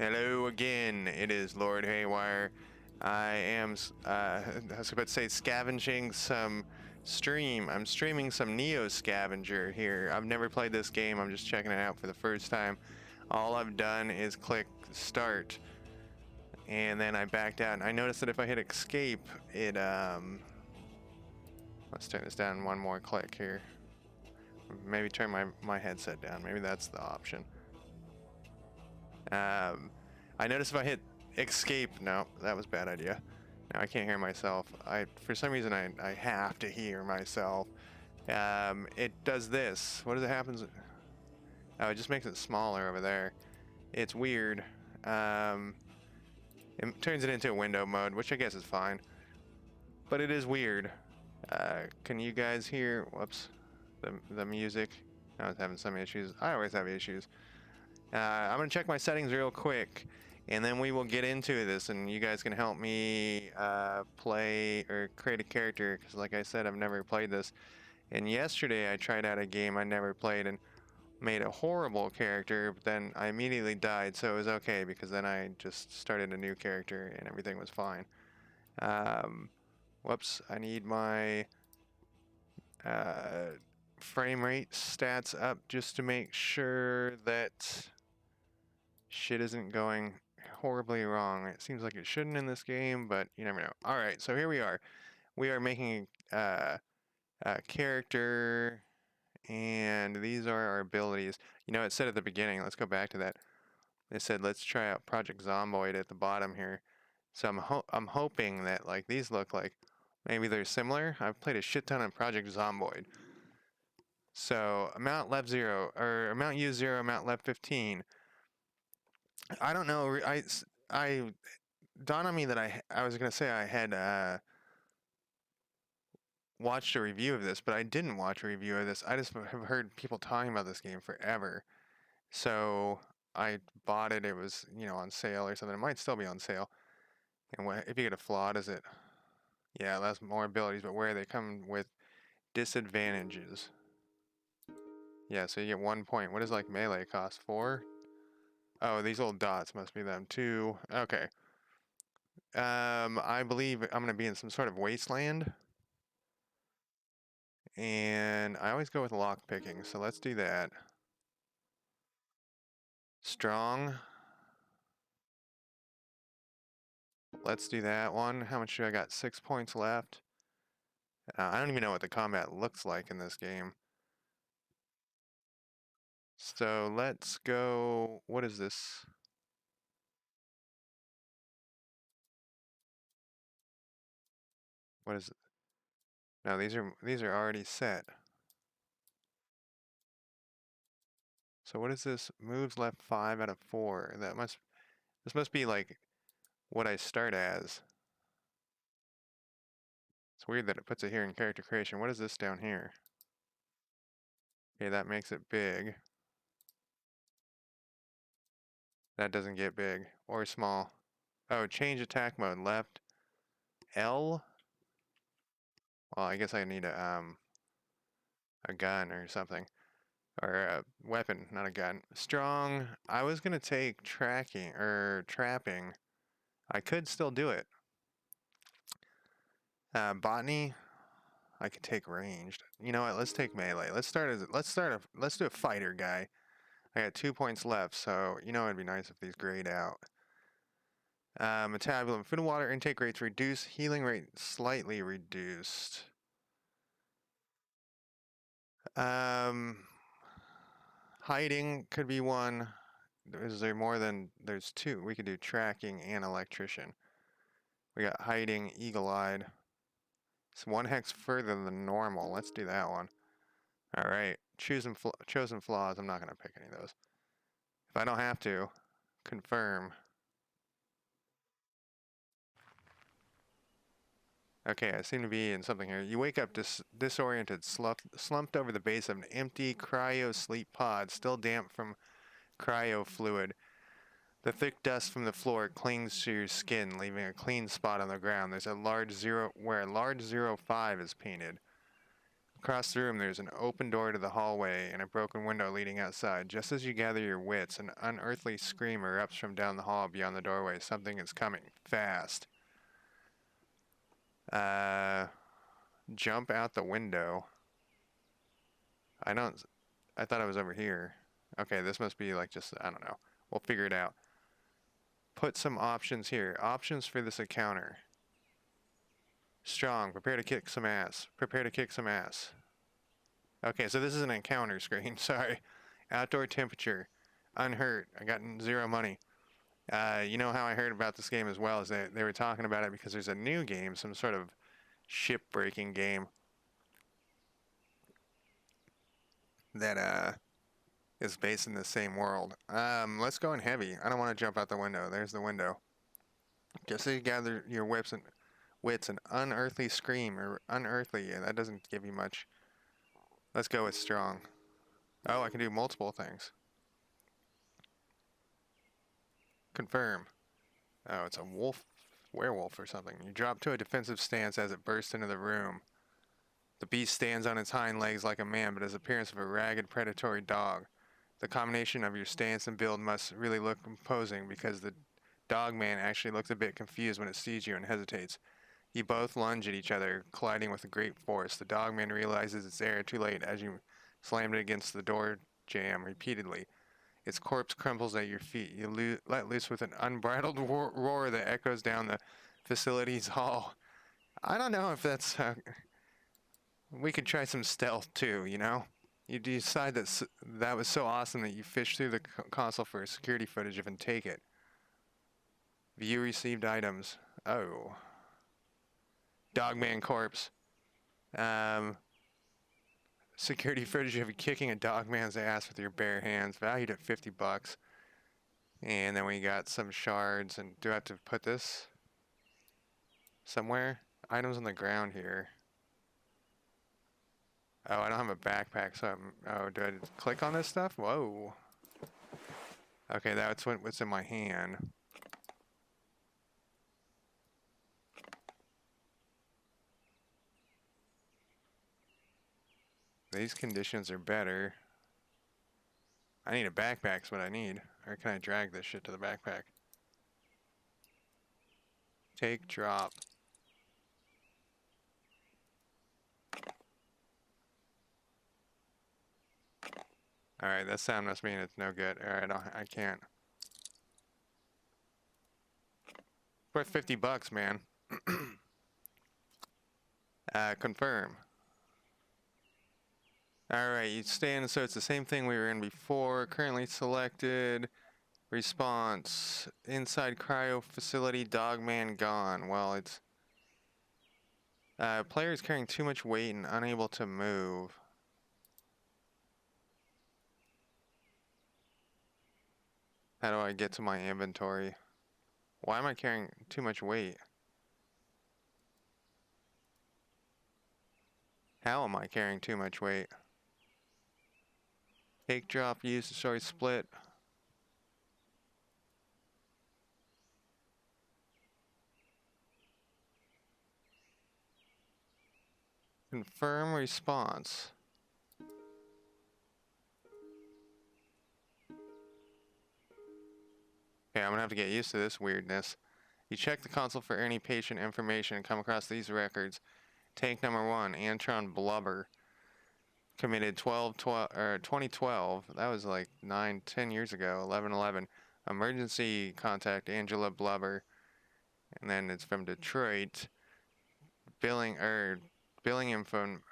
Hello again. It is Lord Haywire. I was about to say scavenging some stream. I'm streaming some Neo Scavenger here. I've never played this game. I'm just checking it out for the first time. All I've done is click start, and then I backed out. And I noticed that if I hit escape, let's turn this down one more click here. Maybe turn my headset down. Maybe that's the option. I noticed if I hit escape, no, that was a bad idea. Now I can't hear myself. For some reason, I have to hear myself. It does this. What does it happen? Oh, it just makes it smaller over there. It's weird. It turns it into a window mode, which I guess is fine. But it is weird. Can you guys hear, whoops, the music? I was having some issues. I always have issues. I'm gonna check my settings real quick, and then we will get into this, and you guys can help me play or create a character, because like I said, I've never played this. And yesterday I tried out a game I never played and made a horrible character, but then I immediately died, so it was okay, because then I just started a new character and everything was fine. Whoops, I need my frame rate stats up just to make sure that shit isn't going horribly wrong. It seems like it shouldn't in this game, but you never know. All right, so here we are. We are making a character, and these are our abilities. You know, it said at the beginning, let's go back to that. It said, let's try out Project Zomboid at the bottom here. So I'm hoping that like these look like maybe they're similar. I've played a shit ton of Project Zomboid. So amount left 0, or amount used 0, amount left 15. I don't know. I dawned on me that I was gonna say I had watched a review of this, but I didn't watch a review of this. I just have heard people talking about this game forever. So I bought it. It was, you know, on sale or something. It might still be on sale. And if you get a flaw, does it? Yeah, that's more abilities, but where they come with disadvantages. Yeah, so you get 1 point. What does like melee cost? 4? Oh, these little dots must be them too. Okay. I believe I'm gonna be in some sort of wasteland. And I always go with lock picking, so let's do that. Strong. Let's do that one. How much do I got? 6 points left. I don't even know what the combat looks like in this game. So let's go. What is this? What is it? No, these are already set. So what is this? Moves left 5 out of 4. This must be like what I start as. It's weird that it puts it here in character creation. What is this down here? Okay, that makes it big. That doesn't get big or small. Oh, change attack mode. Left L. Well, I guess I need a gun or something. Or a weapon, not a gun. Strong. I was gonna take tracking or trapping. I could still do it. Botany. I could take ranged. You know what? Let's take melee. Let's do a fighter guy. I got 2 points left, so you know it'd be nice if these grayed out. Metabolism. Food and water intake rates reduced. Healing rate slightly reduced. Hiding could be one. Is there more than, there's 2. We could do tracking and electrician. We got hiding, eagle-eyed. It's 1 hex further than normal. Let's do that one. All right, chosen flaws. I'm not gonna pick any of those. If I don't have to, confirm. Okay, I seem to be in something here. You wake up disoriented, slumped over the base of an empty cryo-sleep pod, still damp from cryo fluid. The thick dust from the floor clings to your skin, leaving a clean spot on the ground. There's a large 0, where a large 05 is painted. Across the room, there's an open door to the hallway and a broken window leading outside. Just as you gather your wits, an unearthly scream erupts from down the hall beyond the doorway. Something is coming. Fast. Jump out the window. I thought I was over here. Okay, this must be like just, I don't know. We'll figure it out. Put some options here. Options for this encounter. Strong. Prepare to kick some ass. Prepare to kick some ass. Okay, so this is an encounter screen. Sorry. Outdoor temperature. Unhurt. I got 0 money. You know how I heard about this game as well is that they were talking about it because there's a new game, some sort of ship-breaking game that is based in the same world. Let's go in heavy. I don't want to jump out the window. There's the window. Just so you gather your wits, an unearthly scream, or unearthly, yeah, that doesn't give you much. Let's go with strong. Oh, I can do multiple things. Confirm. Oh, it's a werewolf or something. You drop to a defensive stance as it bursts into the room. The beast stands on its hind legs like a man, but has the appearance of a ragged, predatory dog. The combination of your stance and build must really look imposing because the dog man actually looks a bit confused when it sees you and hesitates. You both lunge at each other, colliding with a great force. The dog man realizes it's there too late as you slammed it against the door jamb repeatedly. Its corpse crumbles at your feet. You let loose with an unbridled roar that echoes down the facility's hall. I don't know if that's... we could try some stealth too, you know? You decide that that was so awesome that you fish through the console for security footage and take it. View received items. Oh. Dogman corpse. Security footage of you kicking a dogman's ass with your bare hands, valued at $50. And then we got some shards, and do I have to put this somewhere? Items on the ground here. Oh, I don't have a backpack, so oh, do I click on this stuff? Whoa. Okay, that's what's in my hand. These conditions are better. I need a backpack's what I need. Or can I drag this shit to the backpack? Take, drop. Alright, that sound must mean it's no good. Alright, I can't. Worth $50, man. Confirm. Alright, you stand, so it's the same thing we were in before. Currently selected. Response. Inside cryo facility, dogman gone. Well, it's... player is carrying too much weight and unable to move. How do I get to my inventory? Why am I carrying too much weight? How am I carrying too much weight? Take, drop, use, destroy, split. Confirm response. Okay, I'm gonna have to get used to this weirdness. You check the console for any patient information and come across these records. Tank number 1, Antron Blubber. Committed 2012. That was like 10 years ago. 11/11. Emergency contact Angela Blubber. And then it's from Detroit. Billing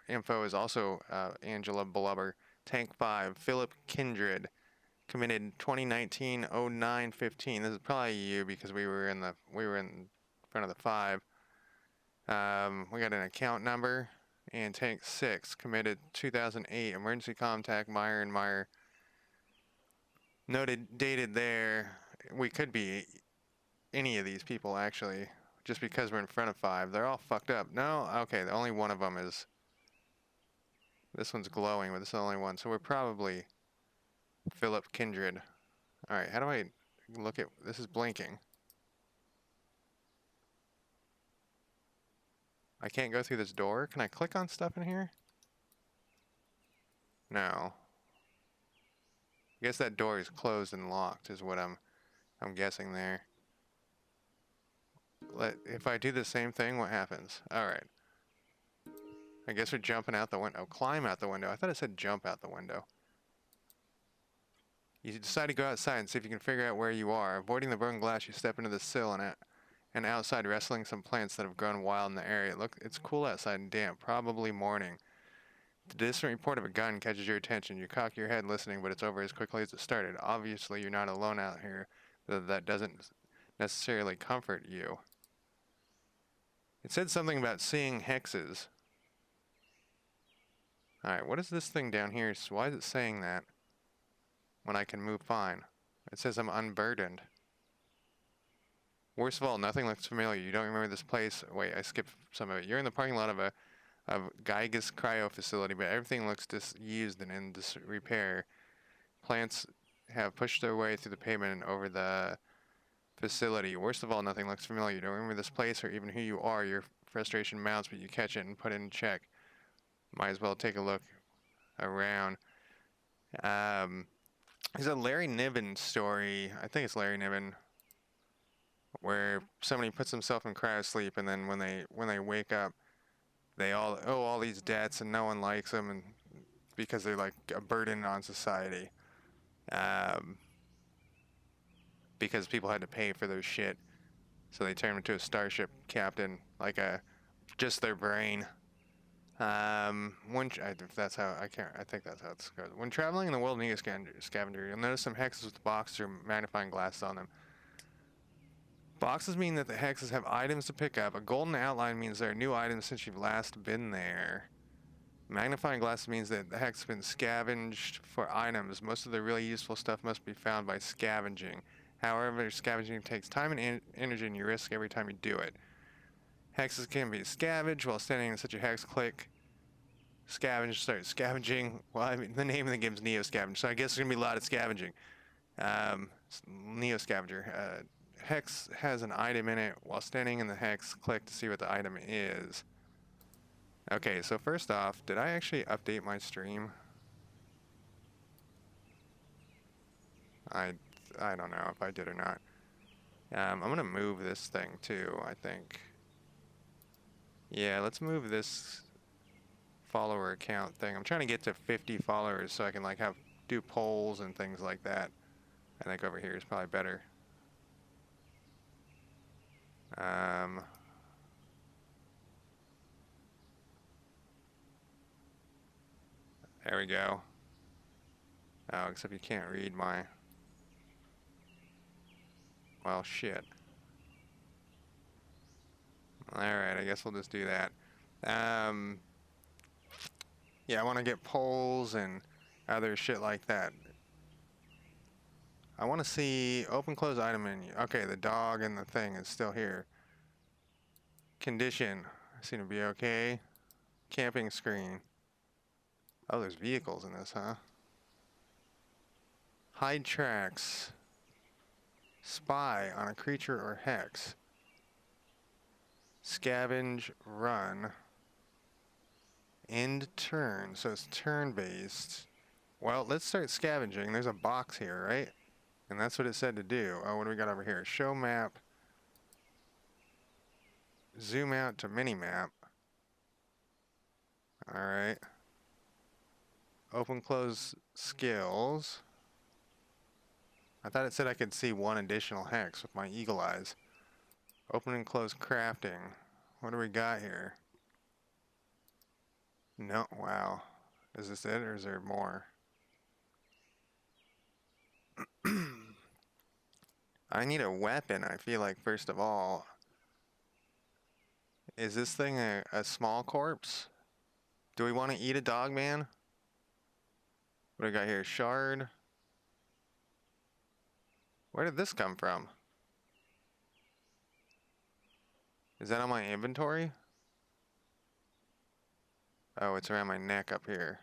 info is also Angela Blubber. Tank 5, Philip Kindred. Committed 2019-09-15. This is probably you because we were in front of the 5. We got an account number. And tank 6, committed 2008, emergency contact Meyer and Meyer. Noted, dated there. We could be any of these people actually, just because we're in front of 5. They're all fucked up. No, okay, the only one of them is. This one's glowing, but this is the only one. So we're probably Philip Kindred. All right, how do I look at this? Is blinking. I can't go through this door. Can I click on stuff in here? No. I guess that door is closed and locked is what I'm guessing there. If I do the same thing, what happens? Alright. I guess we're jumping out the window. Climb out the window. I thought it said jump out the window. You decide to go outside and see if you can figure out where you are. Avoiding the broken glass, you step into the sill and outside wrestling some plants that have grown wild in the area. Look, it's cool outside and damp. Probably morning. The distant report of a gun catches your attention. You cock your head listening, but it's over as quickly as it started. Obviously, you're not alone out here. That doesn't necessarily comfort you. It said something about seeing hexes. Alright, what is this thing down here? So why is it saying that when I can move fine? It says I'm unburdened. Worst of all, nothing looks familiar. You don't remember this place. Wait, I skipped some of it. You're in the parking lot of Geiger's cryo facility, but everything looks disused and in disrepair. Plants have pushed their way through the pavement and over the facility. Worst of all, nothing looks familiar. You don't remember this place or even who you are. Your frustration mounts, but you catch it and put it in check. Might as well take a look around. There's a Larry Niven story. I think it's Larry Niven, where somebody puts himself in cryosleep, and then when they wake up, they all owe all these debts, and no one likes them, and because they're like a burden on society. Because people had to pay for their shit, so they turn into a starship captain, like just their brain. If that's how I think that's how it's goes. When traveling in the world of Scavanger, you'll notice some hexes with boxes or magnifying glasses on them. Boxes mean that the hexes have items to pick up. A golden outline means there are new items since you've last been there. Magnifying glasses means that the hex has been scavenged for items. Most of the really useful stuff must be found by scavenging. However, scavenging takes time and energy, and you risk every time you do it. Hexes can be scavenged while standing in such a hex. Click scavenge, start scavenging. Well, I mean, the name of the game is Neo Scavenge, so I guess there's gonna be a lot of scavenging. Neo Scavenger. Hex has an item in it. While standing in the hex, click to see what the item is. Okay, so first off, did I actually update my stream? I don't know if I did or not. I'm gonna move this thing too, I think. Yeah, let's move this follower account thing. I'm trying to get to 50 followers so I can like do polls and things like that. I think over here is probably better. There we go. Oh, except you can't read my... Well, shit. Alright, I guess we'll just do that. Yeah, I want to get polls and other shit like that. I want to see open close item menu. Okay, the dog and the thing is still here. Condition seem to be okay. Camping screen. Oh, there's vehicles in this, huh? Hide tracks. Spy on a creature or hex. Scavenge, run. End turn, so it's turn-based. Well, let's start scavenging. There's a box here, right? And that's what it said to do. Oh, what do we got over here? Show map. Zoom out to mini-map. Alright. Open close skills. I thought it said I could see one additional hex with my eagle eyes. Open and close crafting. What do we got here? No, wow. Is this it or is there more? I need a weapon, I feel like, first of all. Is this thing a small corpse? Do we want to eat a dog, man? What do we got here? Shard. Where did this come from? Is that on my inventory? Oh, it's around my neck up here.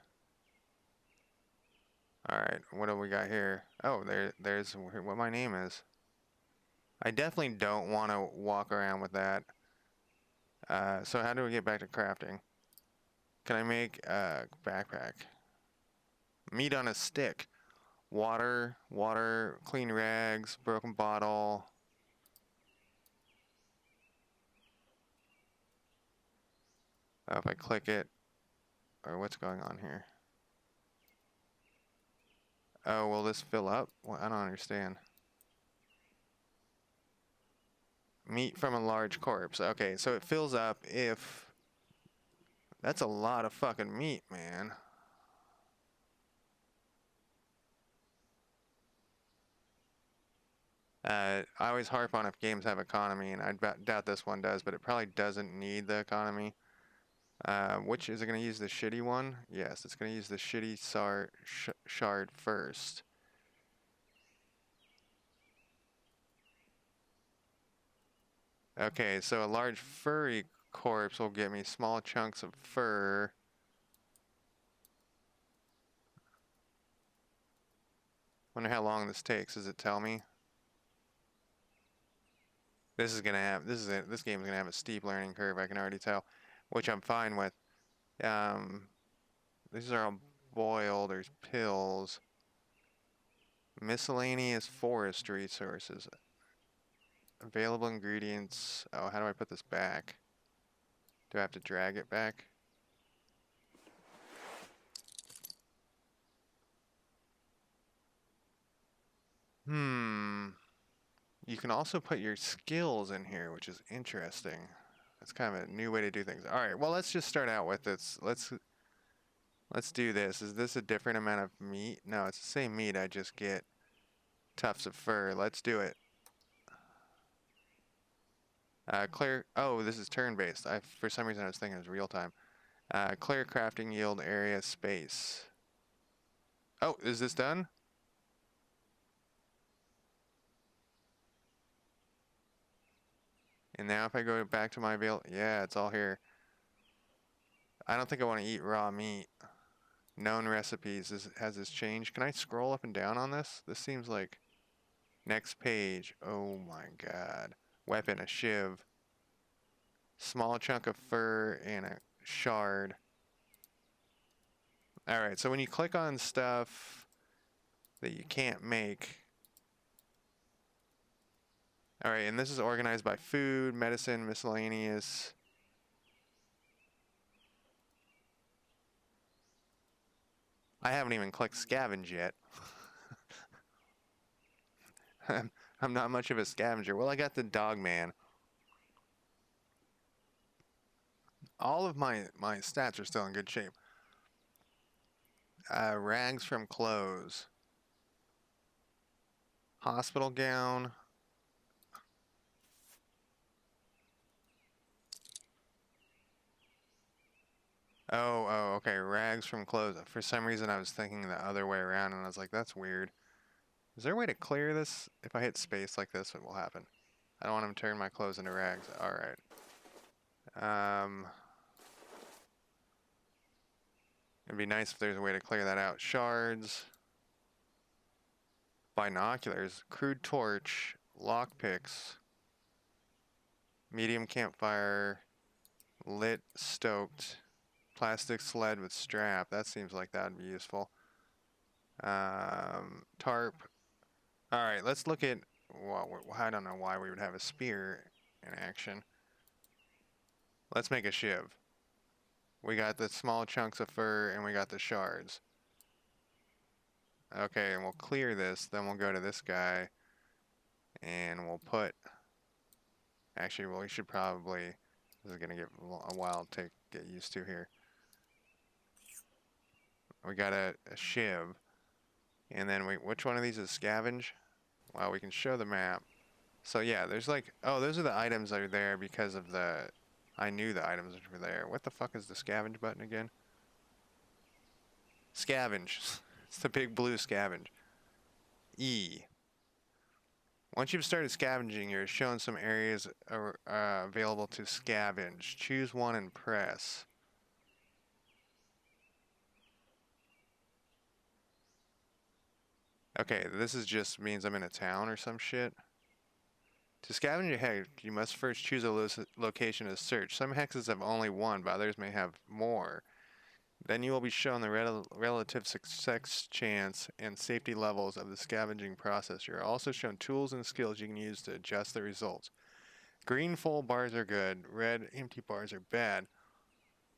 Alright, what do we got here? Oh, there's what my name is. I definitely don't want to walk around with that. So how do we get back to crafting? Can I make a backpack? Meat on a stick. Water, clean rags, broken bottle. Oh, if I click it, or what's going on here? Oh, will this fill up? Well, I don't understand. Meat from a large corpse. Okay, so it fills up if... That's a lot of fucking meat, man. I always harp on if games have economy, and I doubt this one does, but it probably doesn't need the economy. Which is it going to use the shitty one? Yes, it's going to use the shitty shard first. Okay, so a large furry corpse will get me small chunks of fur. Wonder how long this takes. Does it tell me? This game's gonna have a steep learning curve. I can already tell, which I'm fine with. These are all boiled. There's pills. Miscellaneous forest resources. Available ingredients. Oh, how do I put this back? Do I have to drag it back? You can also put your skills in here, which is interesting. That's kind of a new way to do things. All right, well, let's just start out with this. Let's do this. Is this a different amount of meat? No, it's the same meat. I just get tufts of fur. Let's do it. Clear. Oh, this is turn-based. For some reason I was thinking it was real time. Clear crafting yield area space. Oh, is this done? And now if I go back to my yeah, it's all here. I don't think I want to eat raw meat. Known recipes. Has this changed? Can I scroll up and down on this? This seems like next page. Oh my god. Weapon, a shiv. Small chunk of fur and a shard. Alright, so when you click on stuff that you can't make. Alright, and this is organized by food, medicine, miscellaneous. I haven't even clicked scavenge yet. I'm not much of a scavenger. Well, I got the dog man. All of my stats are still in good shape. Rags from clothes. Hospital gown. Oh, okay. Rags from clothes. For some reason, I was thinking the other way around, and I was like, that's weird. Is there a way to clear this? If I hit space like this, what will happen? I don't want him to turn my clothes into rags. Alright. It'd be nice if there's a way to clear that out. Shards. Binoculars. Crude torch. Lockpicks. Medium campfire. Lit, stoked. Plastic sled with strap. That seems like that would be useful. Tarp. Alright, let's look at... Well, I don't know why we would have a spear in action. Let's make a shiv. We got the small chunks of fur and we got the shards. Okay, and we'll clear this. Then we'll go to this guy. And we'll put... Actually, well, we should probably... This is going to get a while to get used to here. We got a shiv. And then which one of these is scavenge? Well, we can show the map. So yeah, there's like, oh, those are the items that are there because of the, I knew the items were there. What the fuck is the scavenge button again? Scavenge. It's the big blue scavenge. E. Once you've started scavenging, you're shown some areas available to scavenge. Choose one and press. Okay, this is just means I'm in a town or some shit. To scavenge a hex, you must first choose a location to search. Some hexes have only one, but others may have more. Then you will be shown the relative success chance and safety levels of the scavenging process. You're also shown tools and skills you can use to adjust the results. Green full bars are good, red empty bars are bad.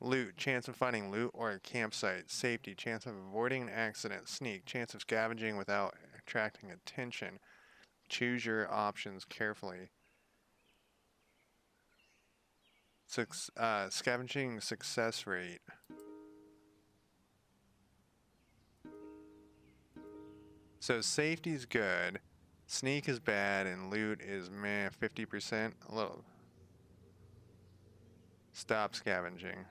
Loot, chance of finding loot or a campsite. Safety, chance of avoiding an accident. Sneak, chance of scavenging without attracting attention. Choose your options carefully. Scavenging success rate. So safety's good, sneak is bad, and loot is meh, 50%. A little. Stop scavenging.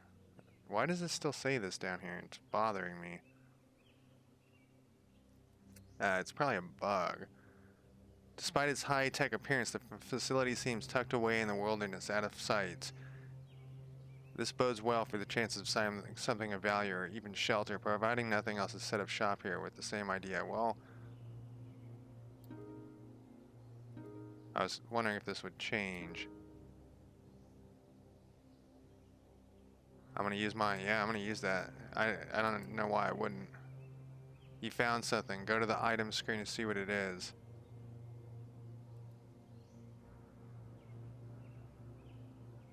Why does it still say this down here? It's bothering me. It's probably a bug. Despite its high-tech appearance, the facility seems tucked away in the wilderness, out of sight. This bodes well for the chances of something of value or even shelter, providing nothing else is set up shop here with the same idea. Well, I was wondering if this would change. I'm gonna use mine. Yeah, I'm gonna use that. I don't know why I wouldn't. You found something. Go to the item screen to see what it is.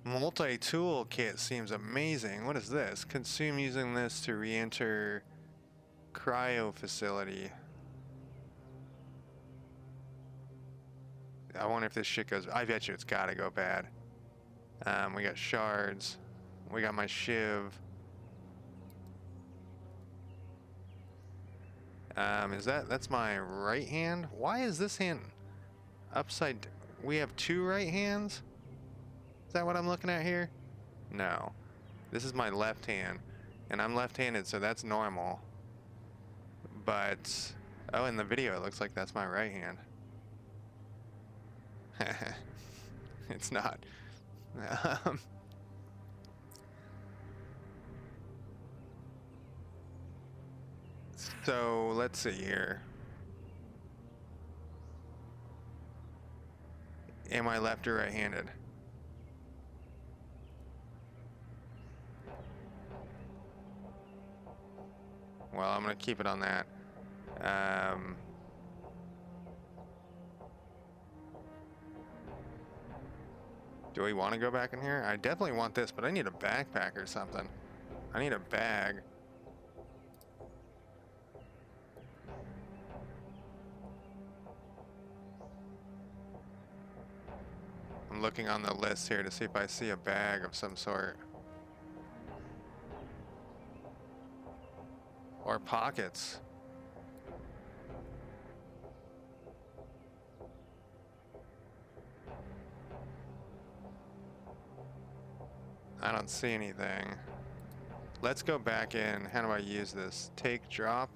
Multi-tool kit seems amazing. What is this? Consume using this to re-enter cryo facility. I wonder if this shit goes. I bet you it's gotta go bad. We got shards. We got my shiv. That's my right hand? Why is this hand upside? We have two right hands? Is that what I'm looking at here? No. This is my left hand. And I'm left-handed, so that's normal. But, oh, in the video it looks like that's my right hand. It's not. So, let's see here. Am I left or right-handed? Well, I'm going to keep it on that. Do we want to go back in here? I definitely want this, but I need a backpack or something. I need a bag. I'm looking on the list here to see if I see a bag of some sort. Or pockets. I don't see anything. Let's go back in. How do I use this? Take, drop.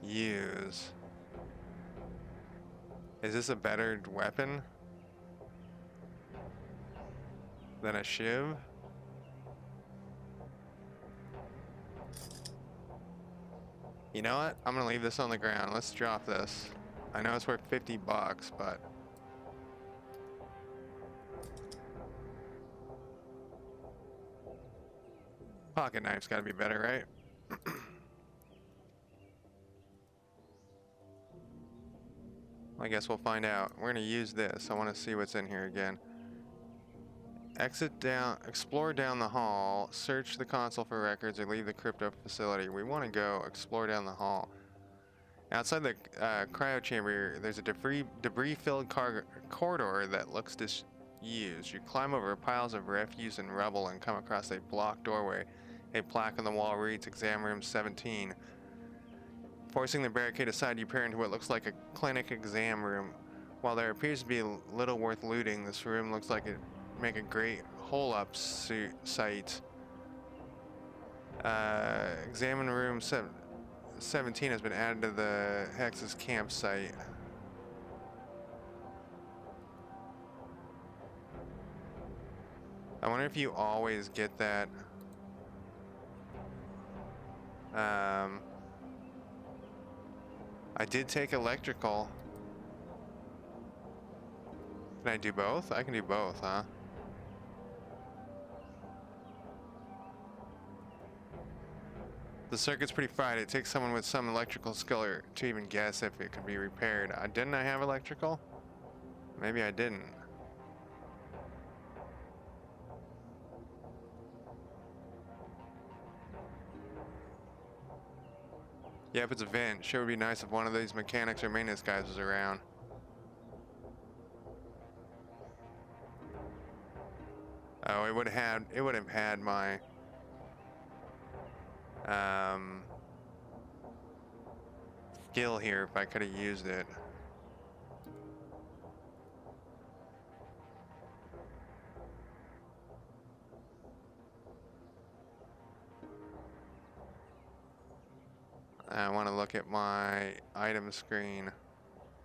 Use. Is this a better weapon than a shiv? You know what? I'm gonna leave this on the ground. Let's drop this. I know it's worth 50 bucks, but pocket knife's gotta be better, right? I guess we'll find out. We're gonna use this. I wanna see what's in here again. Exit down, explore down the hall, search the console for records, or leave the crypto facility. We want to go explore down the hall. Outside the cryo chamber, there's a debris-filled corridor that looks disused. You climb over piles of refuse and rubble and come across a blocked doorway. A plaque on the wall reads, Exam Room 17. Forcing the barricade aside, you peer into what looks like a clinic exam room. While there appears to be little worth looting, this room looks like it make a great hole-up site. Examine room 17 has been added to the Hex's campsite. I wonder if you always get that. I did take electrical. Can I do both? I can do both, huh? The circuit's pretty fried. It takes someone with some electrical skill to even guess if it could be repaired. Didn't I have electrical? Maybe I didn't. Yeah, if it's a vent, sure would be nice if one of these mechanics or maintenance guys was around. Oh, it would have had my skill here if I could have used it. I want to look at my item screen.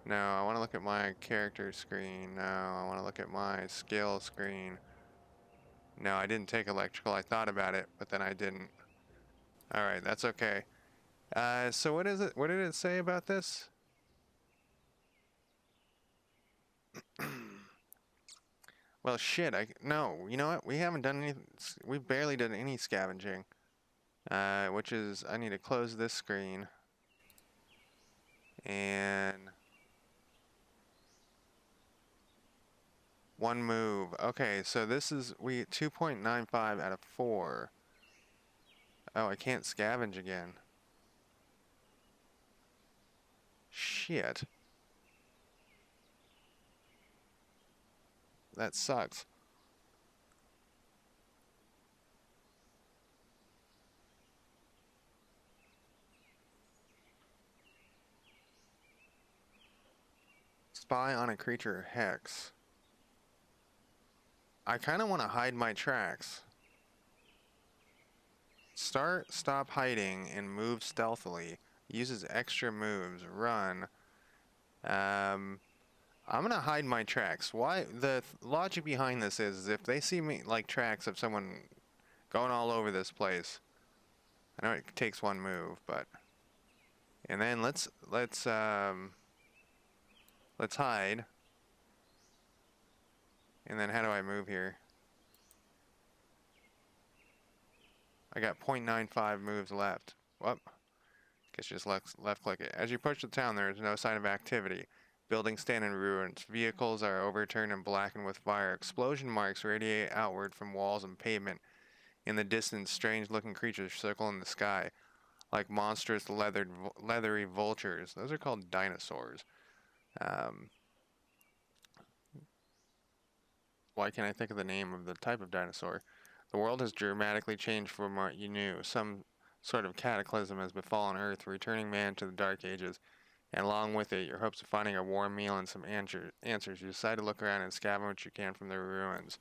No, I want to look at my character screen. No, I want to look at my skill screen. No, I didn't take electrical. I thought about it, but then I didn't. Alright, that's okay. So what is it? What did it say about this? Well, shit, no, you know what? We haven't done any, we've barely done any scavenging. Which is, I need to close this screen. And one move. Okay, so this is, 2.95 out of 4. Oh, I can't scavenge again. Shit. That sucks. Spy on a creature hex. I kind of want to hide my tracks. Stop hiding and move stealthily. Uses extra moves. Run. I'm gonna hide my tracks. Why? The logic behind this is if they see me like tracks of someone going all over this place. I know it takes one move, but and then let's hide. And then how do I move here? I got 0.95 moves left. Whoop. Guess just left click it. As you approach the town, there is no sign of activity. Buildings stand in ruins. Vehicles are overturned and blackened with fire. Explosion marks radiate outward from walls and pavement. In the distance, strange-looking creatures circle in the sky, like monstrous leathery vultures. Those are called dinosaurs. Why can't I think of the name of the type of dinosaur? The world has dramatically changed from what you knew. Some sort of cataclysm has befallen Earth, returning man to the Dark Ages. And along with it, your hopes of finding a warm meal and some answers. You decide to look around and scavenge what you can from the ruins.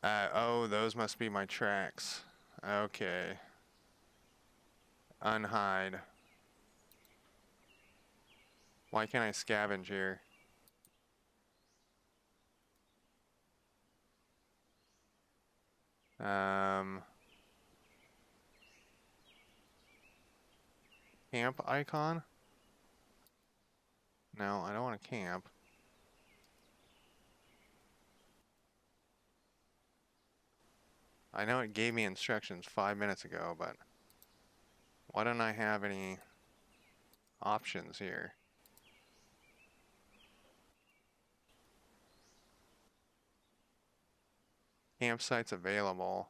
Oh, those must be my tracks. Okay. Unhide. Why can't I scavenge here? Camp icon? No, I don't want to camp. I know it gave me instructions 5 minutes ago, but why don't I have any options here? Campsites available.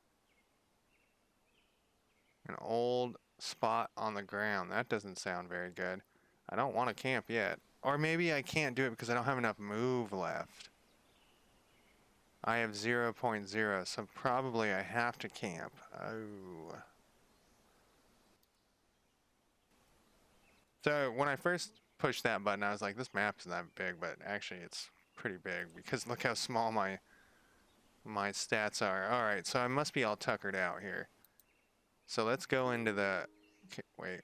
An old spot on the ground. That doesn't sound very good. I don't want to camp yet. Or maybe I can't do it because I don't have enough move left. I have 0.0, so probably I have to camp. Oh. So when I first pushed that button, I was like, this map isn't that big, but actually it's pretty big because look how small my stats are. Alright, so I must be all tuckered out here. So let's go into the... Wait.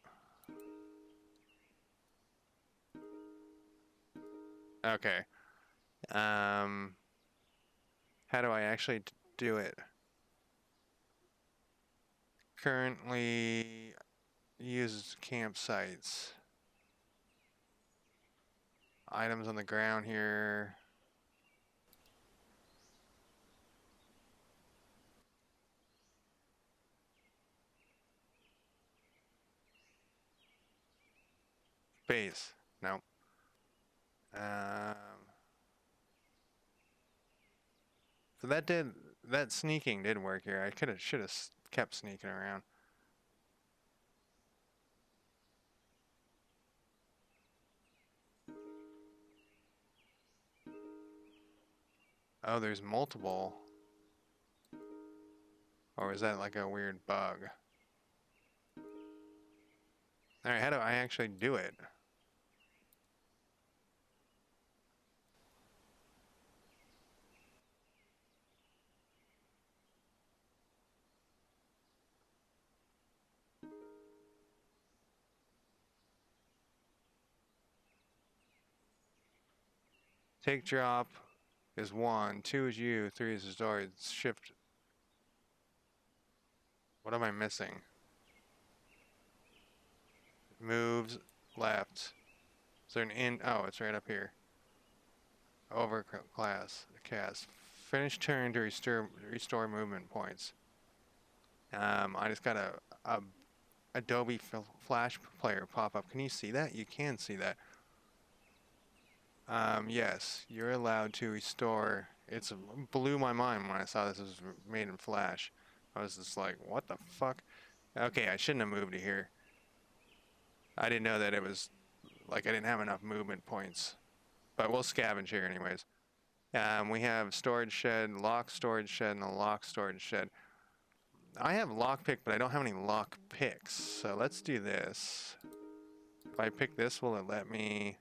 Okay. How do I actually do it? Currently use campsites. Items on the ground here. Space. No. So that sneaking did work here. I should have kept sneaking around. Oh, there's multiple. Or is that like a weird bug? Alright, how do I actually do it? Take drop is 1, 2 is you, 3 is the door. It's shift. What am I missing? Moves left. Is there an in? Oh, it's right up here. Over class cast. Finish turn to restore movement points. I just got a Adobe Flash player pop up. Can you see that? You can see that. Yes, you're allowed to restore. It blew my mind when I saw this was made in Flash. I was just like, what the fuck? Okay, I shouldn't have moved to here. I didn't know that it was, like, I didn't have enough movement points. But we'll scavenge here anyways. We have storage shed, lock storage shed, and a lock storage shed. I have lockpick, but I don't have any lock picks. So let's do this. If I pick this, will it let me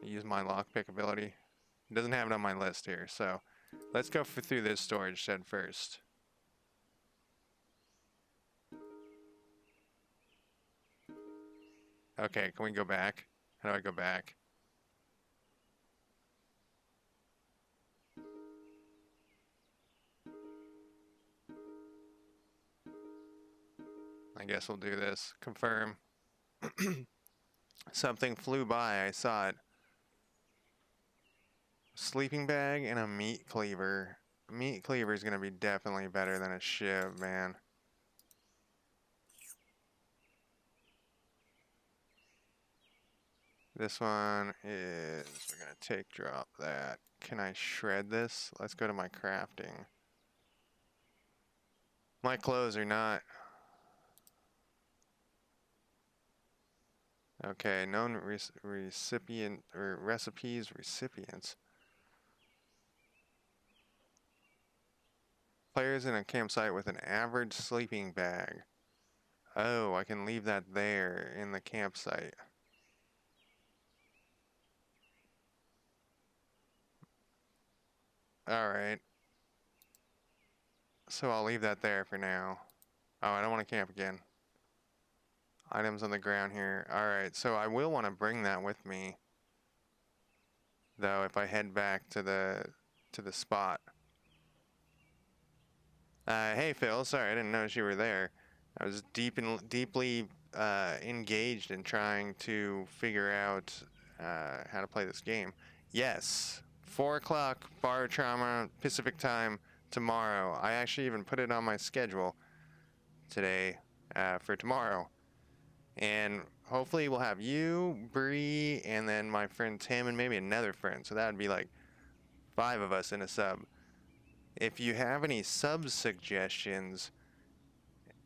use my lockpick ability? It doesn't have it on my list here, so let's go through this storage shed first. Okay, can we go back? How do I go back? I guess we'll do this. Confirm. Something flew by, I saw it. Sleeping bag and a meat cleaver. Meat cleaver is going to be definitely better than a shiv, man. This one is, we're going to take drop that. Can I shred this? Let's go to my crafting. My clothes are not. Okay, known recipient or recipes, recipients. Players in a campsite with an average sleeping bag. Oh, I can leave that there in the campsite. Alright. So I'll leave that there for now. Oh, I don't want to camp again. Items on the ground here. Alright, so I will want to bring that with me. Though, if I head back to the spot. Hey Phil, sorry, I didn't notice you were there. I was deeply engaged in trying to figure out how to play this game. Yes, 4 o'clock bar trauma Pacific time tomorrow. I actually even put it on my schedule today for tomorrow. And hopefully we'll have you, Bree, and then my friend Tim, and maybe another friend. So that would be like 5 of us in a sub. If you have any sub suggestions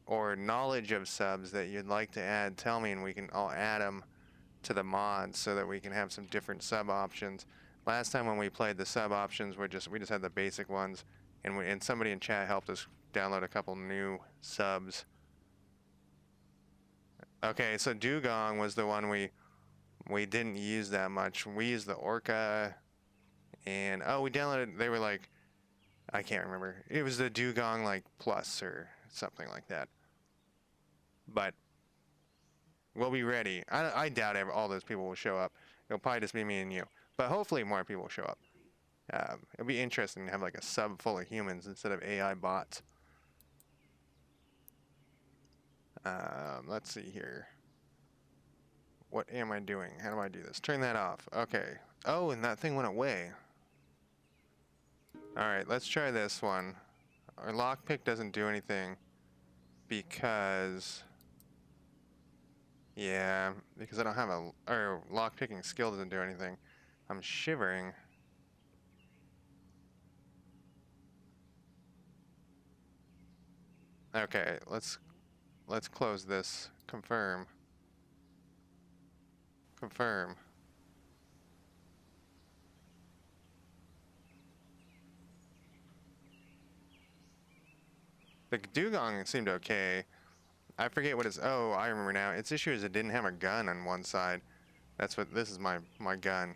or knowledge of subs that you'd like to add, tell me, and I'll add them to the mods so that we can have some different sub options. Last time when we played, the sub options were we just had the basic ones, and somebody in chat helped us download a couple new subs. Okay, so Dugong was the one we didn't use that much. We used the Orca, and oh, we downloaded. They were like, I can't remember. It was the Dugong like Plus or something like that. But we'll be ready. I doubt all those people will show up. It'll probably just be me and you. But hopefully more people will show up. It'll be interesting to have like a sub full of humans instead of AI bots. Let's see here. What am I doing? How do I do this? Turn that off. Okay. Oh, and that thing went away. Alright, let's try this one. Our lockpick doesn't do anything because... Yeah, because I don't have a, or lockpicking skill doesn't do anything. I'm shivering. Okay, let's close this. Confirm. Confirm. The dugong seemed okay. I forget what its, oh, I remember now. Its issue is it didn't have a gun on one side. That's what, this is my gun.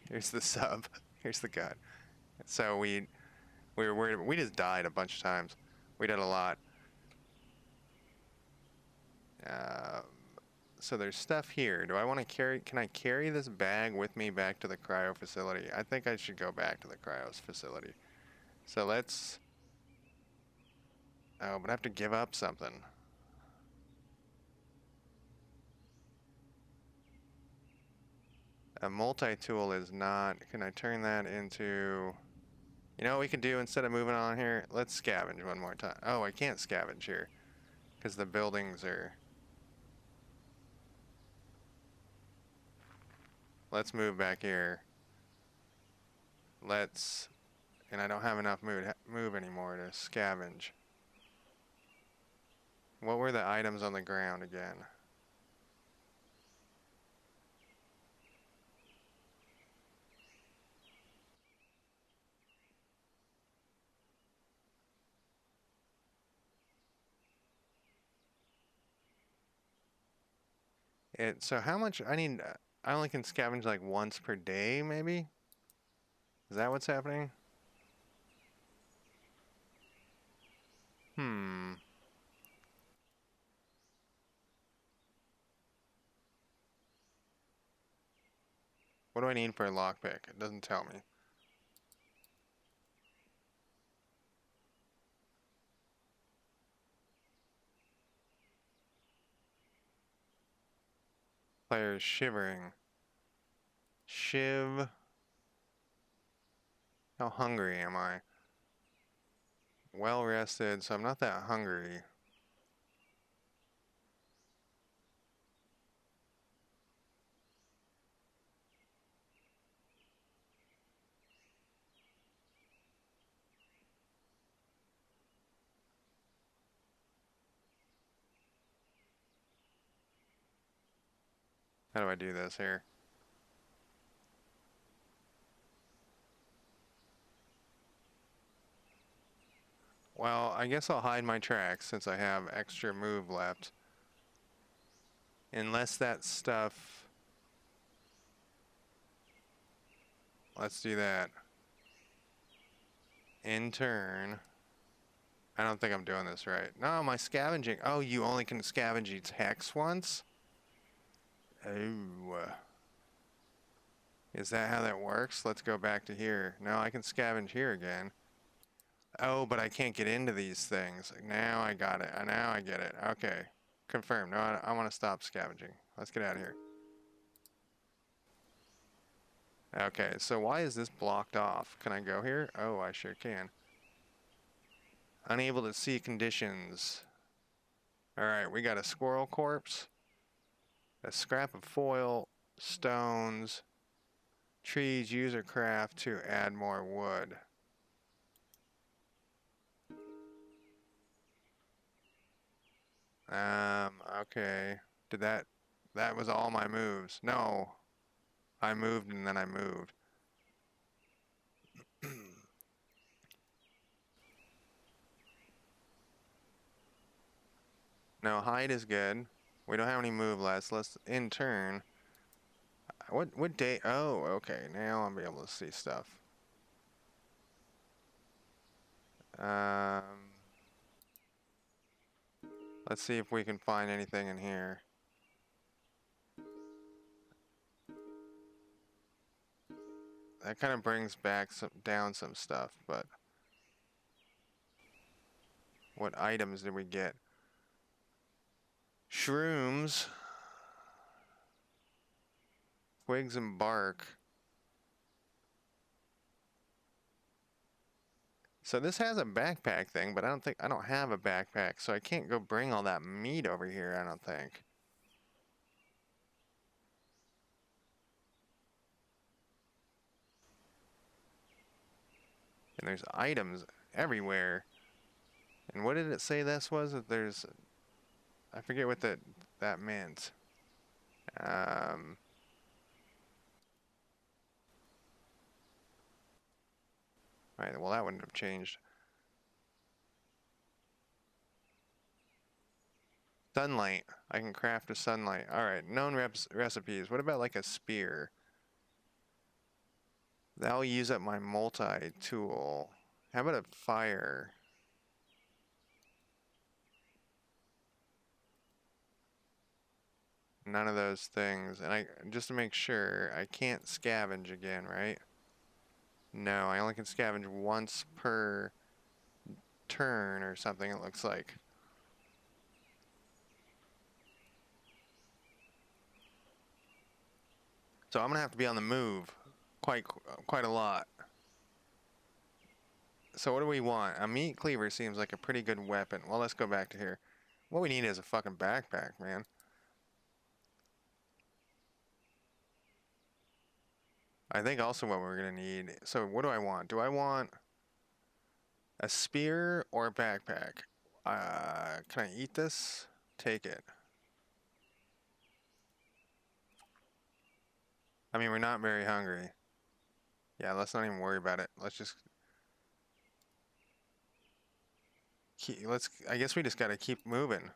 Here's the sub. Here's the gun. So we just died a bunch of times. We did a lot. Um, so there's stuff here. Do I want to carry, can I carry this bag with me back to the cryo facility? I think I should go back to the cryo facility. So let's, oh, but I have to give up something. A multi-tool is not, can I turn that into, you know what we can do instead of moving on here? Let's scavenge one more time. Oh, I can't scavenge here because the buildings are, let's move back here. Let's, and I don't have enough move anymore to scavenge. What were the items on the ground again? So how much, I need, I only can scavenge like once per day, maybe? Is that what's happening? Hmm. What do I need for a lockpick? It doesn't tell me. Player's shivering. Shiv. How hungry am I? Well rested, so I'm not that hungry. How do I do this here? Well, I guess I'll hide my tracks since I have extra move left. Unless that stuff... Let's do that. In turn... I don't think I'm doing this right. No, my scavenging... Oh, you only can scavenge each hex once? Oh. Is that how that works? Let's go back to here. No, I can scavenge here again. Oh, but I can't get into these things. Now I got it. Now I get it. Okay. Confirmed. No, I want to stop scavenging. Let's get out of here. Okay, so why is this blocked off? Can I go here? Oh, I sure can. Unable to see conditions. Alright, we got a squirrel corpse, a scrap of foil, stones, trees, user craft to add more wood. Okay. Did that was all my moves. No. I moved and then I moved. No, hide is good. We don't have any move left. Let's in turn. What day? Oh, okay. Now I'll be able to see stuff. Let's see if we can find anything in here. That kind of brings back down some stuff, but what items did we get? Shrooms, twigs and bark. So this has a backpack thing, but I don't have a backpack, so I can't go bring all that meat over here, I don't think. And there's items everywhere. And what did it say this was? That there's... I forget what that meant. Alright, well that wouldn't have changed. Sunlight. I can craft a sunlight. Alright, known recipes. What about like a spear? That'll use up my multi-tool. How about a fire? None of those things. And just to make sure, I can't scavenge again, right? No, I only can scavenge once per turn or something, it looks like. So I'm gonna have to be on the move quite a lot. So what do we want? A meat cleaver seems like a pretty good weapon. Well, let's go back to here. What we need is a fucking backpack, man. I think also what we're gonna need... So what do I want? Do I want a spear or a backpack? Can I eat this? Take it. I mean, we're not very hungry. Yeah, let's not even worry about it. Let's just... I guess we just gotta keep moving.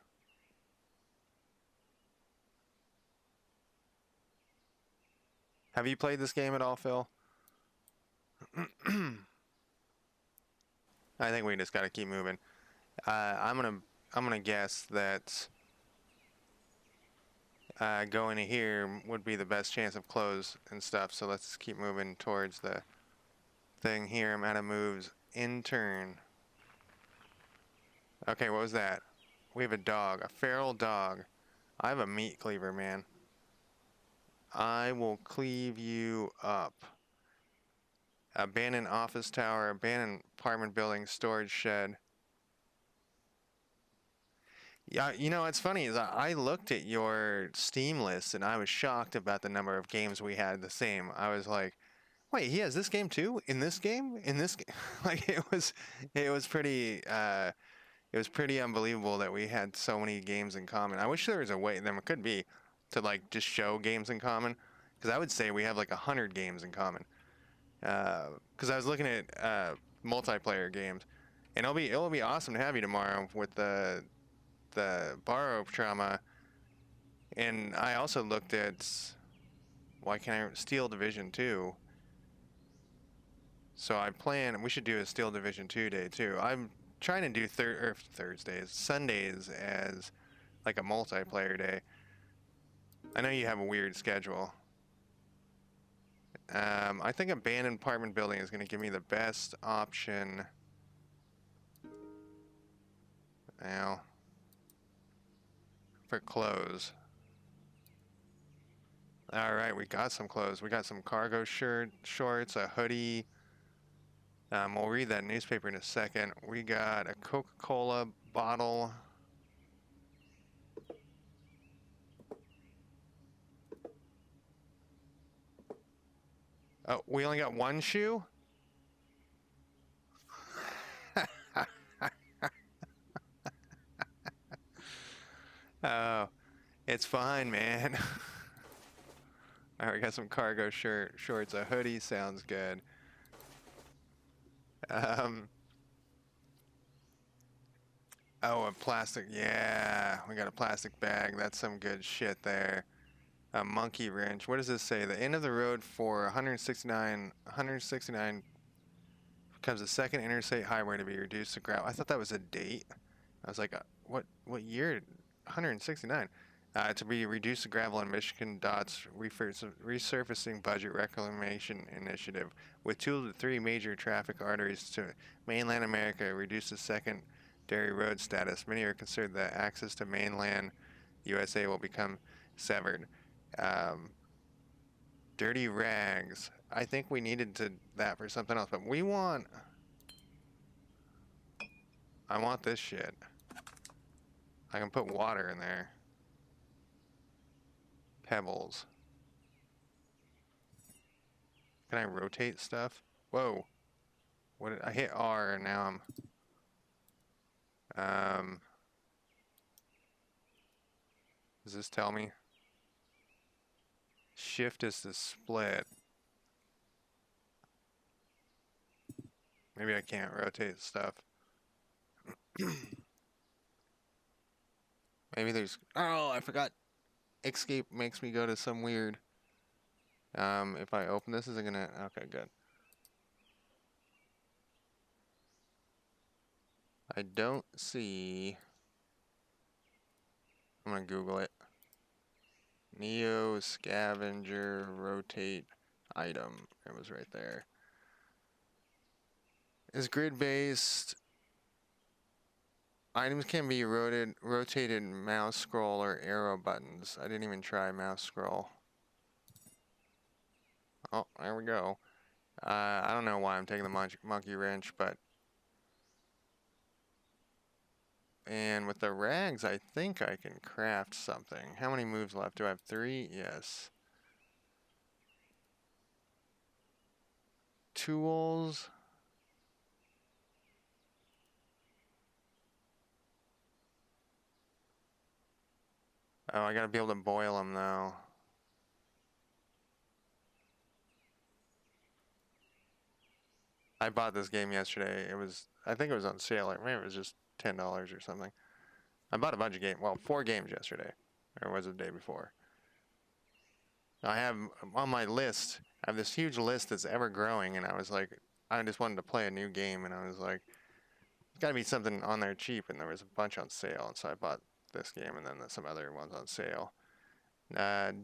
Have you played this game at all, Phil? I think we just gotta keep moving. I'm gonna guess that going to here would be the best chance of close and stuff. So let's keep moving towards the thing here. I'm out of moves in turn. Okay, what was that? We have a dog, a feral dog. I have a meat cleaver, man. I will cleave you up. Abandoned office tower, abandoned apartment building, storage shed. Yeah, you know, what's funny is I looked at your Steam list and I was shocked about the number of games we had the same. I was like, wait, he has this game too? In this game? In this game? Like it was pretty unbelievable that we had so many games in common. I wish there was a way, there could be, to like just show games in common. Because I would say we have like 100 games in common. Because I was looking at multiplayer games, and it'll be awesome to have you tomorrow with the borrow trauma. And I also looked at why can't I Steel Division 2. So I plan we should do a Steel Division 2 day too. I'm trying to do Sundays as like a multiplayer day. I know you have a weird schedule. I think abandoned apartment building is going to give me the best option. Now, for clothes. Alright, we got some clothes. We got some cargo shorts, a hoodie. We'll read that newspaper in a second. We got a Coca-Cola bottle. Oh, we only got one shoe? Oh, it's fine, man. Alright, we got some cargo shorts. A hoodie sounds good. Oh, a plastic. Yeah, we got a plastic bag. That's some good shit there. A monkey wrench. What does this say? The end of the road for 169 becomes the second interstate highway to be reduced to gravel. I thought that was a date. I was like, what year? 169. To be reduced to gravel in Michigan DOT's resurfacing budget reclamation initiative, with 2 to 3 major traffic arteries to mainland America, reduce the secondary road status. Many are concerned that access to mainland USA will become severed. Dirty rags. I think we needed that for something else, but I want this shit. I can put water in there. Pebbles. Can I rotate stuff? Whoa. What did I hit R and now I'm does this tell me? Shift is to split. Maybe I can't rotate stuff. Maybe there's, oh, I forgot. Escape makes me go to some weird. If I open this, is it gonna, okay, good. I don't see, I'm gonna Google it. Neo Scavenger rotate item. It was right there. Is grid based. Items can be rotated mouse scroll or arrow buttons. I didn't even try mouse scroll. Oh, there we go. I don't know why I'm taking the monkey wrench, but... And with the rags, I think I can craft something. How many moves left? Do I have 3? Yes. Tools. Oh, I gotta be able to boil them though. I bought this game yesterday. It was, I think it was on sale. Or maybe it was just $10 or something. I bought a bunch of games. Well, 4 games yesterday. Or was it the day before? I have on my list, I have this huge list that's ever growing, and I was like, I just wanted to play a new game, and I was like, there's gotta be something on there cheap, and there was a bunch on sale, and so I bought this game, and then some other ones on sale.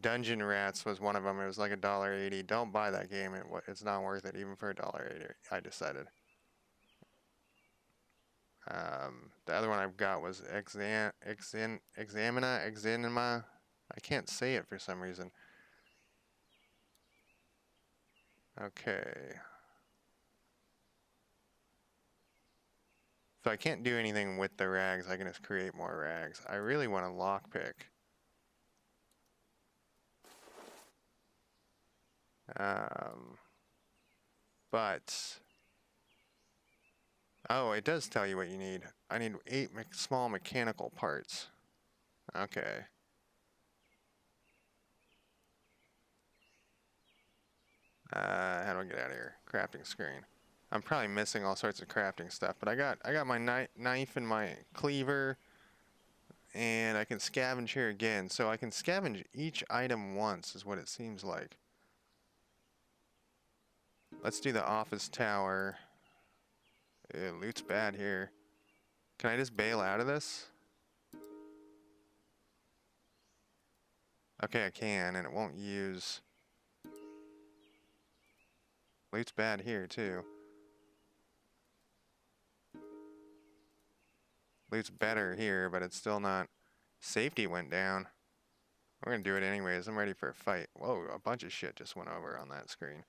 Dungeon Rats was one of them. It was like $1.80. Don't buy that game. It's not worth it, even for $1.80. I decided. The other one I've got was Examina. I can't say it for some reason. Okay. So I can't do anything with the rags. I can just create more rags. I really want a lockpick. But oh, it does tell you what you need. I need 8 small mechanical parts. Okay. How do I get out of here? Crafting screen. I'm probably missing all sorts of crafting stuff, but I got my knife and my cleaver, and I can scavenge here again. So I can scavenge each item once, is what it seems like. Let's do the office tower. Ew, loot's bad here. Can I just bail out of this? Okay, I can, and it won't use... Loot's bad here, too. Loot's better here, but it's still not... Safety went down. We're gonna do it anyways. I'm ready for a fight. Whoa, a bunch of shit just went over on that screen.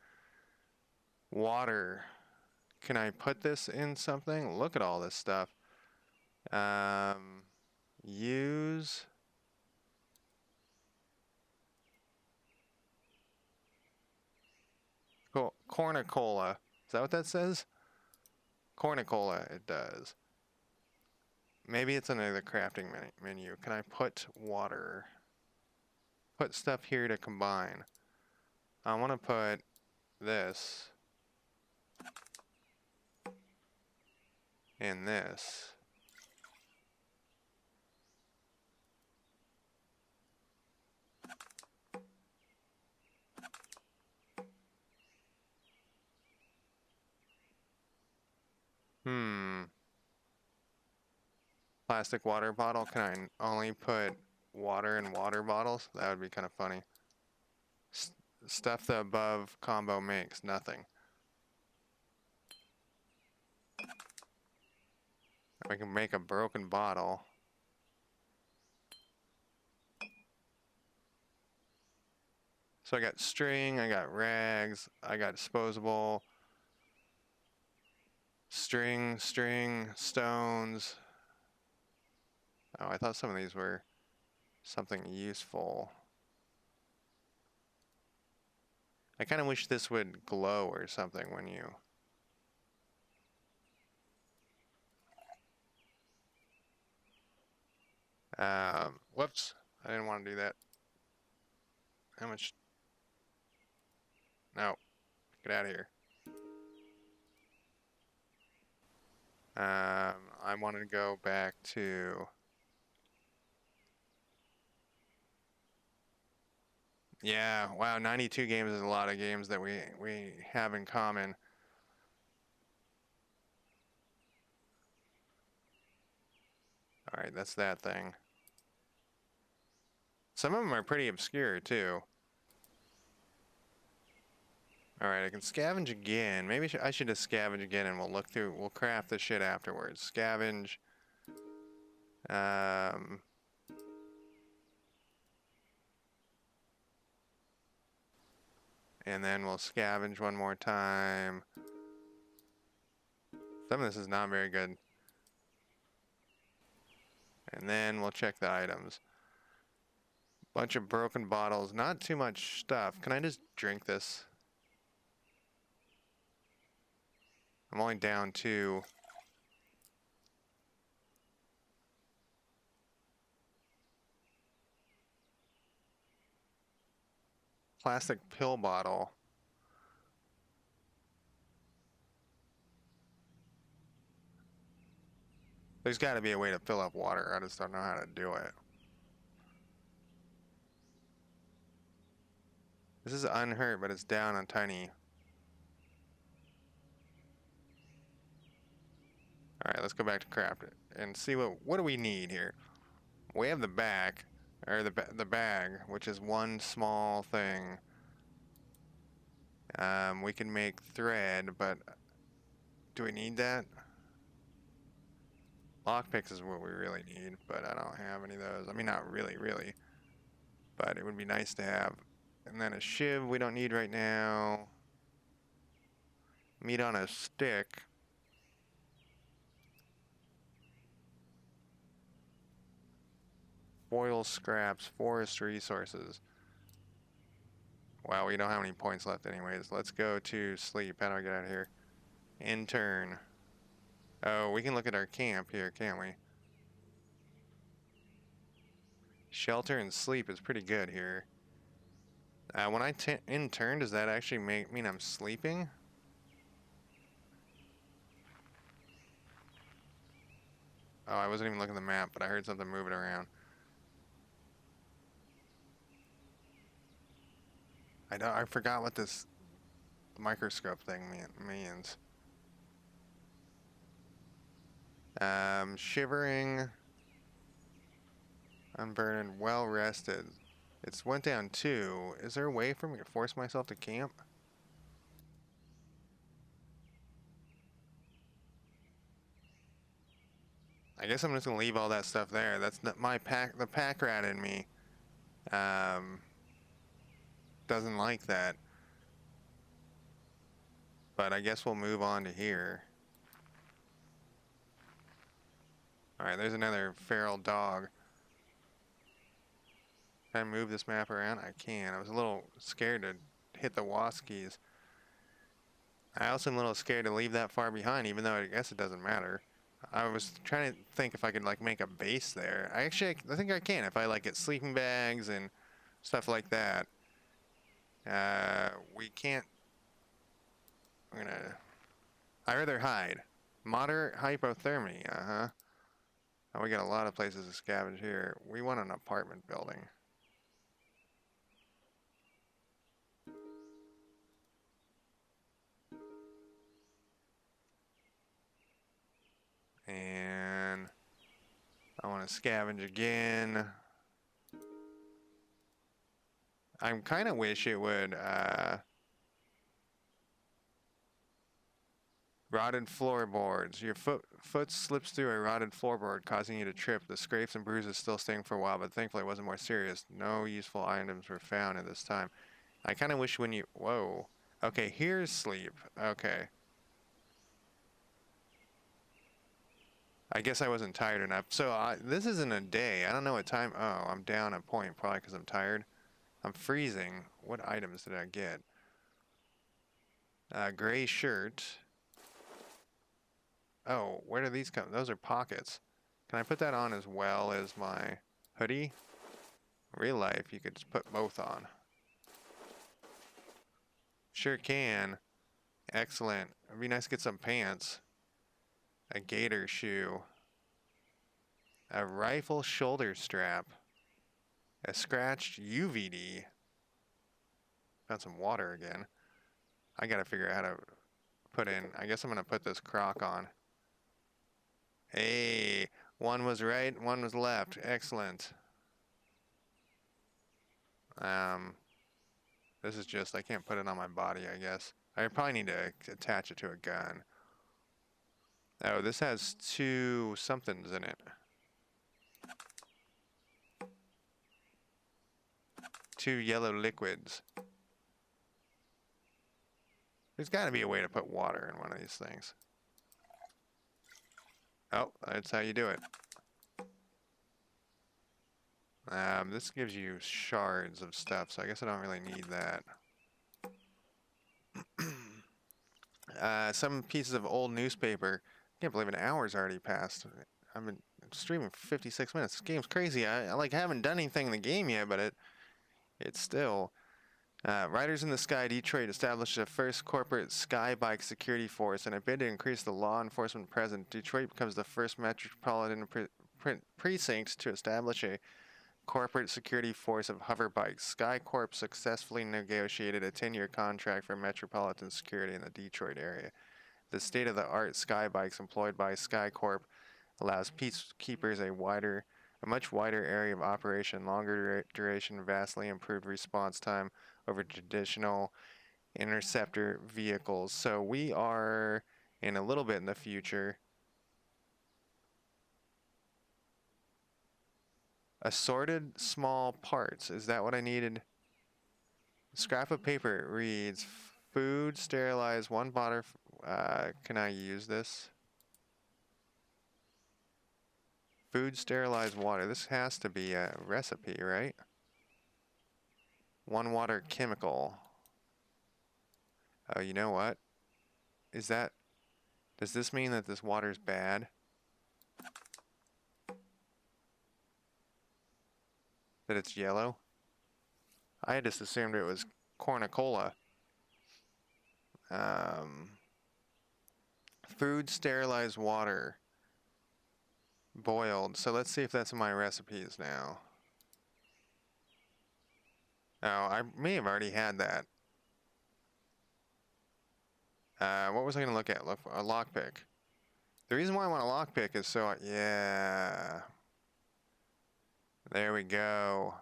Water. Can I put this in something? Look at all this stuff. Use... Cornicola. Is that what that says? Cornicola, it does. Maybe it's another crafting menu. Can I put water? Put stuff here to combine. I want to put this and this. Plastic water bottle. Can I only put water in water bottles? That would be kind of funny. Stuff the above combo makes nothing. I can make a broken bottle. So I got string, I got rags, I got disposable, string, stones. Oh, I thought some of these were something useful. I kind of wish this would glow or something when you... Whoops. I didn't want to do that. How much? No. Get out of here. I wanted to go back to... Yeah, wow, 92 games is a lot of games that we have in common. All right, that's that thing. Some of them are pretty obscure, too. All right, I can scavenge again. Maybe I should just scavenge again and we'll look through, we'll craft the shit afterwards. Scavenge. Um, and then we'll scavenge one more time. Some of this is not very good. And then we'll check the items. Bunch of broken bottles, not too much stuff. Can I just drink this? I'm only down 2. Plastic pill bottle. There's got to be a way to fill up water. I just don't know how to do it. This is unhurt, but it's down on tiny. All right, let's go back to craft it and see what do we need here. We have the back, or the bag, which is one small thing. We can make thread, but do we need that? Lockpicks is what we really need, but I don't have any of those. I mean, not really, but it would be nice to have. And then a shiv we don't need right now. Meat on a stick. Foil scraps, forest resources. Wow, we don't have any points left anyways. Let's go to sleep. How do I get out of here? Intern. Oh, we can look at our camp here, can't we? Shelter and sleep is pretty good here. When I intern, does that actually mean I'm sleeping? Oh, I wasn't even looking at the map, but I heard something moving around. I forgot what this microscope thing means. Shivering, unburdened, well rested. It's went down 2. Is there a way for me to force myself to camp? I guess I'm just gonna leave all that stuff there. That's not my pack. The pack rat in me doesn't like that. But I guess we'll move on to here. Alright, there's another feral dog. Can I move this map around? I can. I was a little scared to hit the waskies. I also am a little scared to leave that far behind, even though I guess it doesn't matter. I was trying to think if I could like make a base there. I think I can if I like get sleeping bags and stuff like that. We can't. I'd rather hide. Moderate hypothermia, uh-huh. Oh, we got a lot of places to scavenge here. We want an apartment building. And I want to scavenge again. I kind of wish it would, rotted floorboards. Your foot slips through a rotted floorboard, causing you to trip. The scrapes and bruises still sting for a while, but thankfully it wasn't more serious. No useful items were found at this time. I kind of wish when you... Whoa. Okay, here's sleep. Okay. I guess I wasn't tired enough. So this isn't a day. I don't know what time... Oh, I'm down a point, probably because I'm tired. I'm freezing. What items did I get? Gray shirt. Oh, where do these come? Those are pockets. Can I put that on as well as my... hoodie. Real life, you could just put both on. Sure can. Excellent. It'd be nice to get some pants. A gator shoe. A rifle shoulder strap. A scratched UVD. Found some water again. I gotta figure out how to put in. I guess I'm gonna put this croc on. Hey, one was right, one was left. Excellent. This is just, I can't put it on my body, I guess. I probably need to attach it to a gun. Oh, this has 2 somethings in it. 2 yellow liquids. There's got to be a way to put water in one of these things. Oh, that's how you do it. This gives you shards of stuff, so I guess I don't really need that. Some pieces of old newspaper. I can't believe an hour's already passed. I've been streaming for 56 minutes. This game's crazy. I like haven't done anything in the game yet, but it's still. Riders in the Sky Detroit established the first corporate sky bike security force. In a bid to increase the law enforcement presence, Detroit becomes the first metropolitan precinct to establish a corporate security force of hover bikes. SkyCorp successfully negotiated a 10-year contract for metropolitan security in the Detroit area. The state-of-the-art sky bikes employed by SkyCorp allows peacekeepers a much wider area of operation, longer duration, vastly improved response time over traditional interceptor vehicles. So we are in a little bit in the future. Assorted small parts. Is that what I needed? Scrap of paper reads food sterilized 1 bottle. Can I use this? Food sterilized water. This has to be a recipe, right? 1 water chemical. Oh, you know what? Does this mean that this water's bad? That it's yellow? I just assumed it was cornicola. Food sterilized water. Boiled. So let's see if that's in my recipes now. Oh, I may have already had that. What was I gonna look at? Look, a lockpick. The reason why I want a lockpick is so yeah. There we go.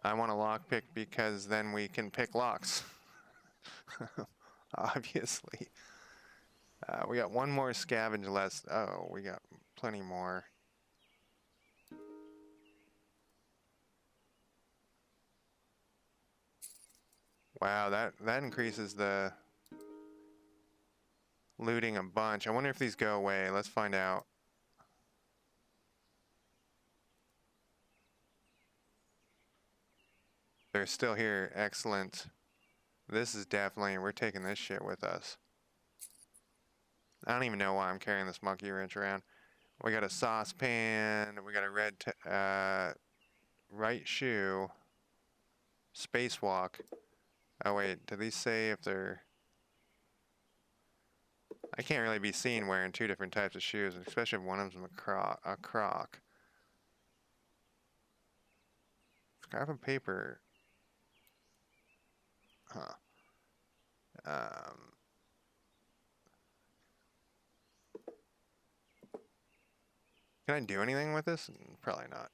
I want a lockpick because then we can pick locks. Obviously. We got 1 more scavenge less. Oh, we got plenty more. Wow, that increases the looting a bunch. I wonder if these go away. Let's find out. They're still here. Excellent. This is definitely, we're taking this shit with us. I don't even know why I'm carrying this monkey wrench around. We got a saucepan. We got a red right shoe. Spacewalk. Oh wait, do these say if they're... I can't really be seen wearing 2 different types of shoes, especially if one of them's a croc. Scrap of paper. Huh. Can I do anything with this? Probably not.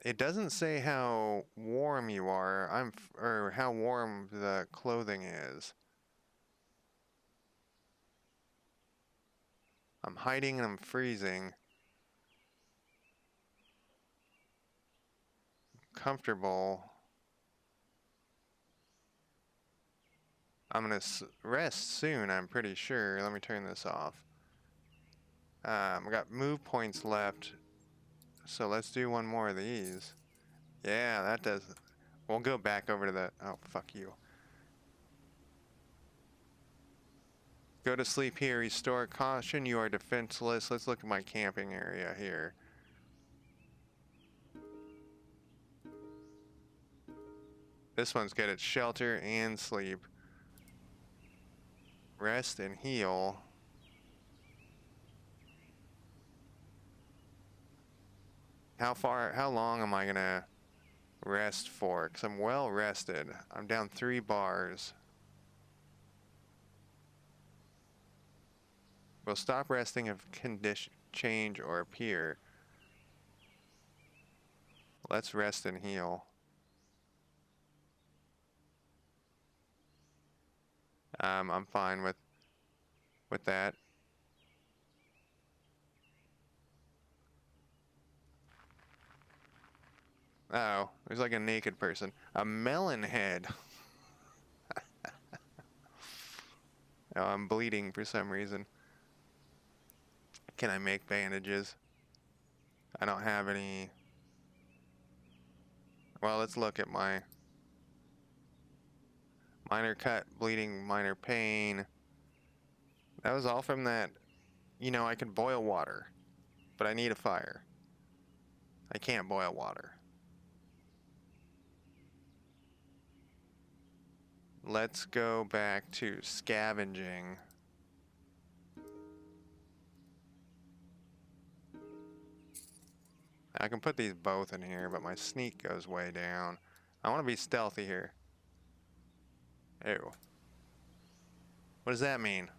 It doesn't say how warm you are. Or how warm the clothing is. I'm hiding and I'm freezing. Comfortable. I'm gonna rest soon, I'm pretty sure. Let me turn this off. We got move points left. So let's do 1 more of these. Yeah, that does. We'll go back over to the... Oh, fuck you. Go to sleep here. Restore caution. You are defenseless. Let's look at my camping area here. This one's good at shelter and sleep. Rest and heal. How long am I gonna rest for? Because I'm well rested. I'm down 3 bars. We'll stop resting if condition change or appear. Let's rest and heal. I'm fine with that. Oh, there's like a naked person. A melon head. Oh, I'm bleeding for some reason. Can I make bandages? I don't have any. Well, let's look at my minor cut, bleeding, minor pain. That was all from that. You know, I can boil water, but I need a fire. I can't boil water. Let's go back to scavenging. I can put these both in here, but my sneak goes way down. I want to be stealthy here. Ew. What does that mean?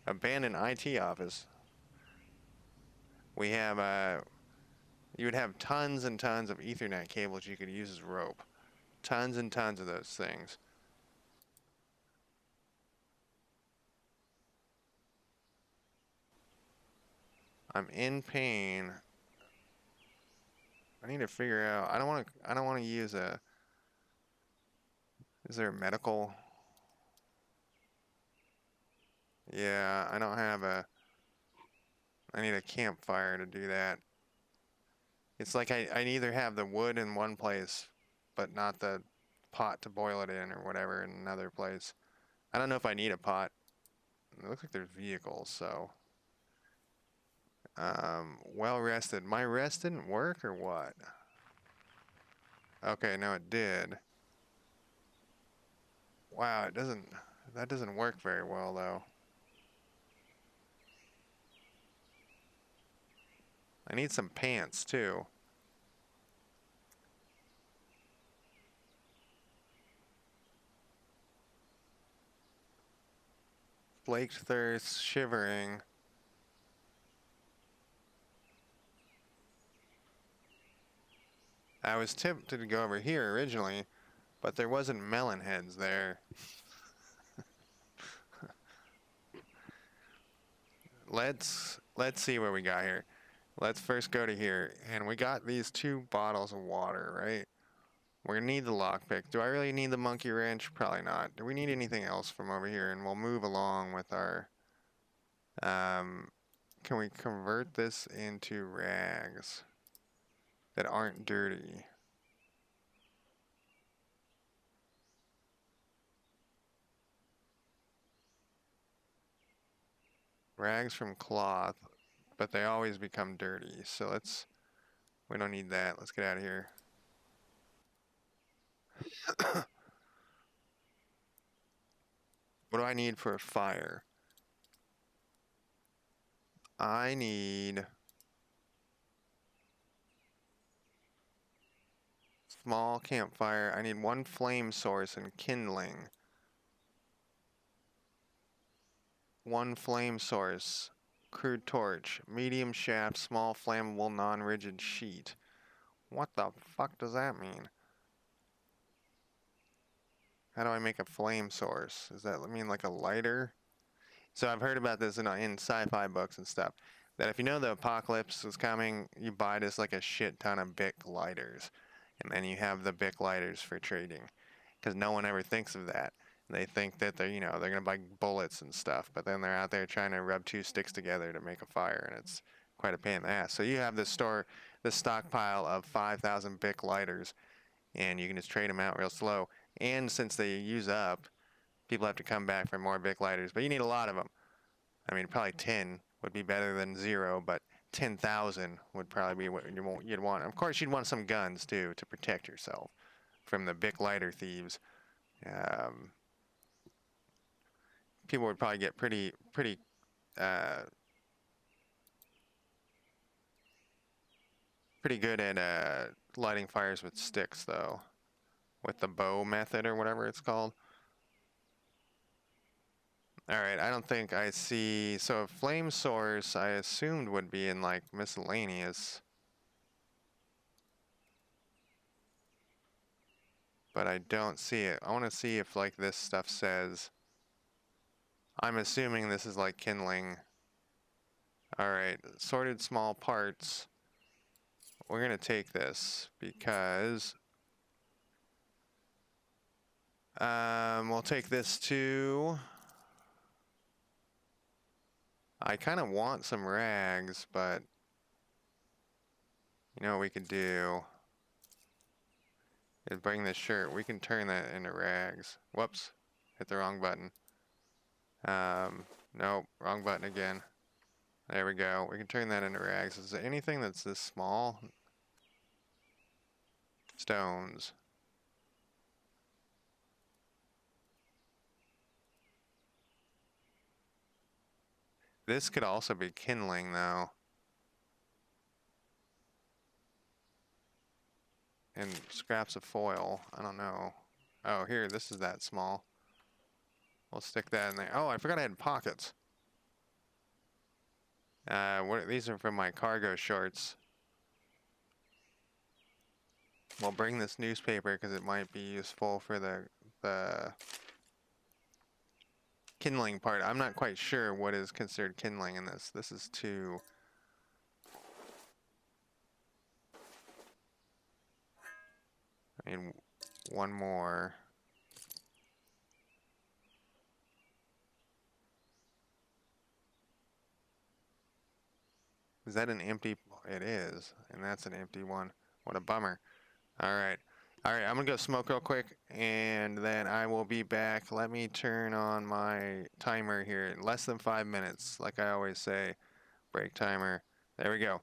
Abandoned IT office. We have, you would have tons and tons of Ethernet cables you could use as rope. Tons and tons of those things. I'm in pain. I need to figure out. I don't want to use a. Is there a medical? Yeah, I don't have a. I need a campfire to do that. It's like I either have the wood in one place, but not the pot to boil it in or whatever in another place. I don't know if I need a pot. It looks like there's vehicles, so. Well rested. My rest didn't work or what? Okay, no, it did. Wow, that doesn't work very well though. I need some pants too. Flaked thirst, shivering. I was tempted to go over here originally, but there wasn't melon heads there. Let's see what we got here. Let's first go to here, and we got these 2 bottles of water, right? We're gonna need the lockpick. Do I really need the monkey wrench? Probably not. Do we need anything else from over here? And we'll move along with our, can we convert this into rags that aren't dirty? Rags from cloth, but they always become dirty. So we don't need that. Let's get out of here. What do I need for a fire? I need small campfire. I need 1 flame source and kindling. 1 flame source. Crude torch. Medium shaft, small flammable, non-rigid sheet. What the fuck does that mean? How do I make a flame source? Does that mean like a lighter? So I've heard about this in sci-fi books and stuff. That if you know the apocalypse is coming, you buy just like a shit ton of Bic lighters. And then you have the Bic lighters for trading. Because no one ever thinks of that. They think that they're going to buy bullets and stuff. But then they're out there trying to rub 2 sticks together to make a fire. And it's quite a pain in the ass. So you have this stockpile of 5,000 Bic lighters. And you can just trade them out real slow. And since they use up people have to come back for more Bic lighters, but you need a lot of them. I mean, probably 10 would be better than 0, but 10,000 would probably be what you'd want. Of course, you'd want some guns too to protect yourself from the Bic lighter thieves. People would probably get pretty good at lighting fires with sticks, though, with the bow method or whatever it's called. All right, I don't think I see. So a flame source, I assumed would be in like miscellaneous, but I don't see it. I want to see if like this stuff says. I'm assuming this is like kindling. All right, sorted small parts. We're gonna take this because we'll take this too. I kind of want some rags, but you know what we could do is bring this shirt. We can turn that into rags. Whoops, hit the wrong button. Nope, wrong button again. There we go. We can turn that into rags. Is there anything that's this small? Stones. This could also be kindling, though. And scraps of foil. I don't know. Oh, here, this is that small. We'll stick that in there. Oh, I forgot I had pockets. These are from my cargo shorts. We'll bring this newspaper because it might be useful for the kindling part. I'm not quite sure what is considered kindling in this. This is too... I mean, one more. Is that an empty? It is, and that's an empty one. What a bummer. All right. All right, I'm gonna go smoke real quick, and then I will be back. Let me turn on my timer here. Less than 5 minutes, like I always say. Break timer. There we go.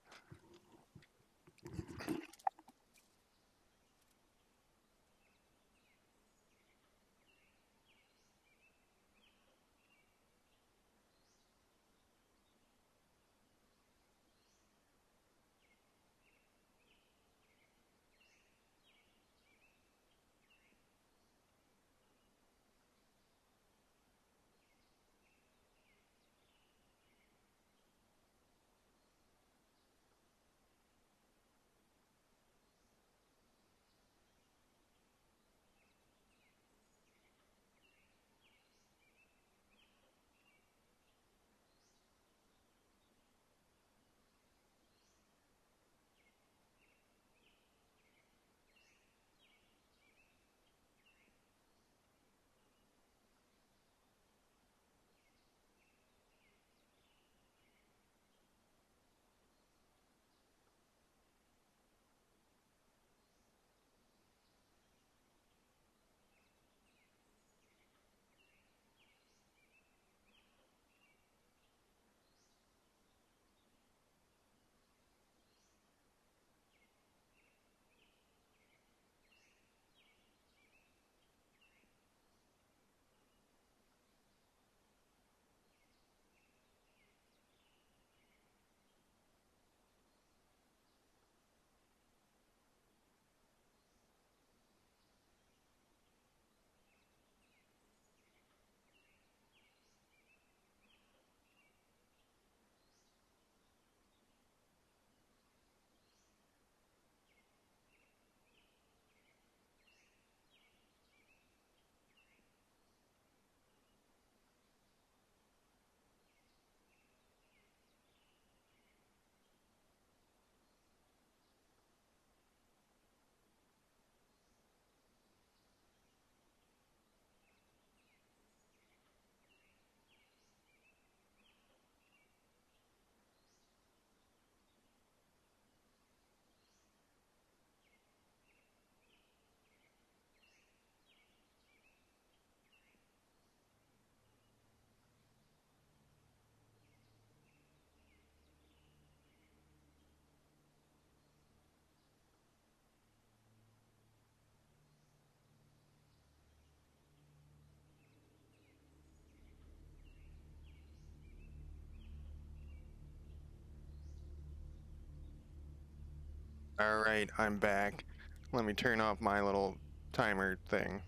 Alright, I'm back. Let me turn off my little timer thing.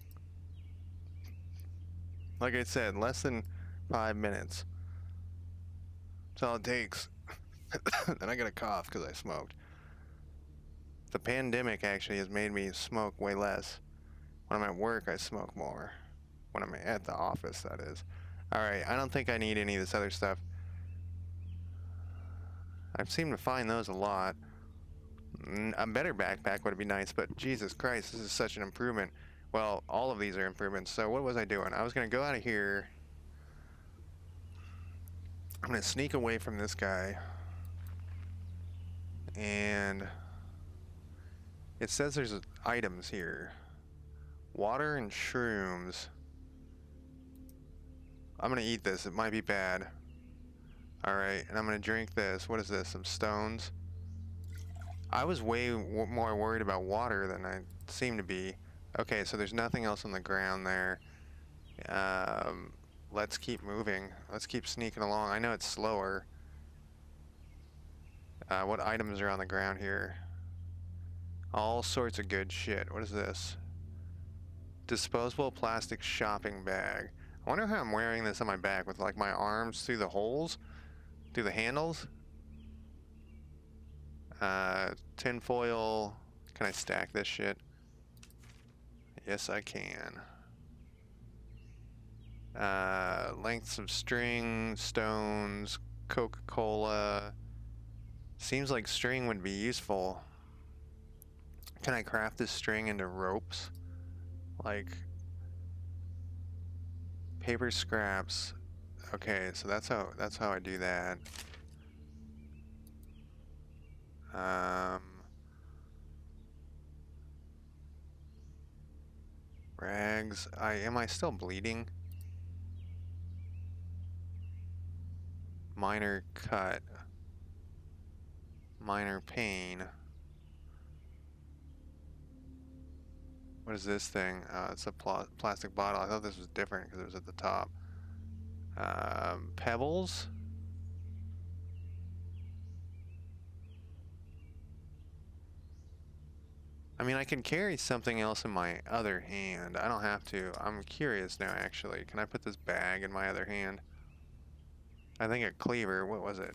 Like I said, less than 5 minutes. That's all it takes. And I got a cough because I smoked. The pandemic actually has made me smoke way less. When I'm at work, I smoke more. When I'm at the office, that is. Alright, I don't think I need any of this other stuff. I seem to find those a lot. A better backpack would be nice, but Jesus Christ, this is such an improvement. Well, all of these are improvements. So what was I doing? I was going to go out of here. I'm going to sneak away from this guy. And it says there's items here. Water and shrooms. I'm going to eat this. It might be bad. Alright, and I'm going to drink this. What is this? Some stones? I was way more worried about water than I seem to be. Okay, so there's nothing else on the ground there. Let's keep moving. Let's keep sneaking along. I know it's slower. What items are on the ground here? All sorts of good shit. What is this? Disposable plastic shopping bag. I wonder how I'm wearing this on my back with like my arms through the holes, through the handles. Tin foil. Can I stack this shit? Yes, I can. Lengths of string, stones, Coca-Cola. Seems like string would be useful. Can I craft this string into ropes? Like paper scraps. Okay, so that's how I do that. Rags. Am I still bleeding? Minor cut. Minor pain. What is this thing? It's a plastic bottle. I thought this was different because it was at the top. Pebbles. I mean, I can carry something else in my other hand. I don't have to. I'm curious now, actually. Can I put this bag in my other hand? I think a cleaver. What was it?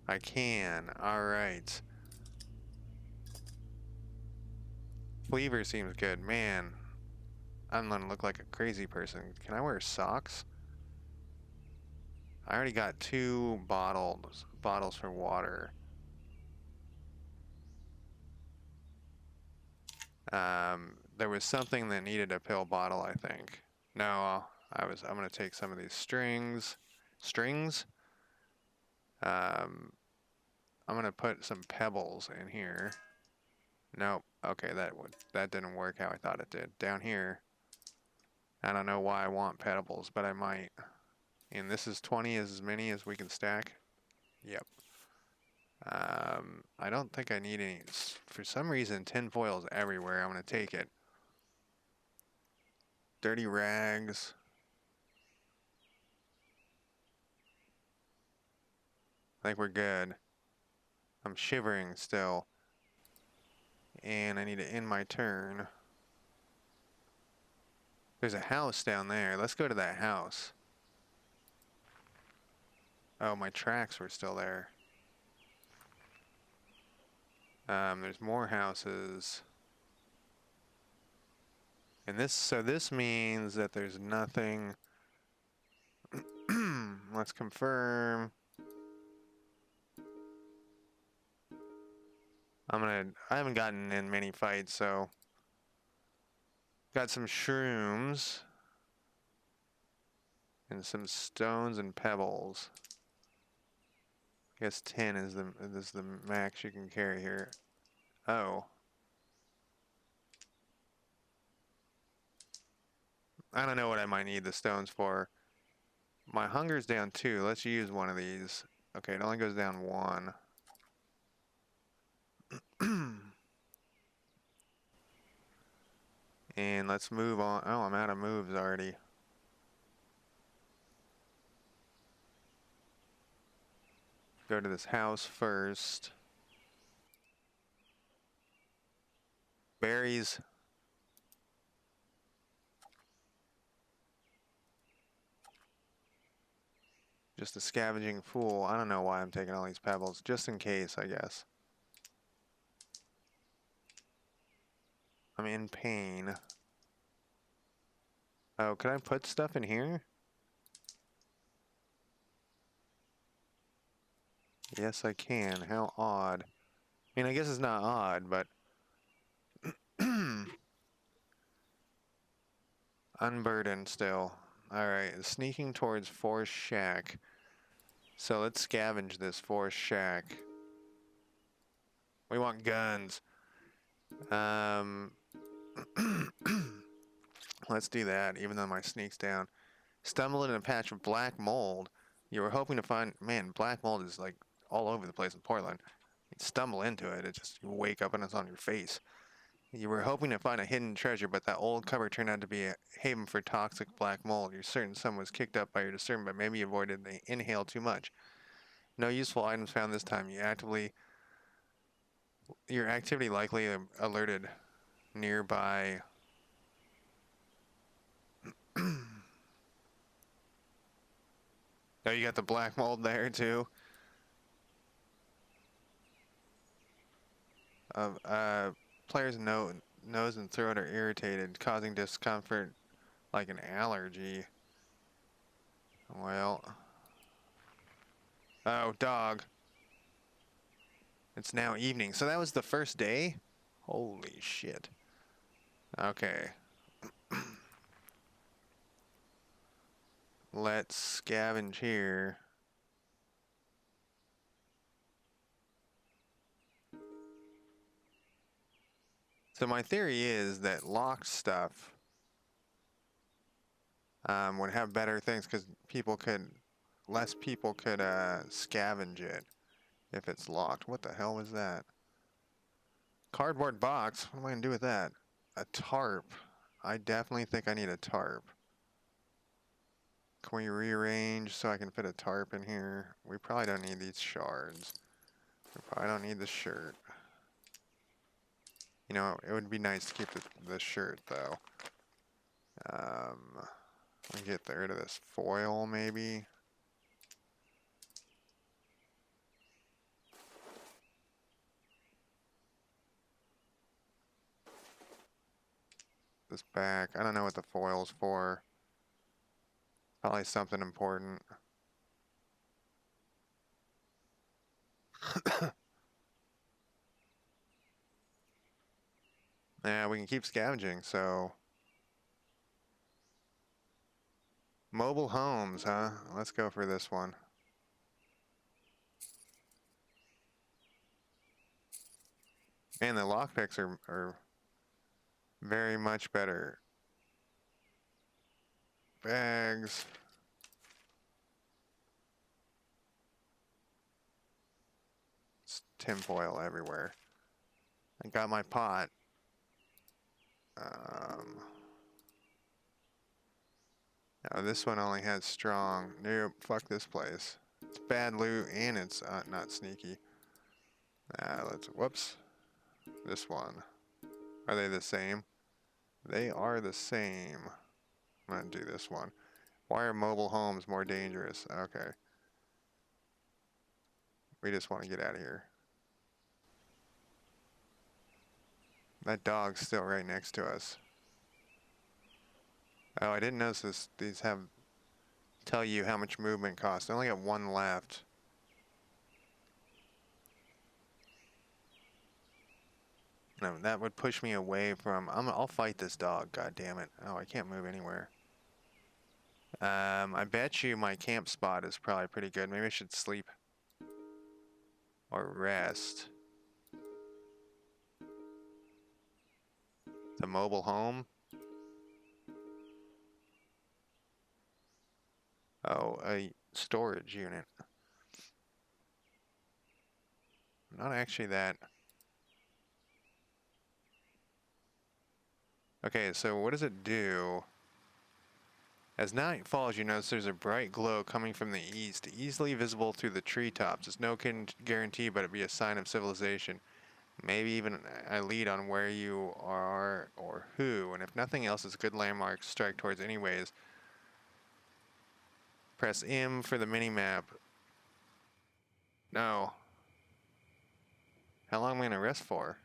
I can. Alright. Cleaver seems good. Man, I'm gonna look like a crazy person. Can I wear socks? I already got 2 bottles for water. There was something that needed a pill bottle, I think. No, I'm gonna take some of these strings. I'm gonna put some pebbles in here. Nope. Okay, that didn't work how I thought it did. Down here, I don't know why I want pebbles, but I might. And this is 20 as many as we can stack. Yep. I don't think I need any. For some reason, tin foil is everywhere. I'm gonna take it. Dirty rags. I think we're good. I'm shivering still. And I need to end my turn. There's a house down there. Let's go to that house. Oh, my tracks were still there. There's more houses. And this means that there's nothing. Let's confirm. I haven't gotten in many fights, so. Got some shrooms. And some stones and pebbles. I guess 10 is the max you can carry here. Oh. I don't know what I might need the stones for. My hunger's down 2. Let's use one of these. Okay, it only goes down 1. And let's move on. Oh, I'm out of moves already. Go to this house first. Berries. Just a scavenging fool. I don't know why I'm taking all these pebbles. Just in case, I guess. I'm in pain. Oh, can I put stuff in here? Yes, I can. How odd. I mean, I guess it's not odd, but... Unburdened still. Alright, sneaking towards Forest Shack. So let's scavenge this Forest Shack. We want guns. Let's do that, even though my sneak's down. Stumbled in a patch of black mold. You were hoping to find... Man, black mold is like all over the place in Portland. You stumble into it, you wake up and it's on your face. You were hoping to find a hidden treasure, but that old cupboard turned out to be a haven for toxic black mold. You're certain someone was kicked up by your discernment, but maybe you avoided the inhale too much. No useful items found this time. Your activity likely alerted nearby. Oh, you got the black mold there too. Player's nose and throat are irritated, causing discomfort like an allergy. Well. Oh, dog. It's now evening. So that was the first day? Holy shit. Okay. Let's scavenge here. So my theory is that locked stuff would have better things because less people could scavenge it if it's locked. What the hell was that? Cardboard box? What am I gonna do with that? A tarp. I definitely think I need a tarp. Can we rearrange so I can fit a tarp in here? We probably don't need these shards. We probably don't need the shirt. You know, it would be nice to keep the shirt, though. Let me get rid of this foil, maybe. This back. I don't know what the foil's for. Probably something important. Yeah, we can keep scavenging, so... Mobile homes, huh? Let's go for this one. And the lockpicks are very much better. Bags. It's tinfoil everywhere. I got my pot. Oh, this one only has strong. Nope, fuck this place. It's bad loot and it's not sneaky. Whoops. This one. Are they the same? They are the same. I'm gonna do this one. Why are mobile homes more dangerous? Okay. We just want to get out of here. That dog's still right next to us. Oh, I didn't notice these tell you how much movement costs. I only got one left. No, that would push me away from... I'll fight this dog, god damn it. Oh, I can't move anywhere. I bet you my camp spot is probably pretty good. Maybe I should sleep. Or rest. The mobile home. Oh, a storage unit. Not actually that. Okay, so what does it do? As night falls, you notice there's a bright glow coming from the east, easily visible through the treetops. It's no guarantee, but it'd be a sign of civilization. Maybe even a lead on where you are or who. And if nothing else, it's a good landmark to strike towards anyways. Press M for the mini-map. No. How long am I gonna rest for?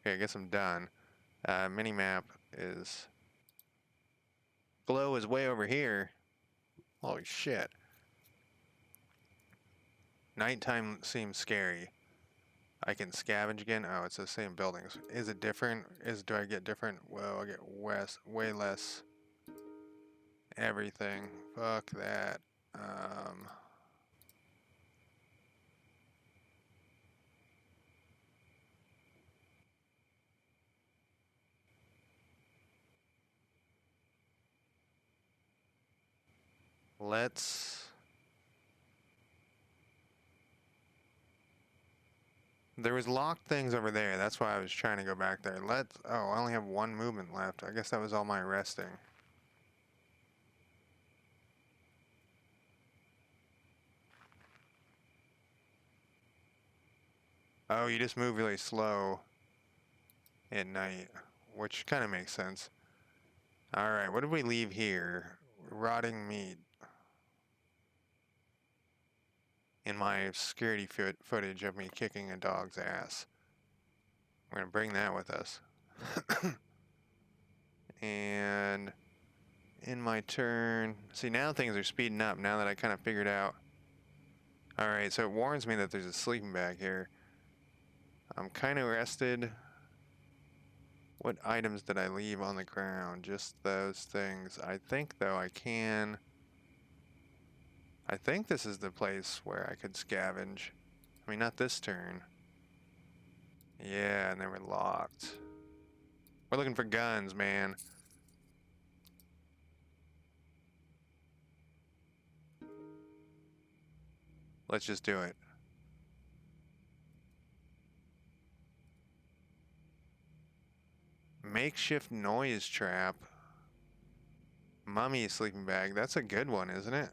Okay, I guess I'm done. Mini-map is... Glow is way over here. Holy shit. Nighttime seems scary. I can scavenge again. Oh, it's the same buildings. Is it different? Do I get different? Well, I get way less everything. Fuck that. Let's... There was locked things over there. That's why I was trying to go back there. Oh, I only have one movement left. I guess that was all my resting. Oh, you just move really slow at night, which kind of makes sense. All right, what did we leave here? Rotting meat. In my security footage of me kicking a dog's ass. We're gonna bring that with us. And in my turn, see now things are speeding up now that I kind of figured out. All right, so it warns me that there's a sleeping bag here. I'm kind of rested. What items did I leave on the ground? Just those things. I think though I think this is the place where I could scavenge. I mean, not this turn. Yeah, and they were locked. We're looking for guns, man. Let's just do it. Makeshift noise trap. Mummy sleeping bag. That's a good one, isn't it?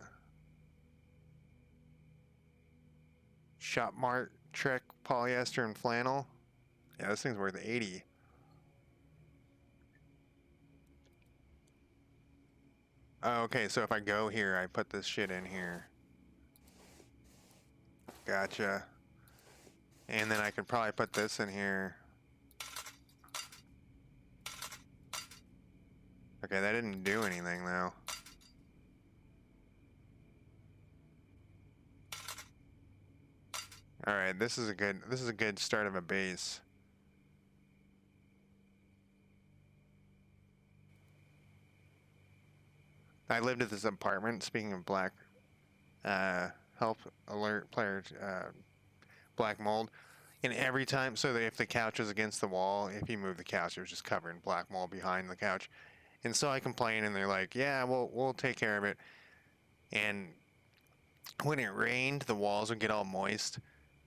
Shop Mart Trek polyester and flannel. Yeah, this thing's worth 80. Oh, okay, so if I go here, I put this shit in here. Gotcha. And then I could probably put this in here. Okay, that didn't do anything though. All right, this is a good start of a base. I lived at this apartment, speaking of black, help alert player, black mold. And every time, so that if the couch was against the wall, if you move the couch, it was just covered in black mold behind the couch. And so I complain, and they're like, yeah, we'll take care of it. And when it rained, the walls would get all moist.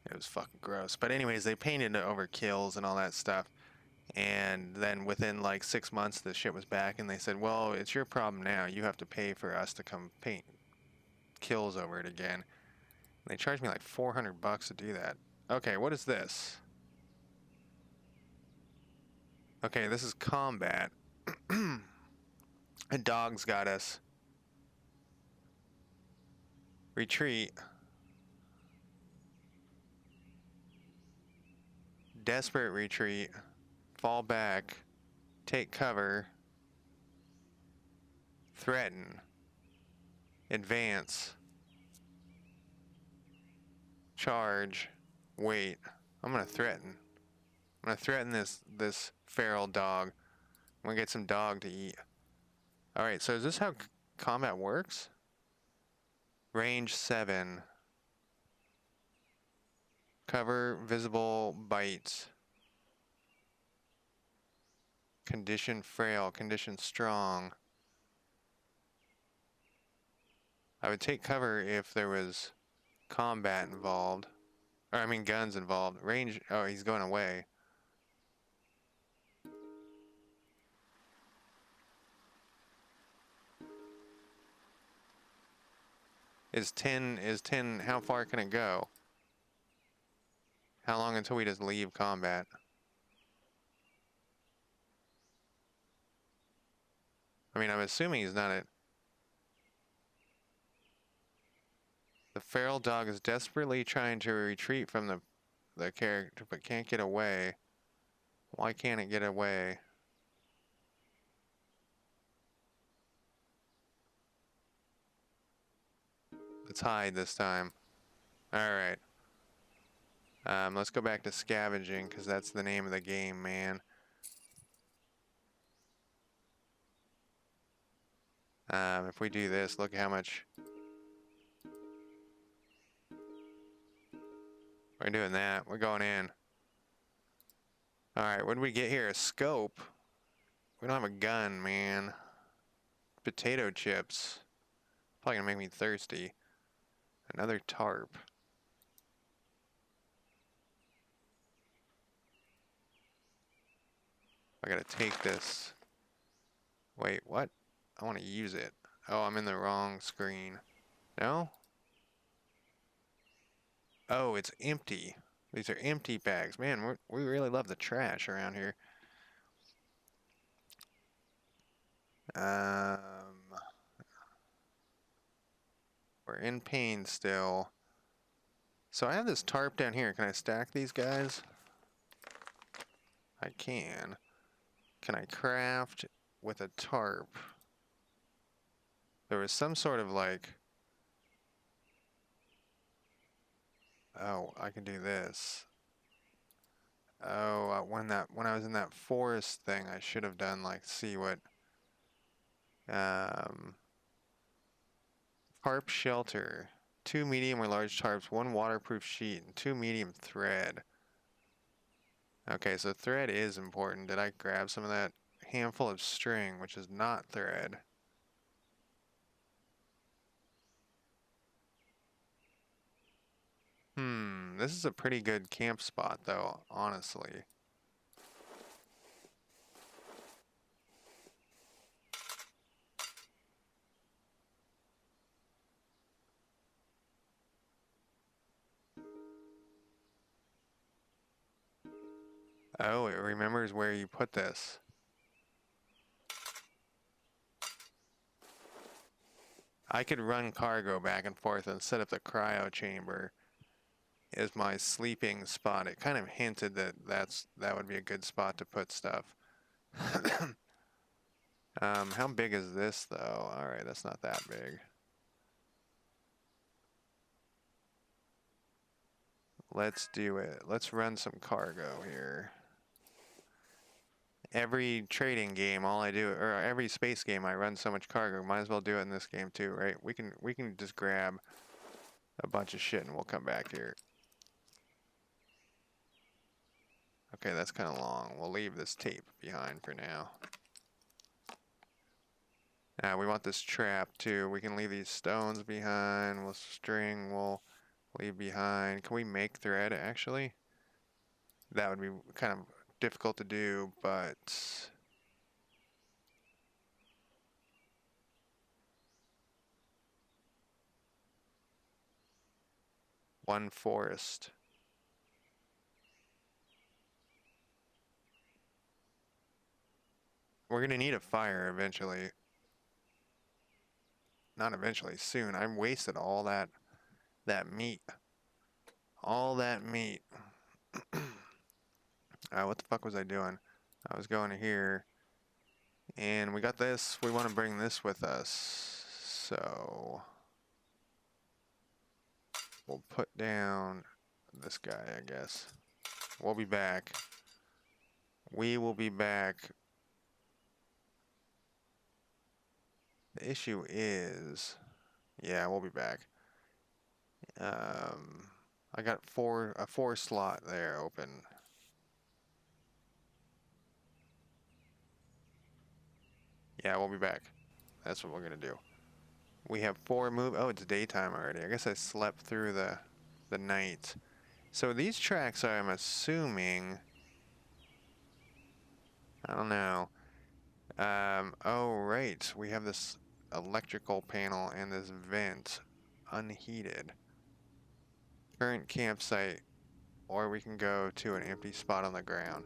It was fucking gross. But anyways, they painted it over kills and all that stuff. And then within like 6 months, the shit was back, and they said, well, it's your problem now. You have to pay for us to come paint kills over it again. And they charged me like $400 to do that. Okay, what is this? Okay, this is combat. A dog's got us. Retreat. Desperate retreat. Fall back. Take cover. Threaten. Advance. Charge. Wait. I'm gonna threaten. I'm gonna threaten this feral dog. I'm gonna get some dog to eat. Alright, so is this how combat works? Range 7. Cover visible bites. Condition frail. Condition strong. I would take cover if there was combat involved. Or I mean guns involved. Range, oh, he's going away. Is 10, how far can it go? How long until we just leave combat? I mean, I'm assuming he's not it. The feral dog is desperately trying to retreat from the character, but can't get away. Why can't it get away? Let's hide this time. Alright. Let's go back to scavenging, because that's the name of the game, man. If we do this, look how much... We're doing that. We're going in. Alright, what did we get here? A scope? We don't have a gun, man. Potato chips. Probably gonna make me thirsty. Another tarp. I gotta take this. Wait, what? I want to use it. Oh, I'm in the wrong screen. No? Oh, it's empty. These are empty bags. Man, we really love the trash around here. We're in pain still. So I have this tarp down here. Can I stack these guys? I can. Can I craft with a tarp? There was some sort of like... Oh, I can do this. Oh, when I was in that forest thing, I should have done like see what tarp shelter. 2 medium or large tarps, 1 waterproof sheet, and 2 medium thread. Okay, so thread is important. Did I grab some of that? Handful of string, which is not thread. This is a pretty good camp spot though, honestly. Oh, it remembers where you put this. I could run cargo back and forth and set up the cryo chamber as my sleeping spot. It kind of hinted that that would be a good spot to put stuff. How big is this though? All right, that's not that big. Let's do it. Let's run some cargo here. Every trading game, all I do, or every space game, I run so much cargo. Might as well do it in this game too, right? We can just grab a bunch of shit and we'll come back here. Okay, that's kind of long. We'll leave this tape behind for now. We want this trap too. We can leave these stones behind. We'll string, we'll leave behind. Can we make thread actually? That would be kind of difficult to do, but one forest. We're gonna need a fire eventually. Not eventually, soon. I wasted all that meat. All that meat. What the fuck was I doing? I was going here. And we got this. We want to bring this with us. So we'll put down this guy, I guess. We'll be back. We will be back. The issue is, yeah, we'll be back. I got a 4 slot there open. Yeah, we'll be back. That's what we're gonna do. We have 4 move. Oh, it's daytime already. I guess I slept through the night. So these tracks, I'm assuming. I don't know. Oh right, we have this electrical panel and this vent, unheated. Current campsite. or we can go to an empty spot on the ground.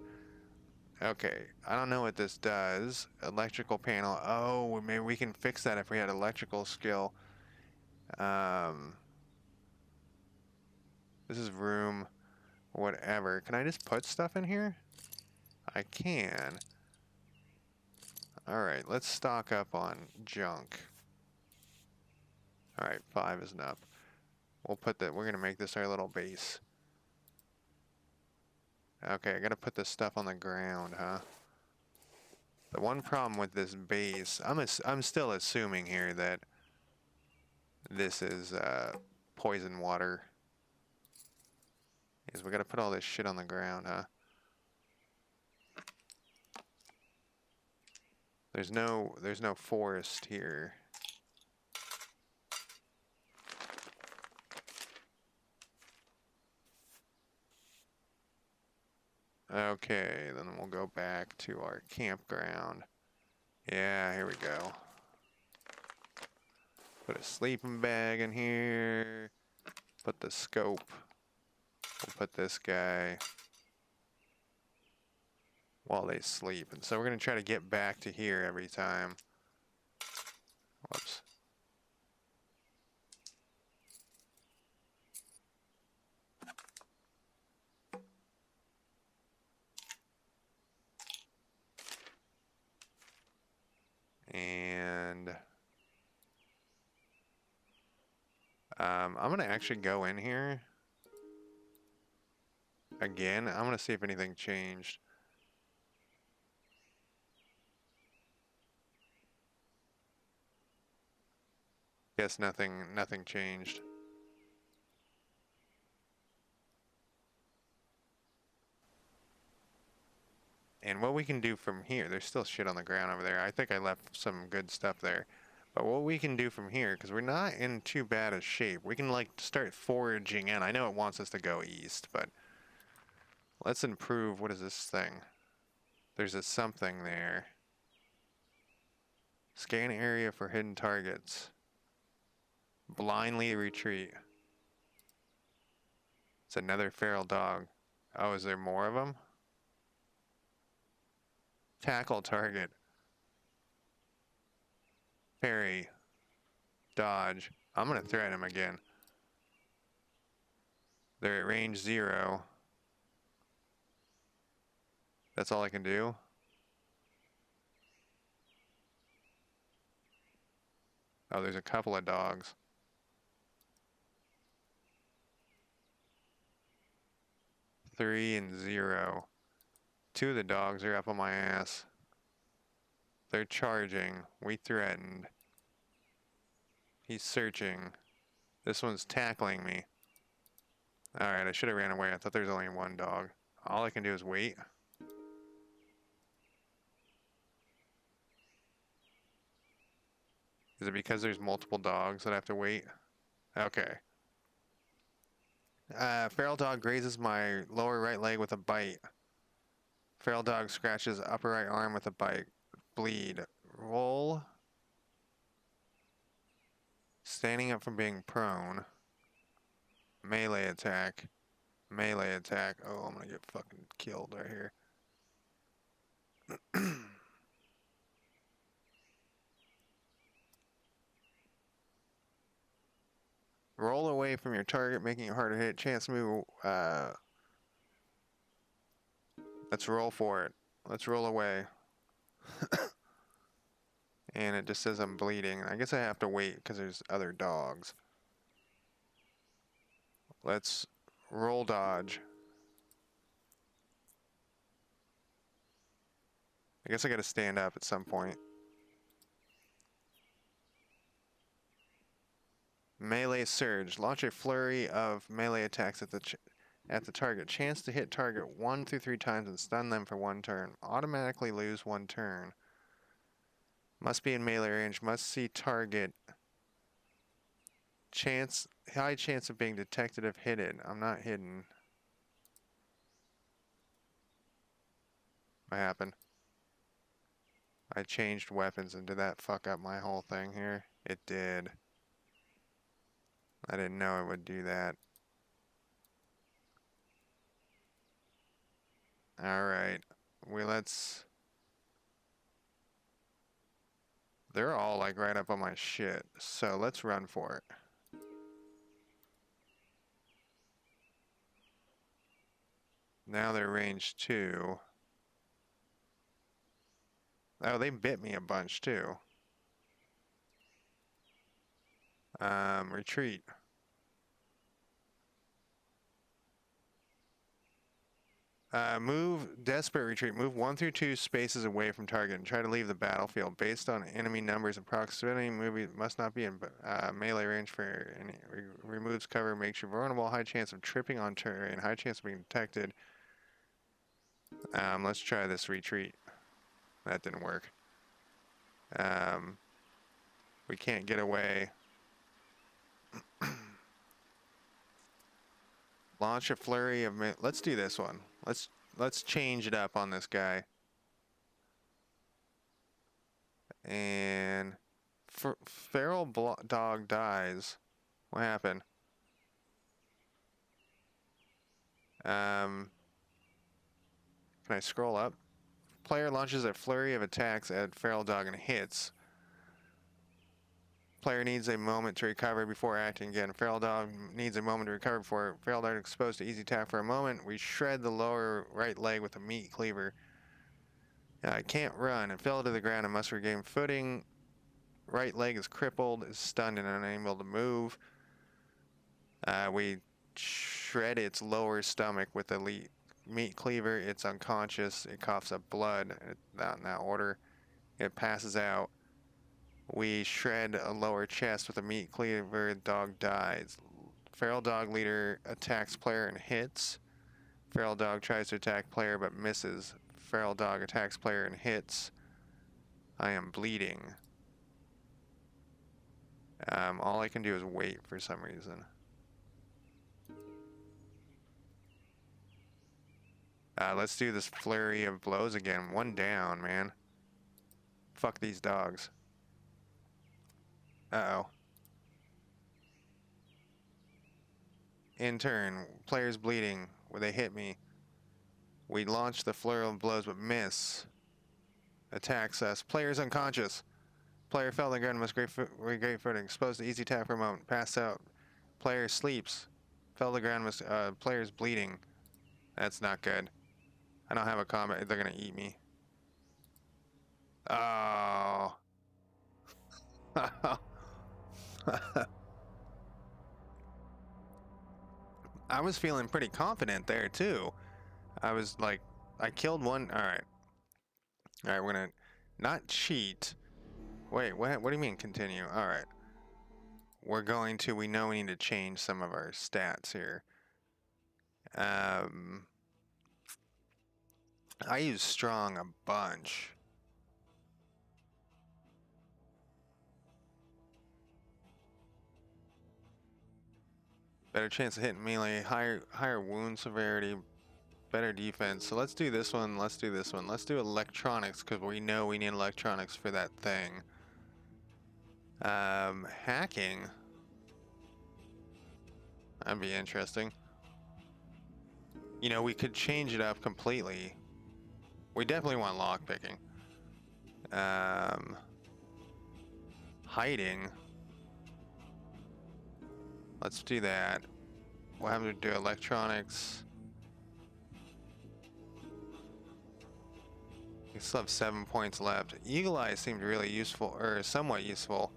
Okay, I don't know what this does. Electrical panel. Oh, maybe we can fix that if we had electrical skill. This is room, whatever. Can I just put stuff in here? I can. Alright, let's stock up on junk. Alright, 5 is enough. We'll put that, we're gonna make this our little base. Okay, I gotta put this stuff on the ground, huh? The one problem with this base, I'm still assuming here that this is poison water. Is we gotta put all this shit on the ground, huh? There's no forest here. Okay, then we'll go back to our campground. Yeah, here we go. Put a sleeping bag in here. Put the scope. We'll put this guy while they sleep. And so we're going to try to get back to here every time. Whoops. And I'm going to actually go in here again. I'm going to see if anything changed. Guess nothing changed. And what we can do from here, there's still shit on the ground over there. I think I left some good stuff there. But what we can do from here, because we're not in too bad a shape, we can like start foraging in. I know it wants us to go east, but let's improve. What is this thing? There's a something there. Scan area for hidden targets. Blindly retreat. It's another feral dog. Oh, is there more of them? Tackle target. Parry. Dodge. I'm gonna threaten him again. They're at range 0. That's all I can do? Oh, there's a couple of dogs. Three and 0. 2 of the dogs are up on my ass. They're charging. We threatened. He's searching. This one's tackling me. Alright, I should have ran away. I thought there was only one dog. All I can do is wait. Is it because there's multiple dogs that I have to wait? Okay. Feral dog grazes my lower right leg with a bite. Feral dog scratches upper right arm with a bite. Bleed. Roll. Standing up from being prone. Melee attack. Melee attack. Oh, I'm gonna get fucking killed right here. Roll away from your target, making it hard to hit. Chance to move. Let's roll for it. Let's roll away. And it just says I'm bleeding. I guess I have to wait because there's other dogs. Let's roll dodge. I guess I gotta stand up at some point. Melee surge. Launch a flurry of melee attacks at the target. Chance to hit target 1 through 3 times and stun them for 1 turn. Automatically lose 1 turn. Must be in melee range. Must see target. High chance of being detected if hidden. I'm not hidden. What happened? I changed weapons, and did that fuck up my whole thing here? It did. I didn't know it would do that. Alright. Let's... They're all like right up on my shit. So let's run for it. Now they're range 2. Oh, they bit me a bunch too. Retreat. Desperate retreat. Move 1 through 2 spaces away from target and try to leave the battlefield. Based on enemy numbers and proximity, must not be in melee range for any. Removes cover, makes you vulnerable. High chance of tripping on terrain. High chance of being detected. Let's try this retreat. That didn't work. We can't get away. Launch a flurry of... Let's do this one. Let's change it up on this guy. And feral dog dies. What happened? Can I scroll up? Player launches a flurry of attacks at feral dog and hits. Player needs a moment to recover before acting again. Feral dog needs a moment to recover before feral dog is exposed to easy attack for a moment. We shred the lower right leg with a meat cleaver. Can't run and fell to the ground and must regain footing. Right leg is crippled, is stunned and unable to move. We shred its lower stomach with the meat cleaver. It's unconscious. It coughs up blood. Not in that order. It passes out. We shred a lower chest with a meat cleaver. Dog dies. Feral dog leader attacks player and hits. Feral dog tries to attack player but misses. Feral dog attacks player and hits. I am bleeding. All I can do is wait for some reason. Let's do this flurry of blows again. One down, man. Fuck these dogs. Uh-oh. In turn, players bleeding where they hit me. We launch the flurry of blows but miss. Attacks us. Player's unconscious. Player fell to the ground, must regain footing. Exposed to easy attack for a moment. Passed out. Player sleeps. Fell to the ground, player's bleeding. That's not good. I don't have a combat. They're gonna eat me. Oh. I was feeling pretty confident there too. I was like, I killed one. All right. All right, we're gonna not cheat. Wait, what do you mean continue? All right. We know we need to change some of our stats here. I use strong a bunch. Better chance of hitting melee, higher wound severity, better defense. So let's do this one, let's do this one. Let's do electronics, because we know we need electronics for that thing. Hacking. That'd be interesting. You know, we could change it up completely. We definitely want lockpicking. Hiding. Let's do that. We'll have to do electronics. We still have 7 points left. Eagle Eye seemed really useful, or somewhat useful.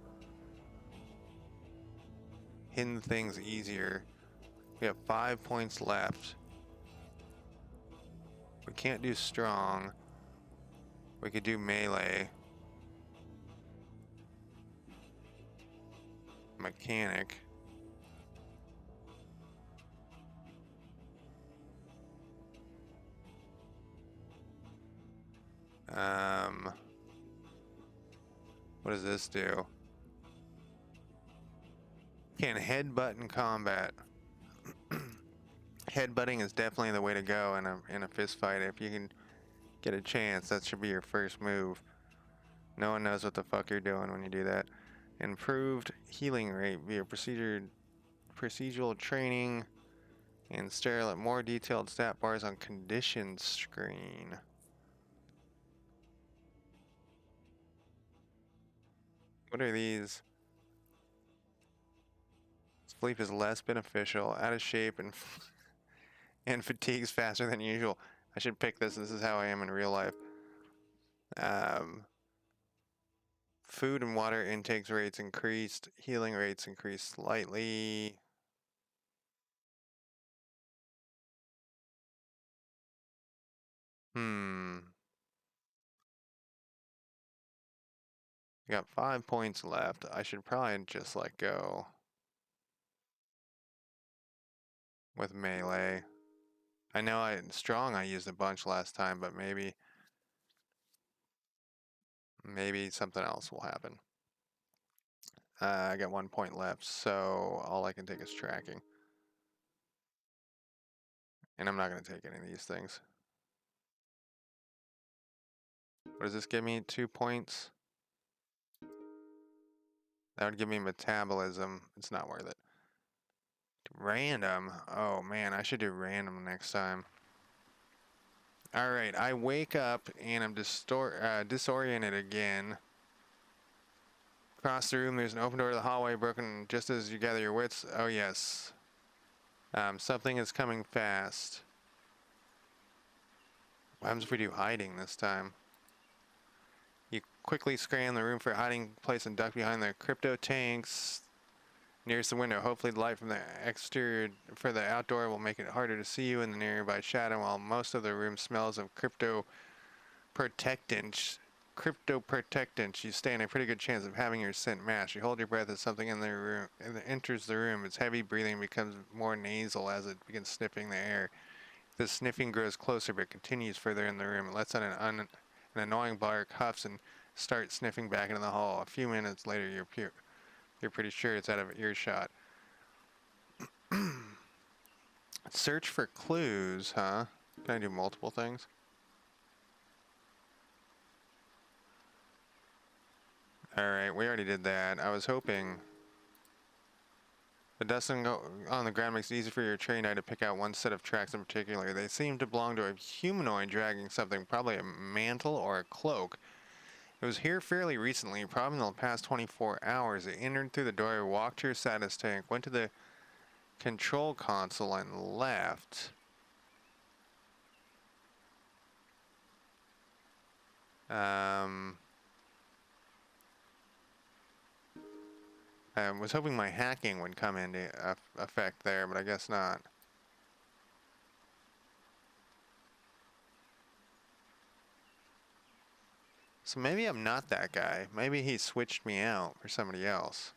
Hidden things easier. We have 5 points left. We can't do strong. We could do melee. Mechanic. What does this do? Can't headbutt in combat. Headbutting is definitely the way to go in a fist fight. If you can get a chance, that should be your first move. No one knows what the fuck you're doing when you do that. Improved healing rate via procedural training And stare at more detailed stat bars on conditions screen. What are these? Sleep is less beneficial, out of shape, and and fatigues faster than usual. I should pick this. This is how I am in real life. Food and water intakes rates increased. Healing rates increased slightly. Got 5 points left. I should probably just like go with melee. I know strong I used a bunch last time, but maybe something else will happen. I got 1 point left, so all I can take is tracking. And I'm not going to take any of these things. What does this give me? 2 points? That would give me metabolism. It's not worth it. Random? Oh man, I should do random next time. Alright, I wake up and I'm disoriented again. Across the room, there's an open door to the hallway, broken just as you gather your wits. Oh yes. Something is coming fast. What happens if we do hiding this time? You quickly scan the room for a hiding place and duck behind the crypto tanks nearest the window. Hopefully the light from the exterior for the outdoor will make it harder to see you in the nearby shadow, while most of the room smells of crypto protectant. You stand a pretty good chance of having your scent matched. You hold your breath as something in the room enters the room. Its heavy breathing becomes more nasal as it begins sniffing the air. The sniffing grows closer but continues further in the room. It lets out an annoying bark, huffs, and starts sniffing back into the hall. A few minutes later, you're pretty sure it's out of earshot. Search for clues, huh? Can I do multiple things? Alright, we already did that. I was hoping... The dust on the ground makes it easy for your trained eye to pick out one set of tracks in particular. They seem to belong to a humanoid dragging something, probably a mantle or a cloak. It was here fairly recently, probably in the past 24 hours. It entered through the door, walked to your status tank, went to the control console, and left. I was hoping my hacking would come into effect there, but I guess not. So maybe I'm not that guy. Maybe he switched me out for somebody else.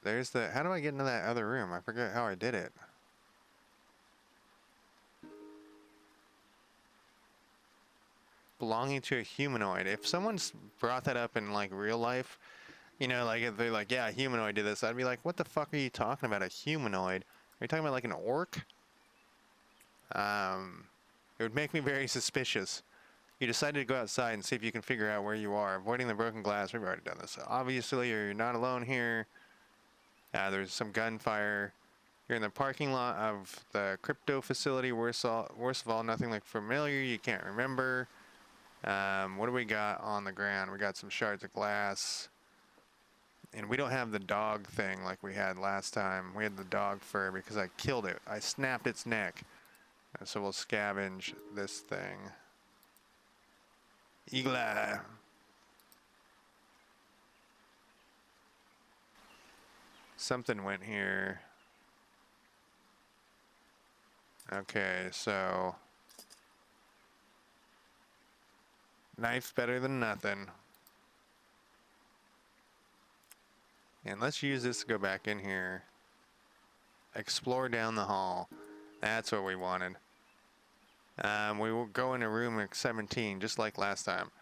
There's the... How do I get into that other room? I forget how I did it. Belonging to a humanoid. If someone's brought that up in like real life, you know, like if they're like, yeah, a humanoid did this, I'd be like, what the fuck are you talking about, a humanoid? Are you talking about like an orc? It would make me very suspicious. You decided to go outside and see if you can figure out where you are. Avoiding the broken glass. We've already done this. Obviously, you're not alone here. There's some gunfire. You're in the parking lot of the crypto facility. Worst of all, nothing like familiar. You can't remember. What do we got on the ground? We got some shards of glass. And we don't have the dog thing like we had last time. We had the dog fur because I killed it. I snapped its neck. So we'll scavenge this thing. Eagle eye. Something went here. Okay, so... Knife's better than nothing. And let's use this to go back in here. Explore down the hall. That's what we wanted. We will go into room 17, just like last time.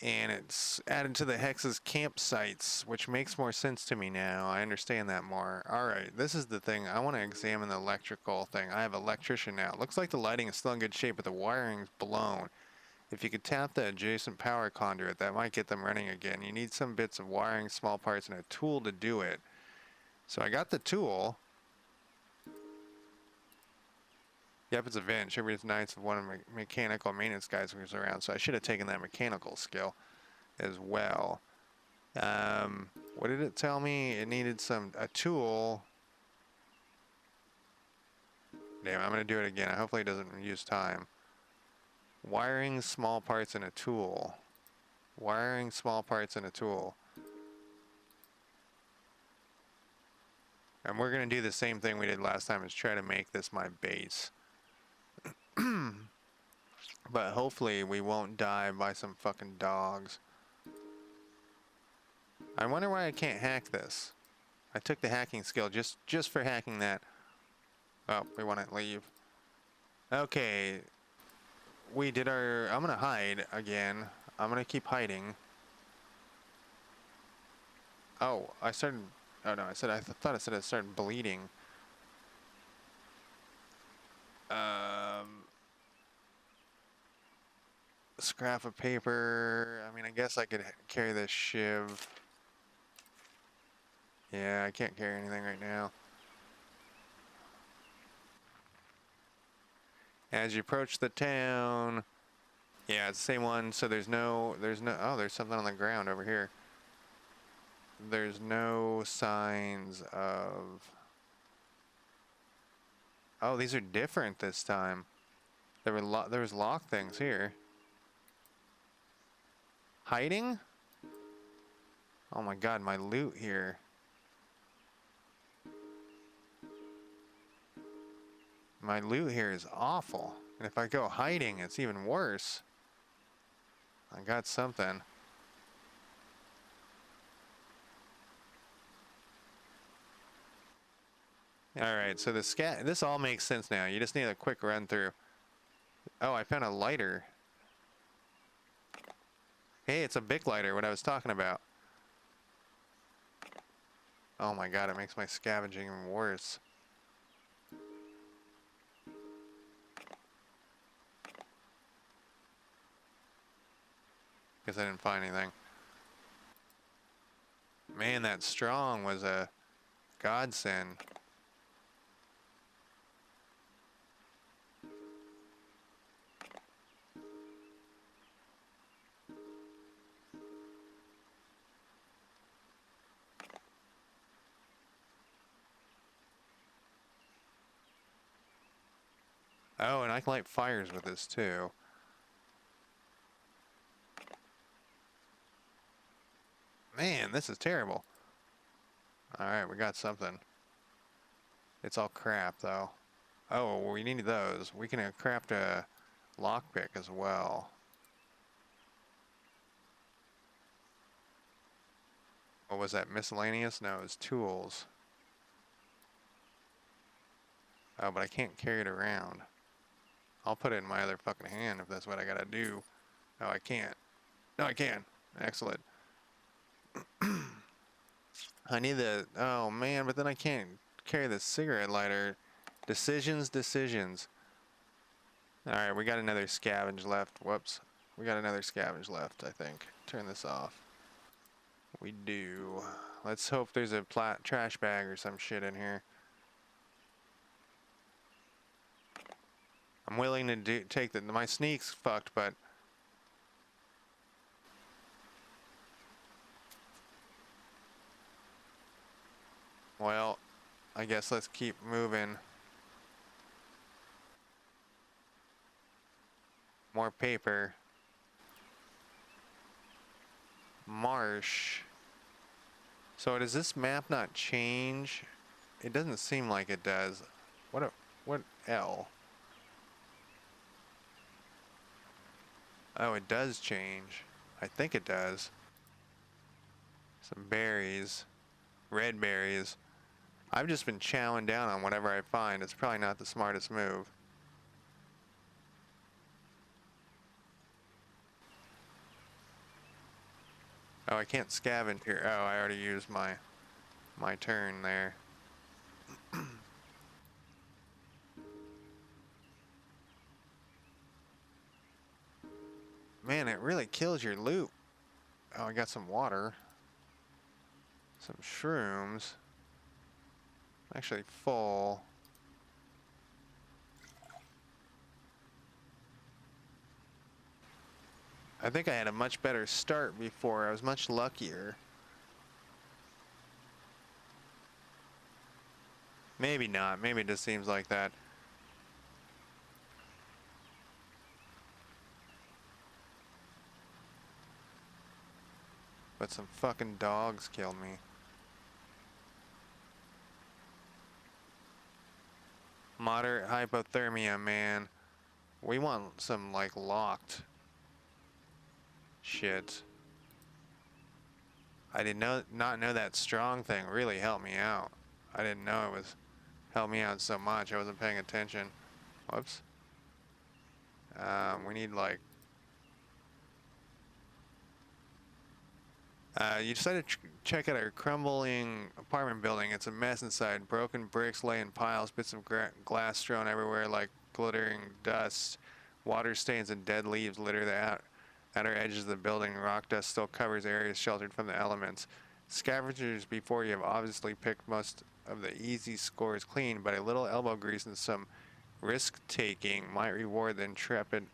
And it's added to the Hex's campsites, which makes more sense to me now. I understand that more. Alright, this is the thing. I want to examine the electrical thing. I have electrician now. It looks like the lighting is still in good shape, but the wiring's blown. If you could tap the adjacent power conduit, that might get them running again. You need some bits of wiring, small parts, and a tool to do it. So I got the tool. Yep, it's a Vinch. Every night's one of the mechanical maintenance guys who's around, so I should have taken that mechanical skill as well. What did it tell me? It needed a tool. Damn, I'm gonna do it again. Hopefully it doesn't use time. Wiring, small parts, and a tool. Wiring, small parts, and a tool. And we're gonna do the same thing we did last time, is try to make this my base. But hopefully we won't die by some fucking dogs. I wonder why I can't hack this. I took the hacking skill just for hacking that. Oh, we want to leave. Okay. We did our... I'm gonna hide again. I'm gonna keep hiding. Oh, I started... Oh no, I thought I said I started bleeding. Scrap of paper. I mean, I guess I could carry this shiv. Yeah, I can't carry anything right now. As you approach the town, yeah, it's the same one. So there's no, oh, there's something on the ground over here. There's no signs of, oh, these are different this time. There was lock things here. Hiding? Oh my God, my loot here. My loot here is awful. And if I go hiding, it's even worse. I got something. Alright, so this all makes sense now. You just need a quick run through. Oh, I found a lighter. Hey, it's a Bic lighter, what I was talking about. Oh my God, it makes my scavenging even worse. Guess I didn't find anything. Man, that strong was a godsend. Oh, and I can light fires with this too. Man, this is terrible. Alright, we got something. It's all crap though. Oh, we need those. We can craft a lockpick as well. What was that, miscellaneous? No, it was tools. Oh, but I can't carry it around. I'll put it in my other fucking hand if that's what I gotta do. Oh, I can't. No, I can. Excellent. I need the... Oh, man, but then I can't carry the cigarette lighter. Decisions. Alright, we got another scavenge left. Whoops. We got another scavenge left, I think. Turn this off. We do. Let's hope there's a trash bag or some shit in here. I'm willing to take the... My sneak's fucked, but... Well, I guess let's keep moving. More paper. Marsh. So does this map not change? It doesn't seem like it does. What L? Oh, it does change. I think it does. Some berries. Red berries. I've just been chowing down on whatever I find. It's probably not the smartest move. Oh, I can't scavenge here. Oh, I already used my turn there. Man, it really kills your loot. Oh, I got some water. Some shrooms. Actually full. I think I had a much better start before. I was much luckier. Maybe not. Maybe it just seems like that. But some fucking dogs killed me. Moderate hypothermia, man. We want some, like, locked shit. I did not know that strong thing really helped me out. I didn't know it was helped me out so much. I wasn't paying attention. Whoops. We need, like... you decided to check out our crumbling apartment building. It's a mess inside. Broken bricks lay in piles, bits of glass strewn everywhere like glittering dust. Water stains and dead leaves litter the outer edges of the building. Rock dust still covers areas sheltered from the elements. Scavengers before you have obviously picked most of the easy scores clean, but a little elbow grease and some risk-taking might reward the intrepid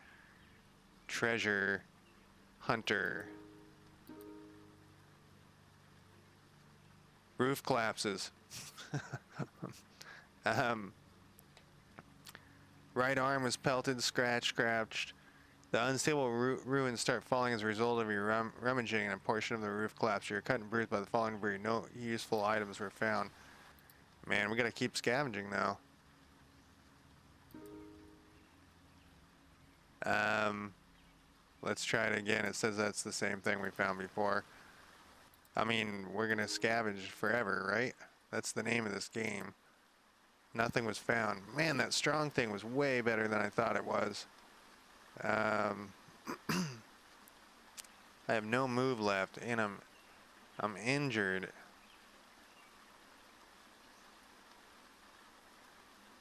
treasure hunter. Roof collapses. Right arm was pelted, scratched. The unstable ruins start falling as a result of your rummaging, and a portion of the roof collapsed. You're cut and bruised by the falling debris. No useful items were found. Man, we gotta keep scavenging now. Let's try it again. It says that's the same thing we found before. I mean, we're gonna scavenge forever, right? That's the name of this game. Nothing was found. Man, that strong thing was way better than I thought it was. I have no move left, and I'm injured.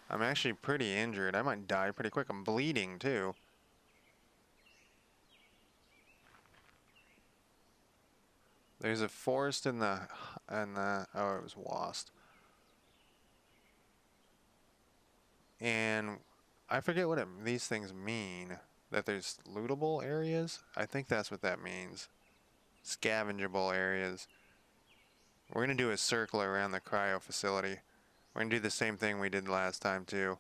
I'm actually pretty injured. I might die pretty quick. I'm bleeding too. There's a forest in the oh, it was lost. And I forget what these things mean. That there's lootable areas? I think that's what that means. Scavengeable areas. We're gonna do a circle around the cryo facility. We're gonna do the same thing we did last time too.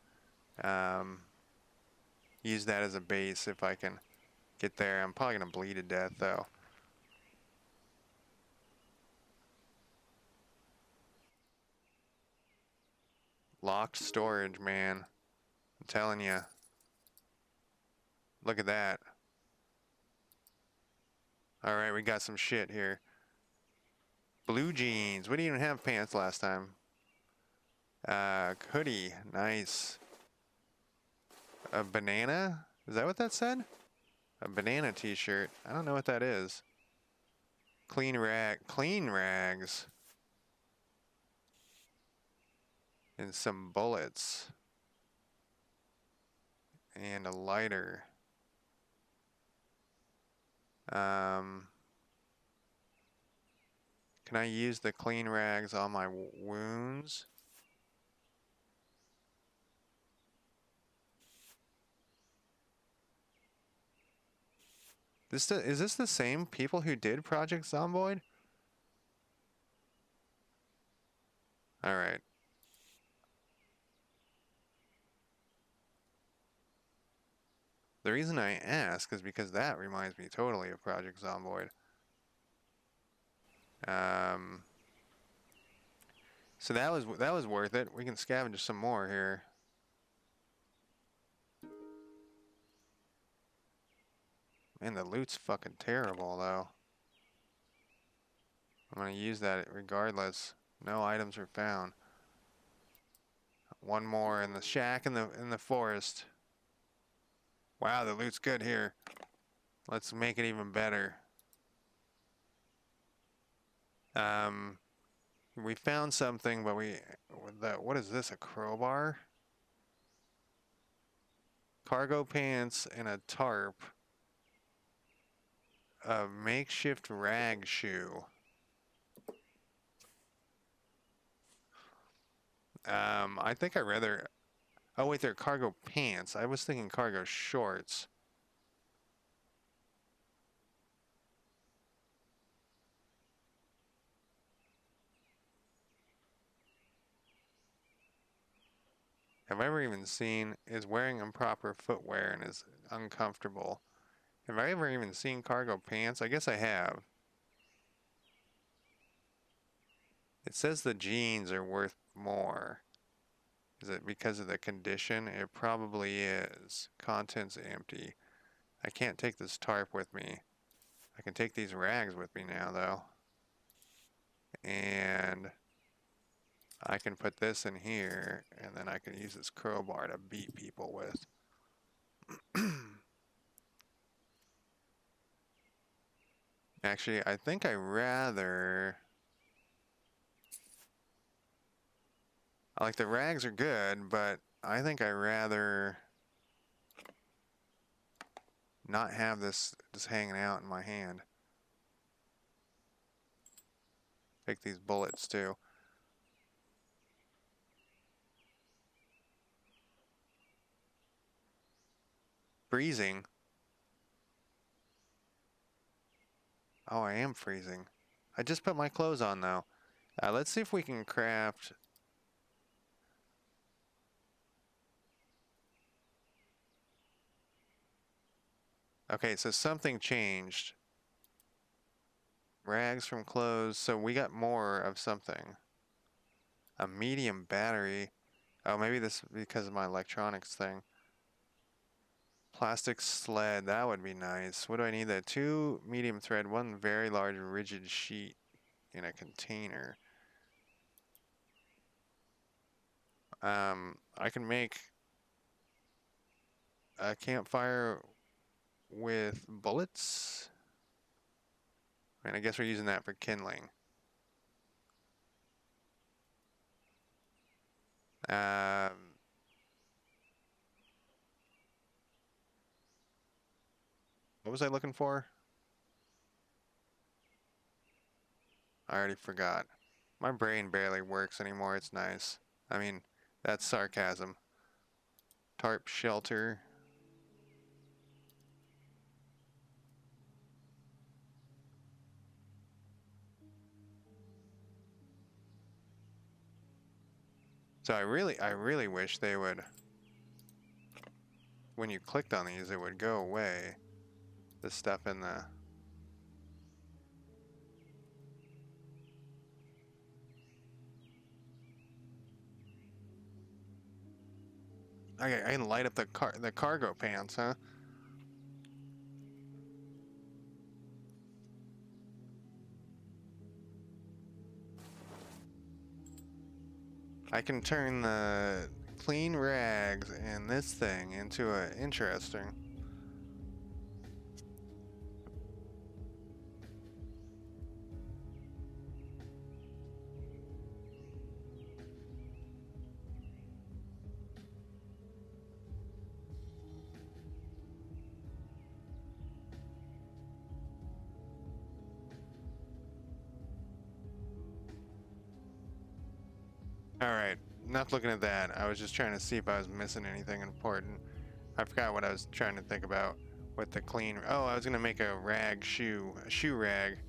Use that as a base if I can get there. I'm probably gonna bleed to death though. Locked storage, man. I'm telling you. Look at that. Alright, we got some shit here. Blue jeans. We didn't even have pants last time. Hoodie. Nice. A banana? Is that what that said? A banana t-shirt. I don't know what that is. Clean rags. And some bullets. And a lighter. Can I use the clean rags on my wounds? Is this the same people who did Project Zomboid? Alright. The reason I ask is because that reminds me totally of Project Zomboid. So that was worth it. We can scavenge some more here. Man, the loot's fucking terrible though. I'm gonna use that regardless. No items were found. One more in the shack in the forest. Wow, the loot's good here. Let's make it even better. We found something, but what is this, a crowbar? Cargo pants and a tarp. a makeshift rag shoe. I think I'd rather... Oh wait, they're cargo pants. I was thinking cargo shorts. Have I ever even seen... Is wearing improper footwear and is uncomfortable. Have I ever even seen cargo pants? I guess I have. It says the jeans are worth more. Is it because of the condition? It probably is. Contents empty. I can't take this tarp with me. I can take these rags with me now, though. And I can put this in here, and then I can use this crowbar to beat people with. Actually, I think I rather... Like, the rags are good, but I think I rather not have this just hanging out in my hand. Take these bullets, too. Freezing. Oh, I am freezing. I just put my clothes on, though. Let's see if we can craft... Okay, so something changed. Rags from clothes, so we got more of something. A medium battery. Oh, maybe this is because of my electronics thing. Plastic sled, that would be nice. What do I need there? 2 medium thread, 1 very large rigid sheet in a container. I can make a campfire with bullets. And I guess we're using that for kindling. What was I looking for? I already forgot. My brain barely works anymore. It's nice. I mean, that's sarcasm. Tarp shelter. So I really wish they would, when you clicked on these, it would go away. The stuff in the... I can light up the cargo pants, huh? I can turn the clean rags and this thing into a interesting. Alright, not looking at that. I was just trying to see if I was missing anything important. I forgot what I was trying to think about with the clean... Oh, I was going to make a rag shoe. A shoe rag.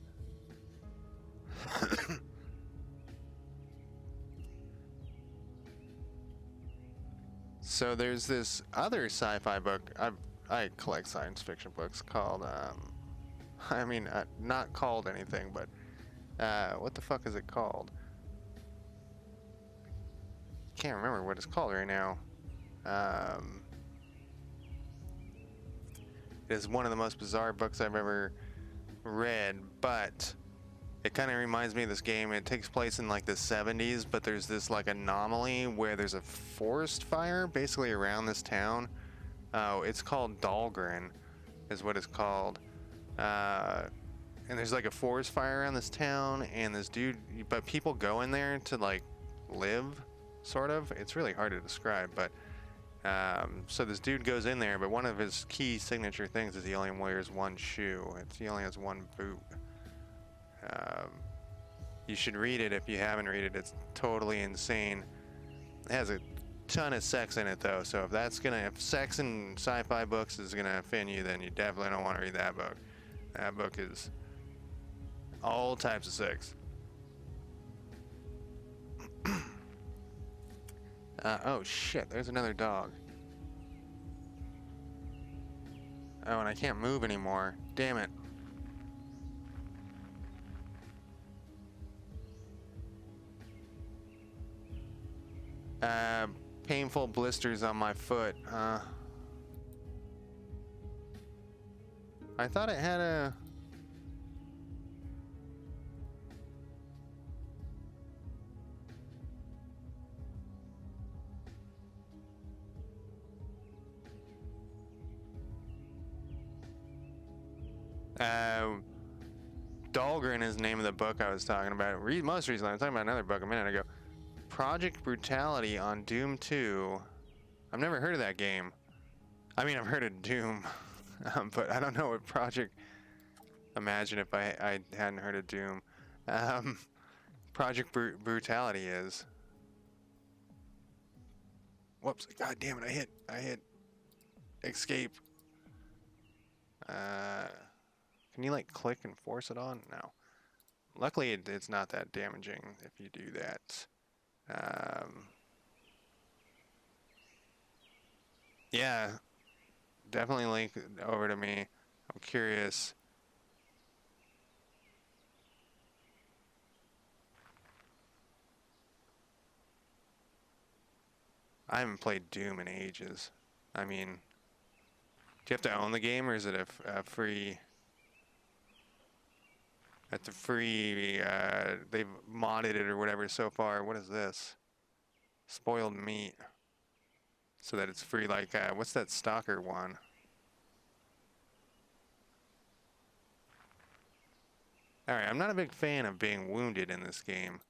So there's this other sci-fi book. I collect science fiction books called... I mean, not called anything, but... what the fuck is it called? Can't remember what it's called right now. It is one of the most bizarre books I've ever read, but it kind of reminds me of this game. It takes place in like the 70s, but there's this like anomaly where there's a forest fire basically around this town. Oh, it's called Dahlgren is what it's called. And there's like a forest fire around this town, and this dude, but people go in there to like live, sort of. It's really hard to describe, but So this dude goes in there, but one of his key signature things is he only wears one shoe. He only has one boot. You should read it if you haven't read it. It's totally insane. It has a ton of sex in it though, so if sex in sci-fi books is gonna offend you, then you definitely don't want to read that book. That book is all types of sex. Oh shit, there's another dog. Oh, and I can't move anymore. Damn it. Painful blisters on my foot. I thought it had a... Dahlgren is the name of the book I was talking about. Most recently, I was talking about another book a minute ago. Project Brutality on Doom 2. I've never heard of that game. I mean, I've heard of Doom, but I don't know what Project... Imagine if I hadn't heard of Doom. Project Brutality is. Whoops! God damn it! I hit. Escape. Can you like click and force it on? No. Luckily, it's not that damaging if you do that. Yeah, definitely link over to me. I'm curious. I haven't played Doom in ages. I mean, do you have to own the game, or is it a free? At the free, they've modded it or whatever so far. What is this? Spoiled meat. So that it's free, like, what's that stalker one? Alright, I'm not a big fan of being wounded in this game.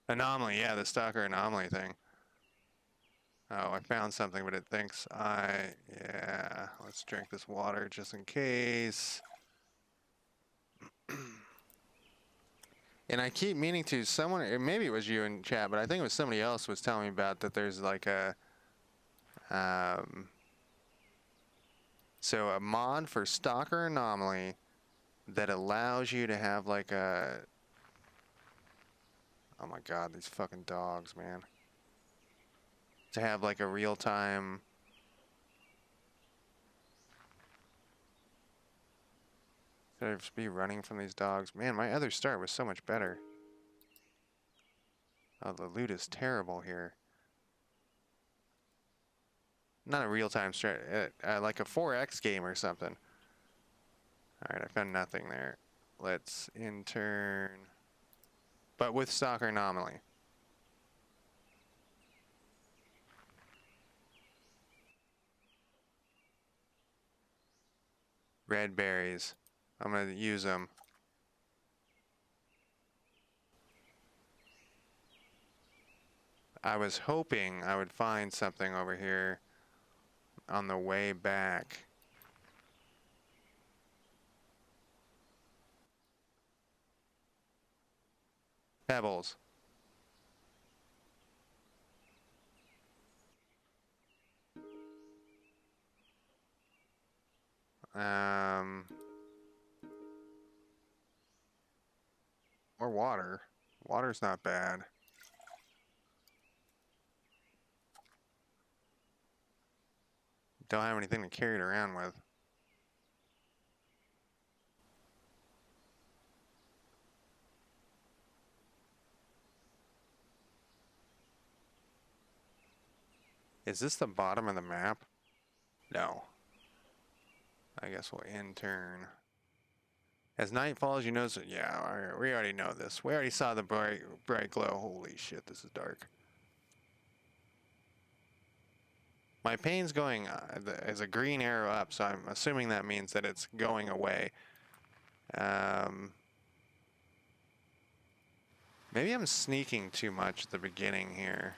Anomaly, yeah, the stalker anomaly thing. Oh, I found something, but it thinks yeah, let's drink this water just in case. And I keep meaning to someone, maybe it was you in chat, but I think it was somebody else was telling me about that there's like a, so a mod for Stalker Anomaly that allows you to have like a, oh my god, these fucking dogs, man. To have like a real-time should I just be running from these dogs? Man, my other start was so much better. Oh, the loot is terrible here. Not a real-time strat, like a 4X game or something. Alright, I found nothing there. Let's intern. But with Stalker Anomaly. Red berries. I'm gonna use them. I was hoping I would find something over here on the way back. Pebbles. Or water. Water's not bad. Don't have anything to carry it around with. Is this the bottom of the map? No. I guess we'll intern. As night falls, you notice. Yeah, we already know this. We already saw the bright glow. Holy shit, this is dark. My pane's going as a green arrow up, so I'm assuming that means that it's going away. Maybe I'm sneaking too much at the beginning here.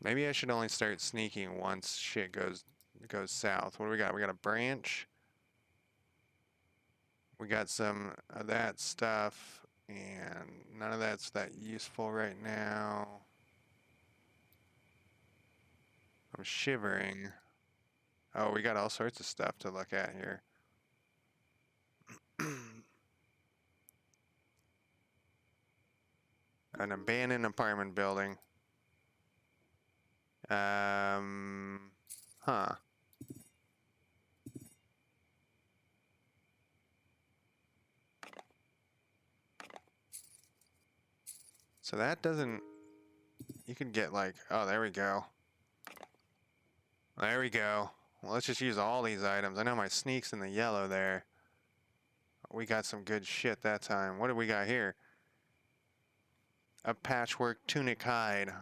Maybe I should only start sneaking once shit goes south. What do we got? We got a branch. We got some of that stuff, and none of that's that useful right now. I'm shivering. Oh, we got all sorts of stuff to look at here. An abandoned apartment building. Huh. So that doesn't, you could get like, oh, there we go. There we go. Well, let's just use all these items. I know my sneak's in the yellow there. We got some good shit that time. What do we got here? A patchwork tunic hide.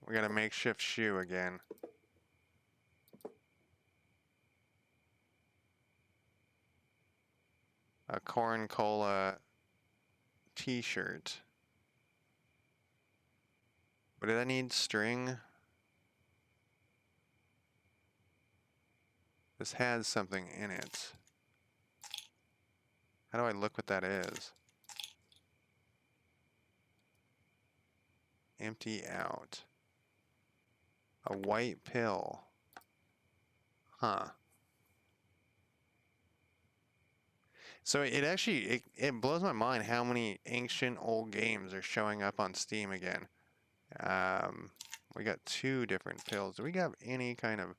We got a makeshift shoe again. A corn cola t-shirt. What did I need? String? This has something in it. How do I look what that is? Empty out. A white pill. Huh. So it actually, it blows my mind how many ancient old games are showing up on Steam again. We got 2 different pills. Do we have any kind of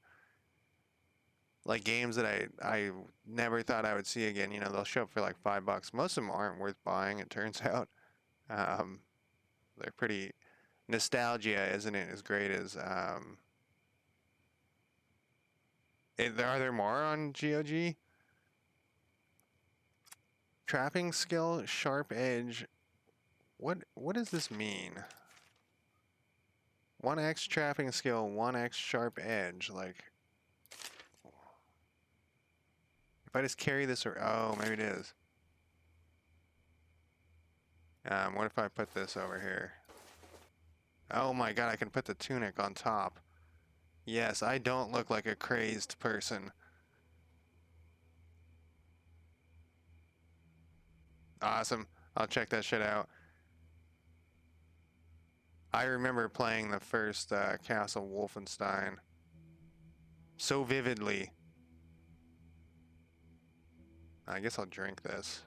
like games that I never thought I would see again? You know, they'll show up for like $5. Most of them aren't worth buying, it turns out. They're pretty, nostalgia isn't it as great as are there more on GOG? Trapping skill, sharp edge. What does this mean? 1x trapping skill, 1x sharp edge. Like, if I just carry this, or oh, maybe it is. What if I put this over here? Oh my god, I can put the tunic on top. Yes, I don't look like a crazed person. Awesome. I'll check that shit out. I remember playing the first Castle Wolfenstein so vividly. I guess I'll drink this.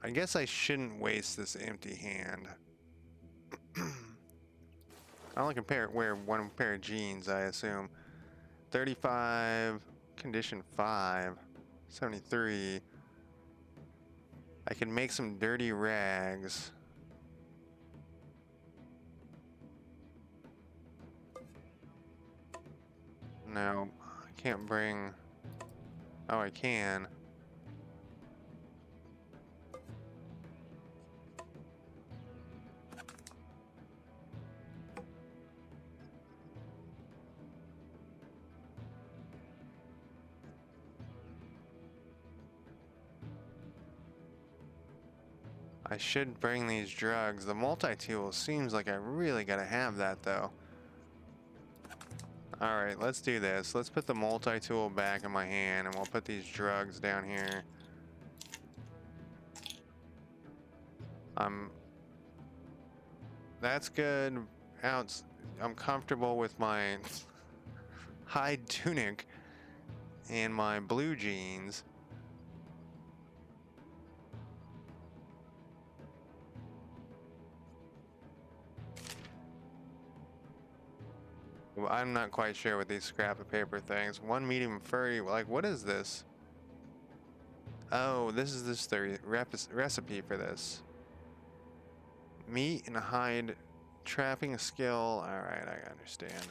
I guess I shouldn't waste this empty hand. I only can wear 1 pair of jeans, I assume. 35, condition 5, 73. I can make some dirty rags. No, I can't bring... Oh, I can. I should bring these drugs. The multi-tool seems like I really gotta have that, though. Alright, let's do this. Let's put the multi-tool back in my hand, and we'll put these drugs down here. That's good. I'm comfortable with my hide tunic and my blue jeans. Well, I'm not quite sure with these scrap of paper things. 1 medium furry, like what is this? Oh, this is the recipe for this. Meat and hide trapping skill. Alright, I understand.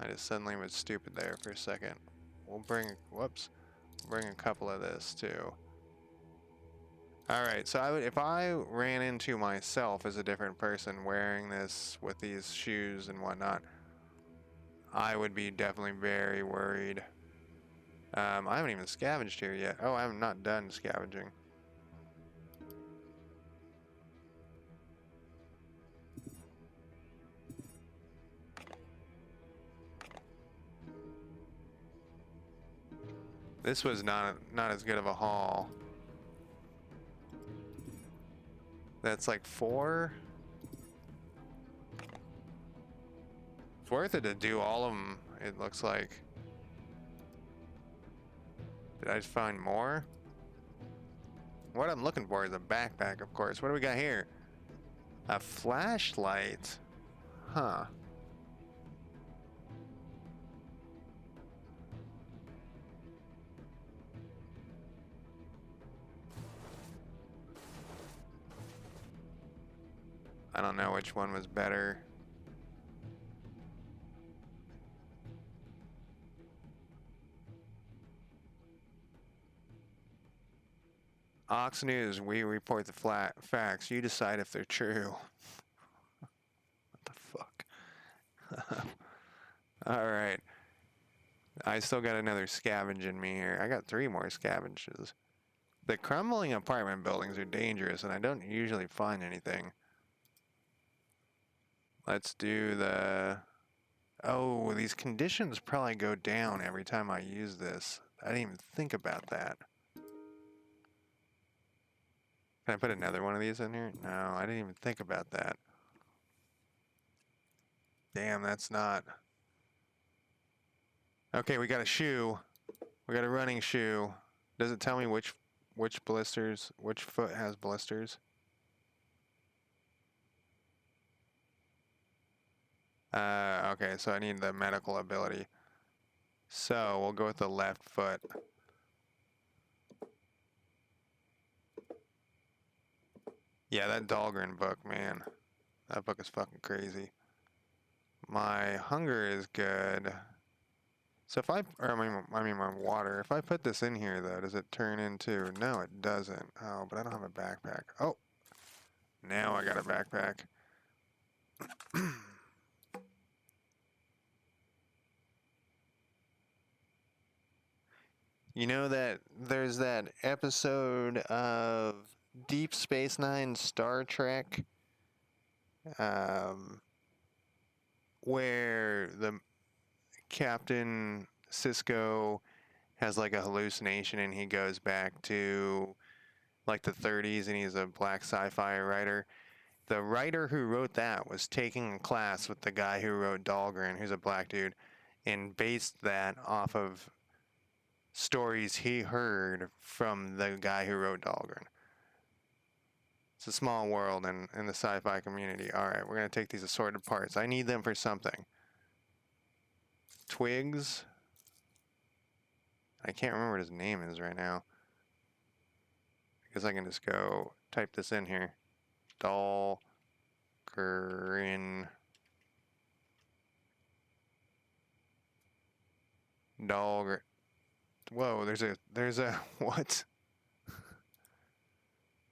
I just suddenly was stupid there for a second. We'll bring, whoops, bring a couple of this too. Alright, so if I ran into myself as a different person wearing this with these shoes and whatnot, I would be definitely very worried. I haven't even scavenged here yet. Oh, I'm not done scavenging. This was not as good of a haul. That's like 4. It's worth it to do all of them, it looks like. Did I just find more? What I'm looking for is a backpack, of course. What do we got here? A flashlight. Huh. I don't know which one was better. Ox News, we report the facts. You decide if they're true. What the fuck? Alright. I still got another scavenge in me here. I got 3 more scavenges. The crumbling apartment buildings are dangerous, and I don't usually find anything. Let's do the... Oh, these conditions probably go down every time I use this. I didn't even think about that. Can I put another one of these in here? No, I didn't even think about that. Damn, that's not... Okay, we got a shoe. We got a running shoe. Does it tell me which blisters, which foot has blisters? Okay, so I need the medical ability. So we'll go with the left foot. Yeah, that Dahlgren book, man. That book is fucking crazy. My hunger is good. So if I mean my water, if I put this in here though, does it turn into, no it doesn't. Oh, but I don't have a backpack. Oh, now I got a backpack. You know that there's that episode of Deep Space Nine Star Trek where the Captain Sisko has like a hallucination and he goes back to like the 30s and he's a black sci-fi writer. The writer who wrote that was taking a class with the guy who wrote Dahlgren, who's a black dude, and based that off of stories he heard from the guy who wrote Dahlgren. It's a small world in the sci-fi community. Alright, we're going to take these assorted parts. I need them for something. Twigs. I can't remember what his name is right now. I guess I can just go type this in here. Dahlgren. Dahlgren. Whoa, there's a what?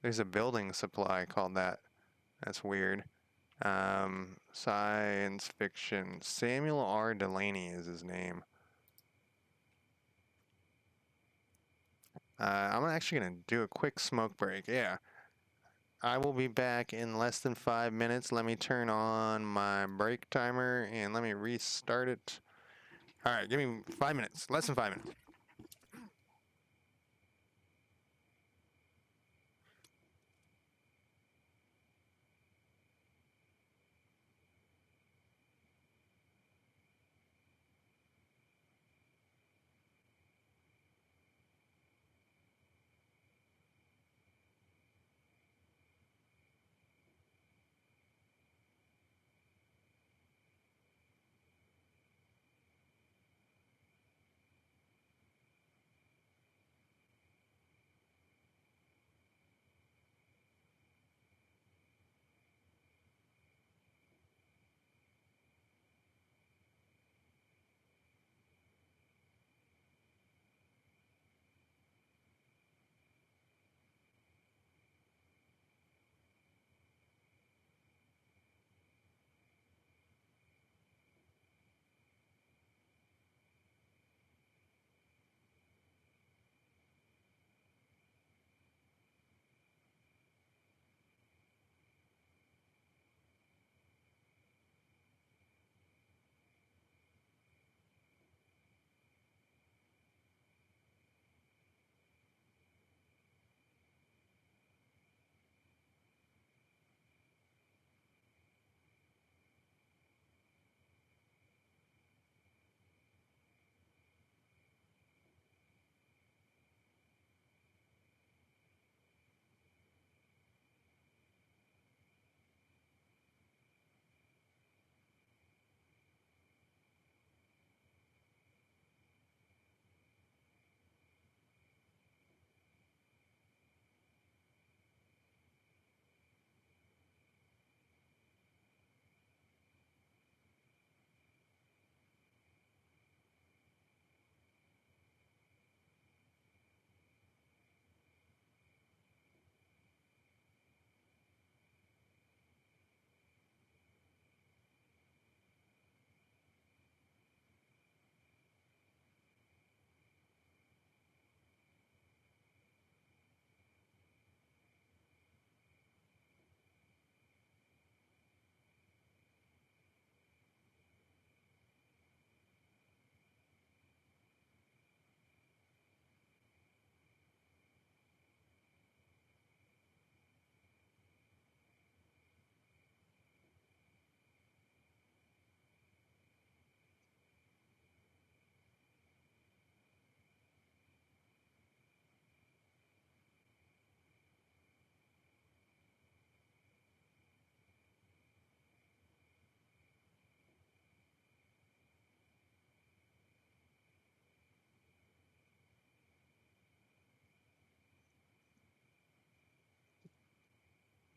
There's a building supply called that. That's weird. Science fiction. Samuel R. Delaney is his name. I'm actually gonna do a quick smoke break. Yeah. I will be back in less than 5 minutes. Let me turn on my break timer and let me restart it. Alright, give me 5 minutes. Less than 5 minutes.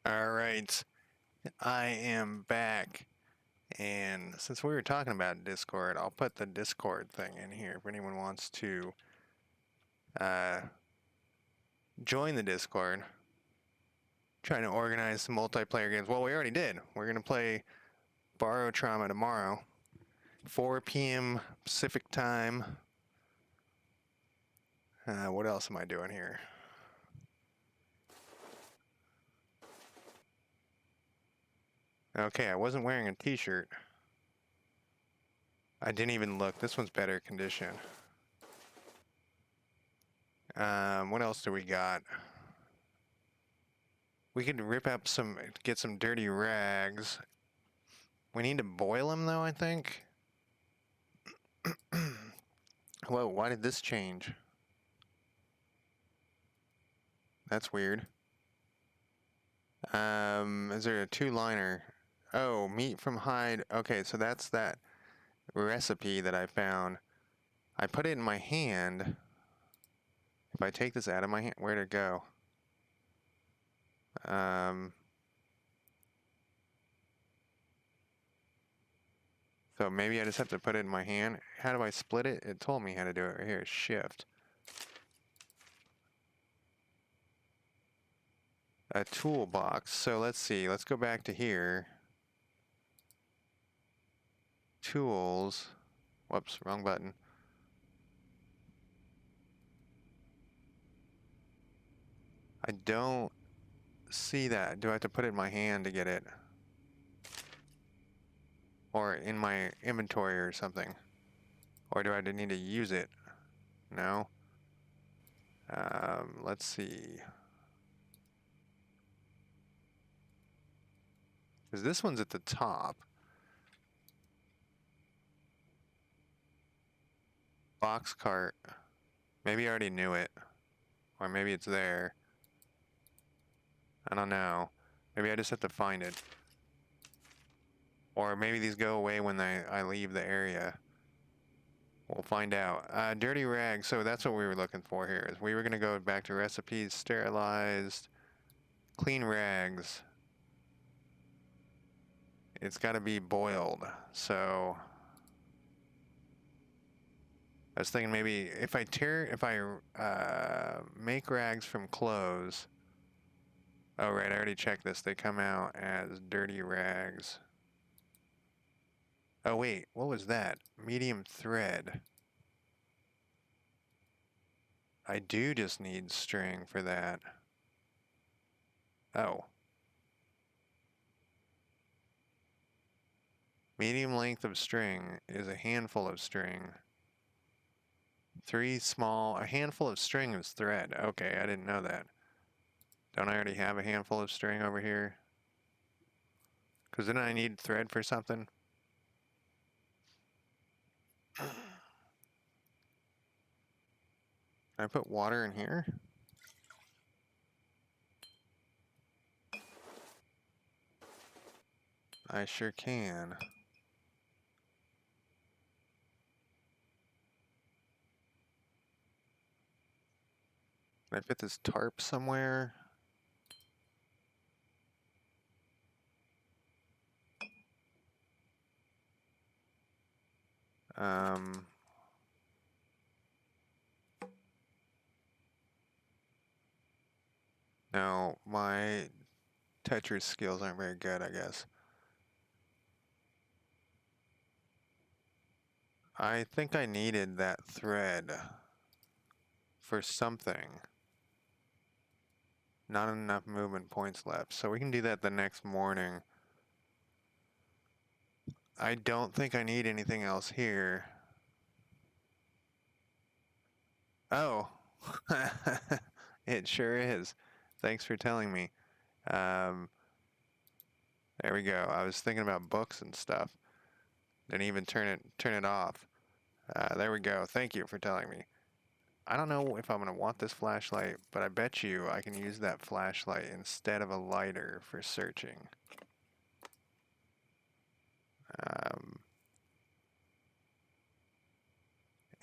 All right, I am back. And since we were talking about Discord, I'll put the Discord thing in here if anyone wants to uh, join the Discord. Trying to organize some multiplayer games. Well, we already did. We're going to play Borrow Trauma tomorrow, 4 p.m. Pacific time. What else am I doing here? Okay, I wasn't wearing a t-shirt. I didn't even look. This one's better condition. What else do we got? We could rip up get some dirty rags. We need to boil them though, I think. Whoa, why did this change? That's weird. Is there a two-liner? Oh, meat from hide. Okay, so that's that recipe that I found. I put it in my hand. If I take this out of my hand, where'd it go? So maybe I just have to put it in my hand. How do I split it? It told me how to do it right here. Shift. A toolbox. So let's see. Let's go back to here. Tools. Whoops, wrong button. I don't see that. Do I have to put it in my hand to get it? Or in my inventory or something? Or do I need to use it? No? Let's see. Because this one's at the top. Box cart. Maybe I already knew it. Or maybe it's there. I don't know. Maybe I just have to find it. Or maybe these go away when I leave the area. We'll find out. Dirty rags. So that's what we were looking for here. Is we were going to go back to recipes, sterilized, clean rags. It's got to be boiled. So I was thinking maybe if I make rags from clothes. Oh right, I already checked this. They come out as dirty rags. Oh wait, what was that? Medium thread. I do just need string for that. Oh. Medium length of string is a handful of string. A handful of string is thread. Okay, I didn't know that. Don't I already have a handful of string over here? Because then I need thread for something. Can I put water in here? I sure can. Can I fit this tarp somewhere? No, my Tetris skills aren't very good, I guess. I think I needed that thread for something. Not enough movement points left, so we can do that the next morning. I don't think I need anything else here. Oh, it sure is. Thanks for telling me. There we go. I was thinking about books and stuff. Didn't even turn it off. There we go. Thank you for telling me. I don't know if I'm gonna want this flashlight, but I bet you I can use that flashlight instead of a lighter for searching.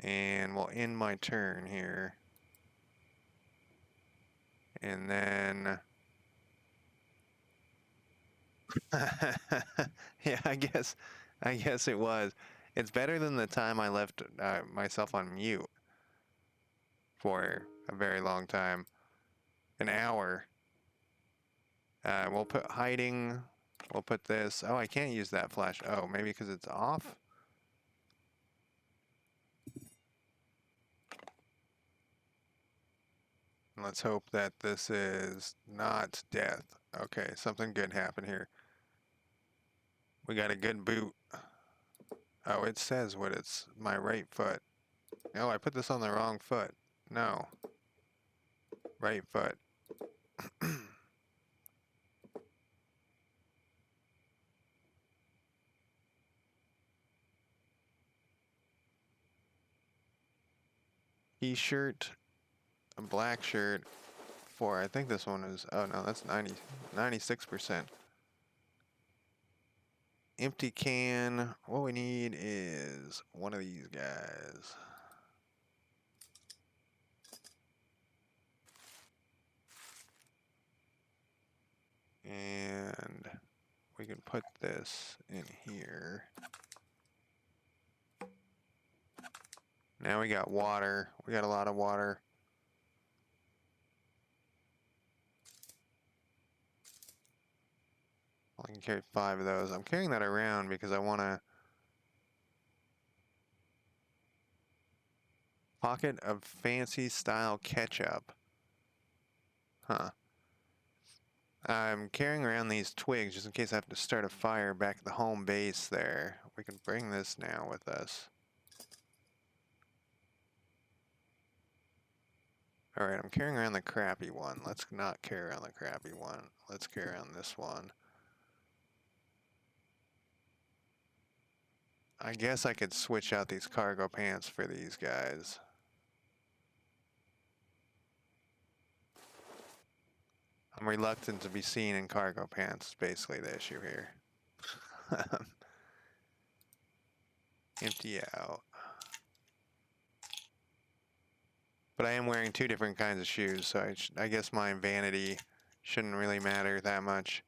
And we'll end my turn here. And then Yeah, I guess it was. It's better than the time I left myself on mute for a very long time. An hour. We'll put hiding. We'll put this. Oh, I can't use that flash. Oh, maybe because it's off? Let's hope that this is not death. Okay, something good happened here. We got a good boot. Oh, it says what it's my right foot. Oh, I put this on the wrong foot. No. Right foot. T-shirt, a black shirt for, I think this one is, oh no, that's 96%. Empty can. What we need is one of these guys. And we can put this in here. Now we got water. We got a lot of water. I can carry 5 of those. I'm carrying that around because I want to... Pocket of fancy style ketchup. Huh. I'm carrying around these twigs just in case I have to start a fire back at the home base there. We can bring this now with us. Alright, I'm carrying around the crappy one. Let's not carry around the crappy one. Let's carry around this one. I guess I could switch out these cargo pants for these guys. I'm reluctant to be seen in cargo pants, is basically the issue here. Empty out. But I am wearing 2 different kinds of shoes, so I guess my vanity shouldn't really matter that much.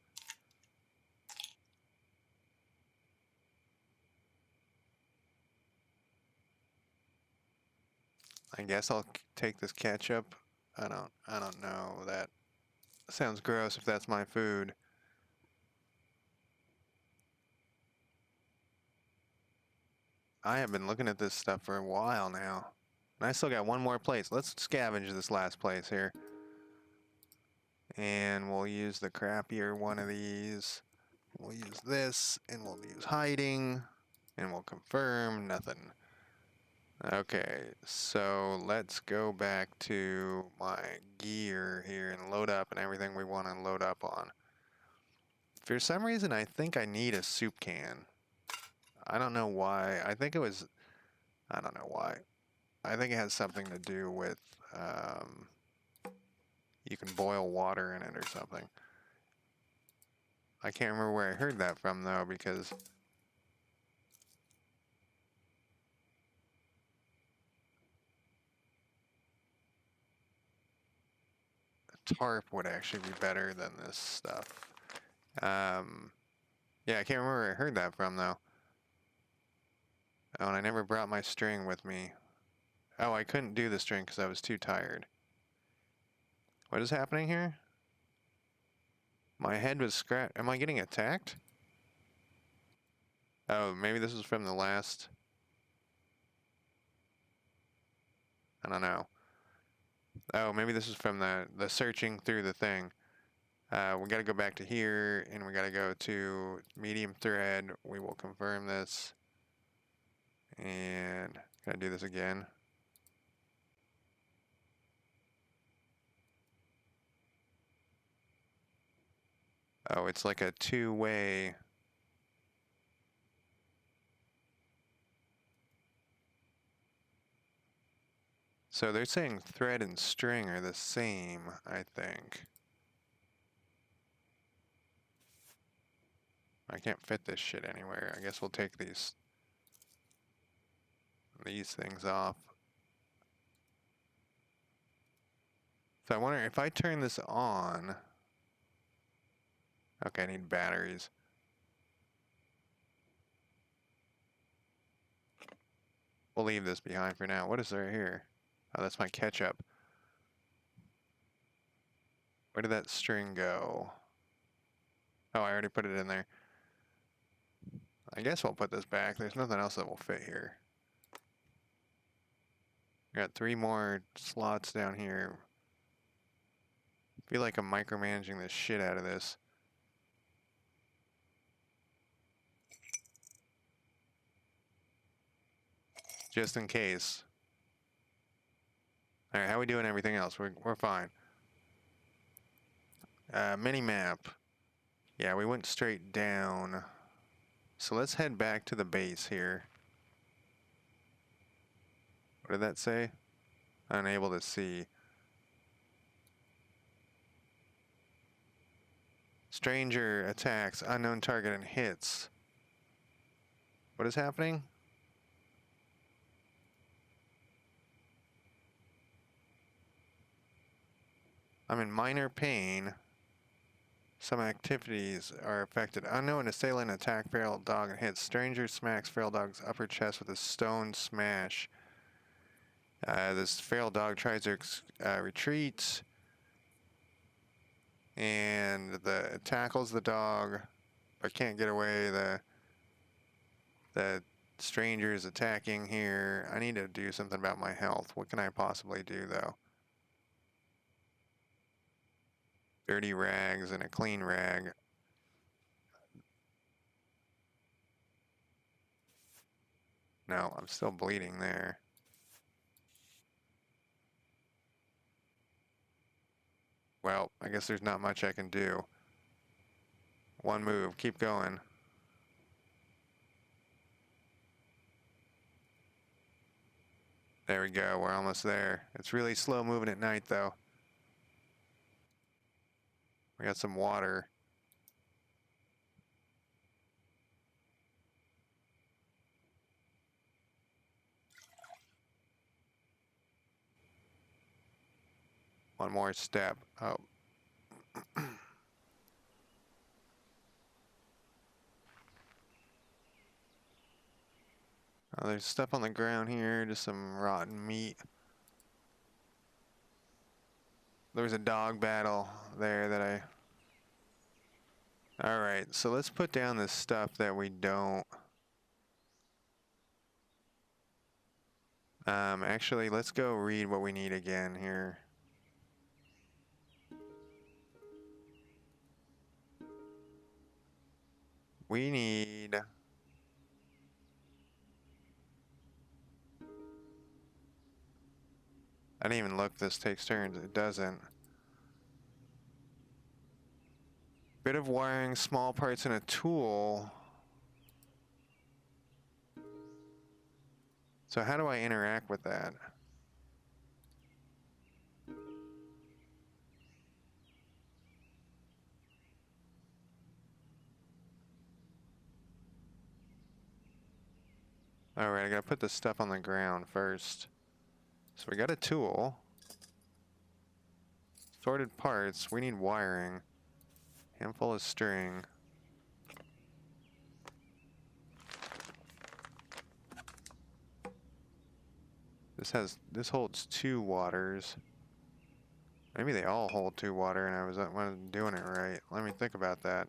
I guess I'll take this ketchup. I don't know. That sounds gross if that's my food. I have been looking at this stuff for a while now. And I still got one more place. Let's scavenge this last place here. And we'll use the crappier one of these. We'll use this, and we'll use hiding. And we'll confirm nothing. Okay, so let's go back to my gear here and load up and everything we want to load up on. For some reason, I think I need a soup can. I don't know why. I think it was... I don't know why. I think it has something to do with... you can boil water in it or something. I can't remember where I heard that from, though, because... a tarp would actually be better than this stuff. Yeah, I can't remember where I heard that from, though. Oh, and I never brought my string with me. Oh, I couldn't do the string because I was too tired. What is happening here? My head was scratched. Am I getting attacked? Oh, maybe this is from the last... I don't know. Oh, maybe this is from the searching through the thing. We gotta go back to here, and we gotta go to medium thread. We will confirm this. And gotta do this again. Oh, it's like a 2-way. So they're saying thread and string are the same, I think. I can't fit this shit anywhere. I guess we'll take these things off. So I wonder if I turn this on. Okay, I need batteries. We'll leave this behind for now. What is there here? Oh, that's my ketchup. Where did that string go? Oh, I already put it in there. I guess we'll put this back. There's nothing else that will fit here. Got 3 more slots down here. Feel like I'm micromanaging the shit out of this. Just in case. Alright, how are we doing everything else? We're fine. Mini map. Yeah, we went straight down. So let's head back to the base here. What did that say? Unable to see. Stranger attacks, unknown target and hits. What is happening? I'm in minor pain. Some activities are affected. Unknown assailant attack feral dog and hits. Stranger smacks feral dog's upper chest with a stone smash. This feral dog tries to retreat. And it tackles the dog, but can't get away. The stranger is attacking here. I need to do something about my health. What can I possibly do, though? Dirty rags and a clean rag. No, I'm still bleeding there. Well, I guess there's not much I can do. One move, keep going. There we go, we're almost there. It's really slow moving at night, though. We got some water. One more step. Oh. Oh, there's stuff on the ground here, just some rotten meat. There was a dog battle there that I... Alright, so let's put down this stuff that we don't... Actually, let's go read what we need again here. We need... I didn't even look, this takes turns. It doesn't. Bit of wiring, small parts, and a tool. So how do I interact with that? Alright, I gotta put this stuff on the ground first. So we got a tool. Sorted parts. We need wiring. Handful of string. This holds 2 waters. Maybe they all hold 2 water and I wasn't doing it right. Let me think about that.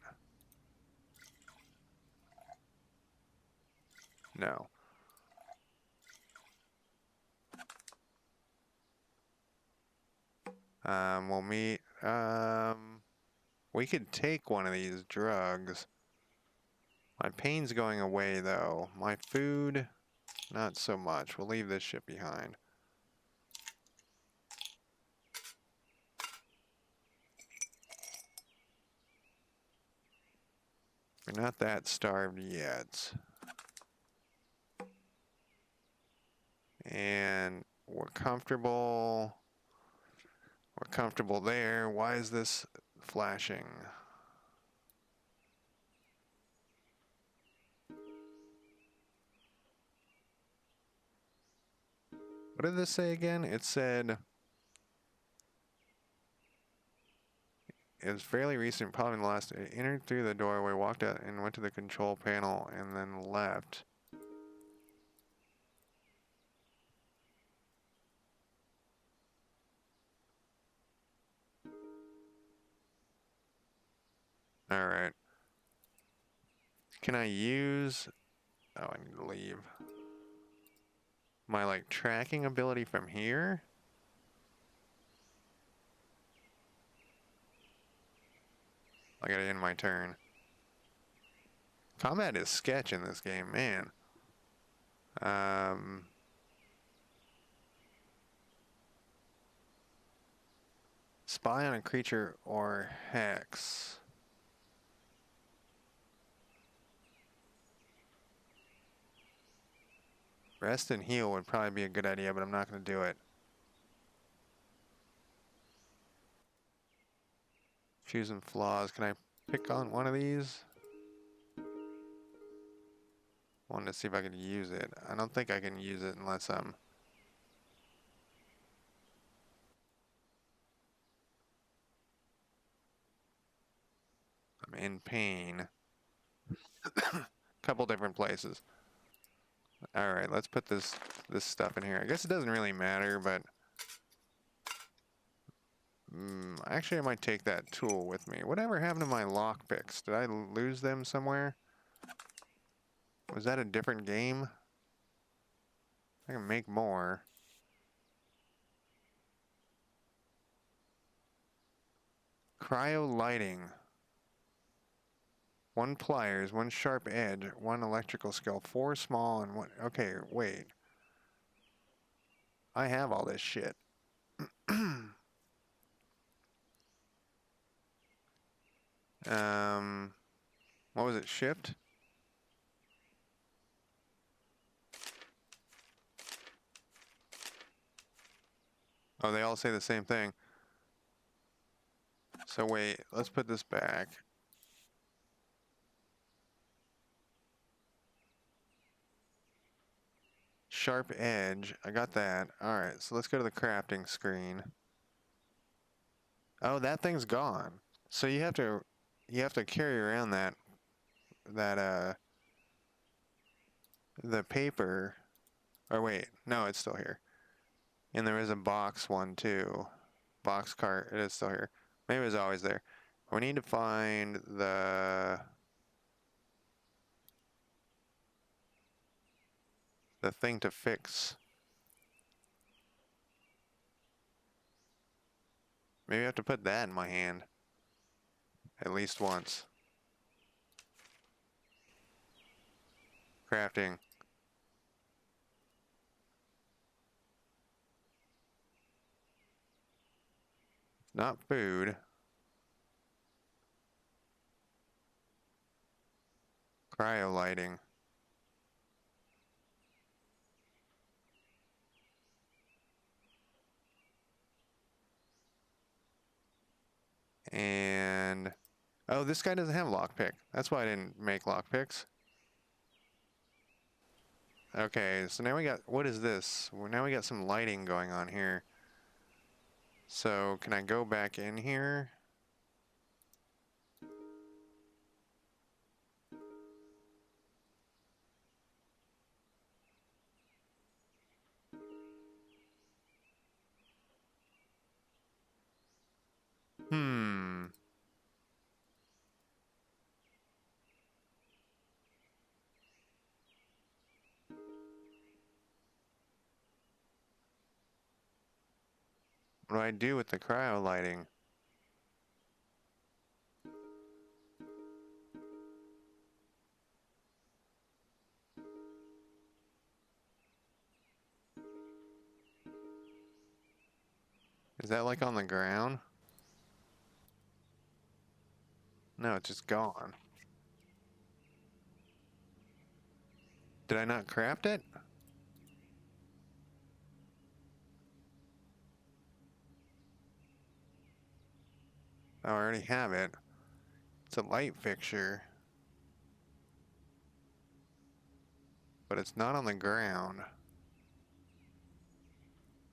No. We'll meet, we could take one of these drugs. My pain's going away though. My food, not so much. We'll leave this shit behind. We're not that starved yet. And we're comfortable. We're comfortable there. Why is this flashing? What did this say again? It said it was fairly recent, probably in the last. It entered through the doorway, walked out, and went to the control panel, and then left. Alright. Can I use... Oh, I need to leave. My, like, tracking ability from here? I gotta end my turn. Combat is sketch in this game, man. Spy on a creature or hex. Rest and heal would probably be a good idea, but I'm not going to do it. Fusing flaws. Can I pick on one of these? Wanted to see if I could use it. I don't think I can use it unless I'm... in pain. Couple different places. Alright, let's put this stuff in here. I guess it doesn't really matter, but... actually, I might take that tool with me. Whatever happened to my lockpicks? Did I lose them somewhere? Was that a different game? I can make more. Cryo lighting. 1 pliers, 1 sharp edge, 1 electrical skill, 4 small, and 1... Okay, wait. I have all this shit. What was it? Shift? Oh, they all say the same thing. So wait, let's put this back. Sharp edge, I got that. Alright, so let's go to the crafting screen. Oh, that thing's gone. So you have to carry around the paper. Or wait, no, it's still here. And there is a box one too. Box cart, it is still here. Maybe it was always there. We need to find the thing to fix. Maybe I have to put that in my hand. At least once. Crafting. Not food. Cryo lighting. And... oh, this guy doesn't have lockpick. That's why I didn't make lockpicks. Okay, so now we got... what is this? Well, now we got some lighting going on here. So, can I go back in here? What do I do with the cryo lighting? Is that like on the ground? No, it's just gone. Did I not craft it? Oh, I already have it. It's a light fixture. But it's not on the ground.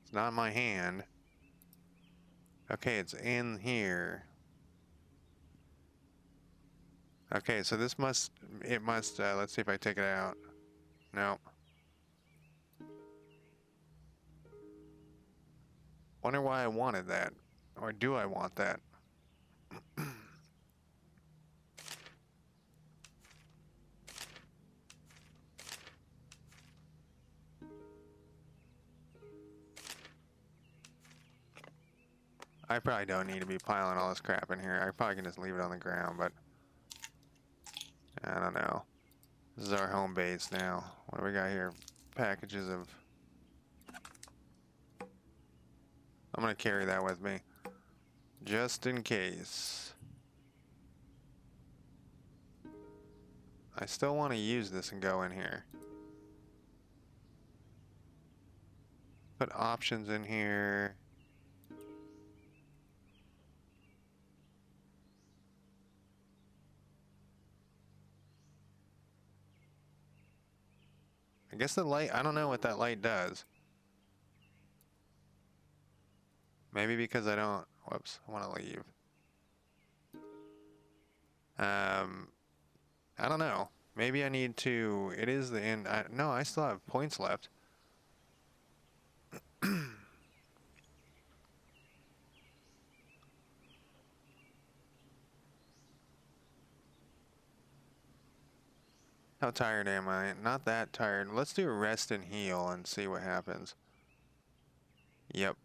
It's not in my hand. Okay, it's in here. Okay, so this must... it must... let's see if I take it out. No. Wonder why I wanted that. Or do I want that? I probably don't need to be piling all this crap in here. I probably can just leave it on the ground, but I don't know. This is our home base now. What do we got here? Packages of... I'm gonna carry that with me. Just in case. I still want to use this and go in here. Put options in here. I guess the light, I don't know what that light does. Maybe because I don't, whoops, I want to leave. I don't know. Maybe I need to, it is the end. No, I still have points left. How tired am I? Not that tired. Let's do rest and heal and see what happens. Yep.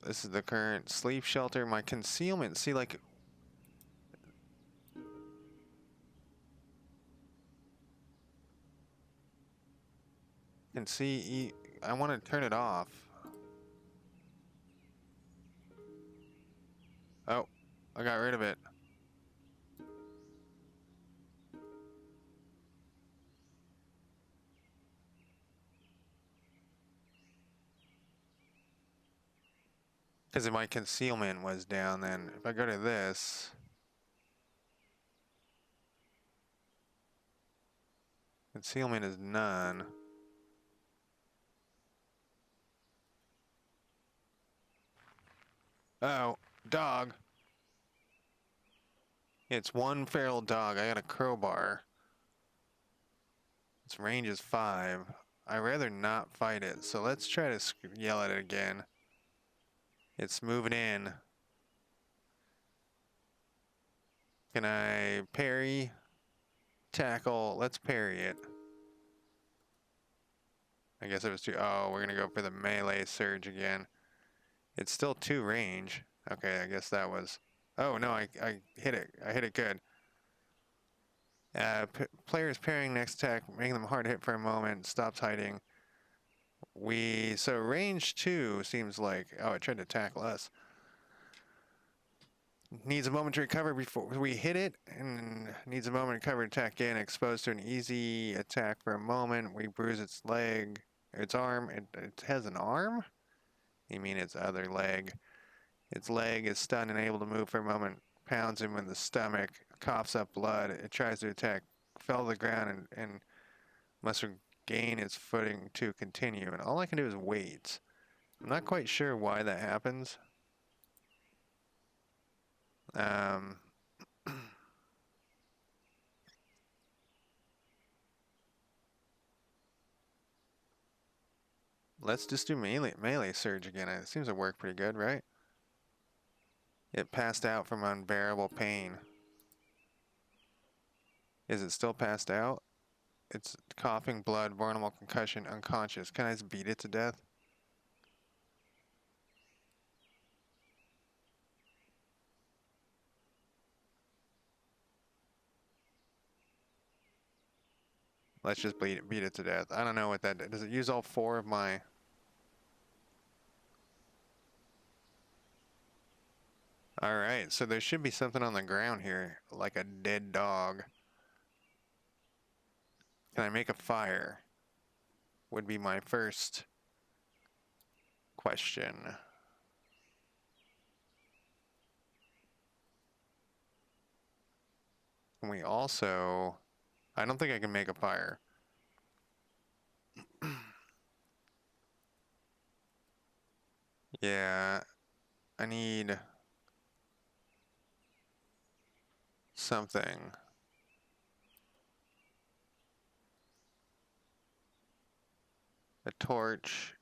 This is the current sleep shelter. My concealment, see, like... Can see, I want to turn it off. Oh, I got rid of it. Because my concealment was down then. If I go to this... Concealment is none. Uh oh, dog. It's one feral dog. I got a crowbar. Its range is 5. I'd rather not fight it, so let's try to yell at it again. It's moving in. Can I parry? Tackle. Let's parry it. I guess it was too... Oh, we're gonna go for the melee surge again. It's still 2 range. Okay, I guess that was... Oh, no, I hit it. I hit it good. Players parrying next attack, making them hard to hit for a moment, stops hiding. So range 2 seems like... Oh, it tried to tackle us. Needs a moment to recover before we hit it, and needs a moment to recover, attack again. Exposed to an easy attack for a moment. We bruise its leg, its arm. It has an arm? You mean its other leg. Its leg is stunned and able to move for a moment. Pounds him in the stomach, coughs up blood. It tries to attack, fell to the ground, and must regain its footing to continue. And all I can do is wait. I'm not quite sure why that happens. Let's just do melee surge again. It seems to work pretty good, right? It passed out from unbearable pain. Is it still passed out? It's coughing, blood, vulnerable, concussion, unconscious. Can I just beat it to death? Let's just beat it to death. I don't know what that does. Does it use all 4 of my... Alright, so there should be something on the ground here, like a dead dog. Can I make a fire? Would be my first question. Can we also... I don't think I can make a fire. Yeah, I need something. A torch.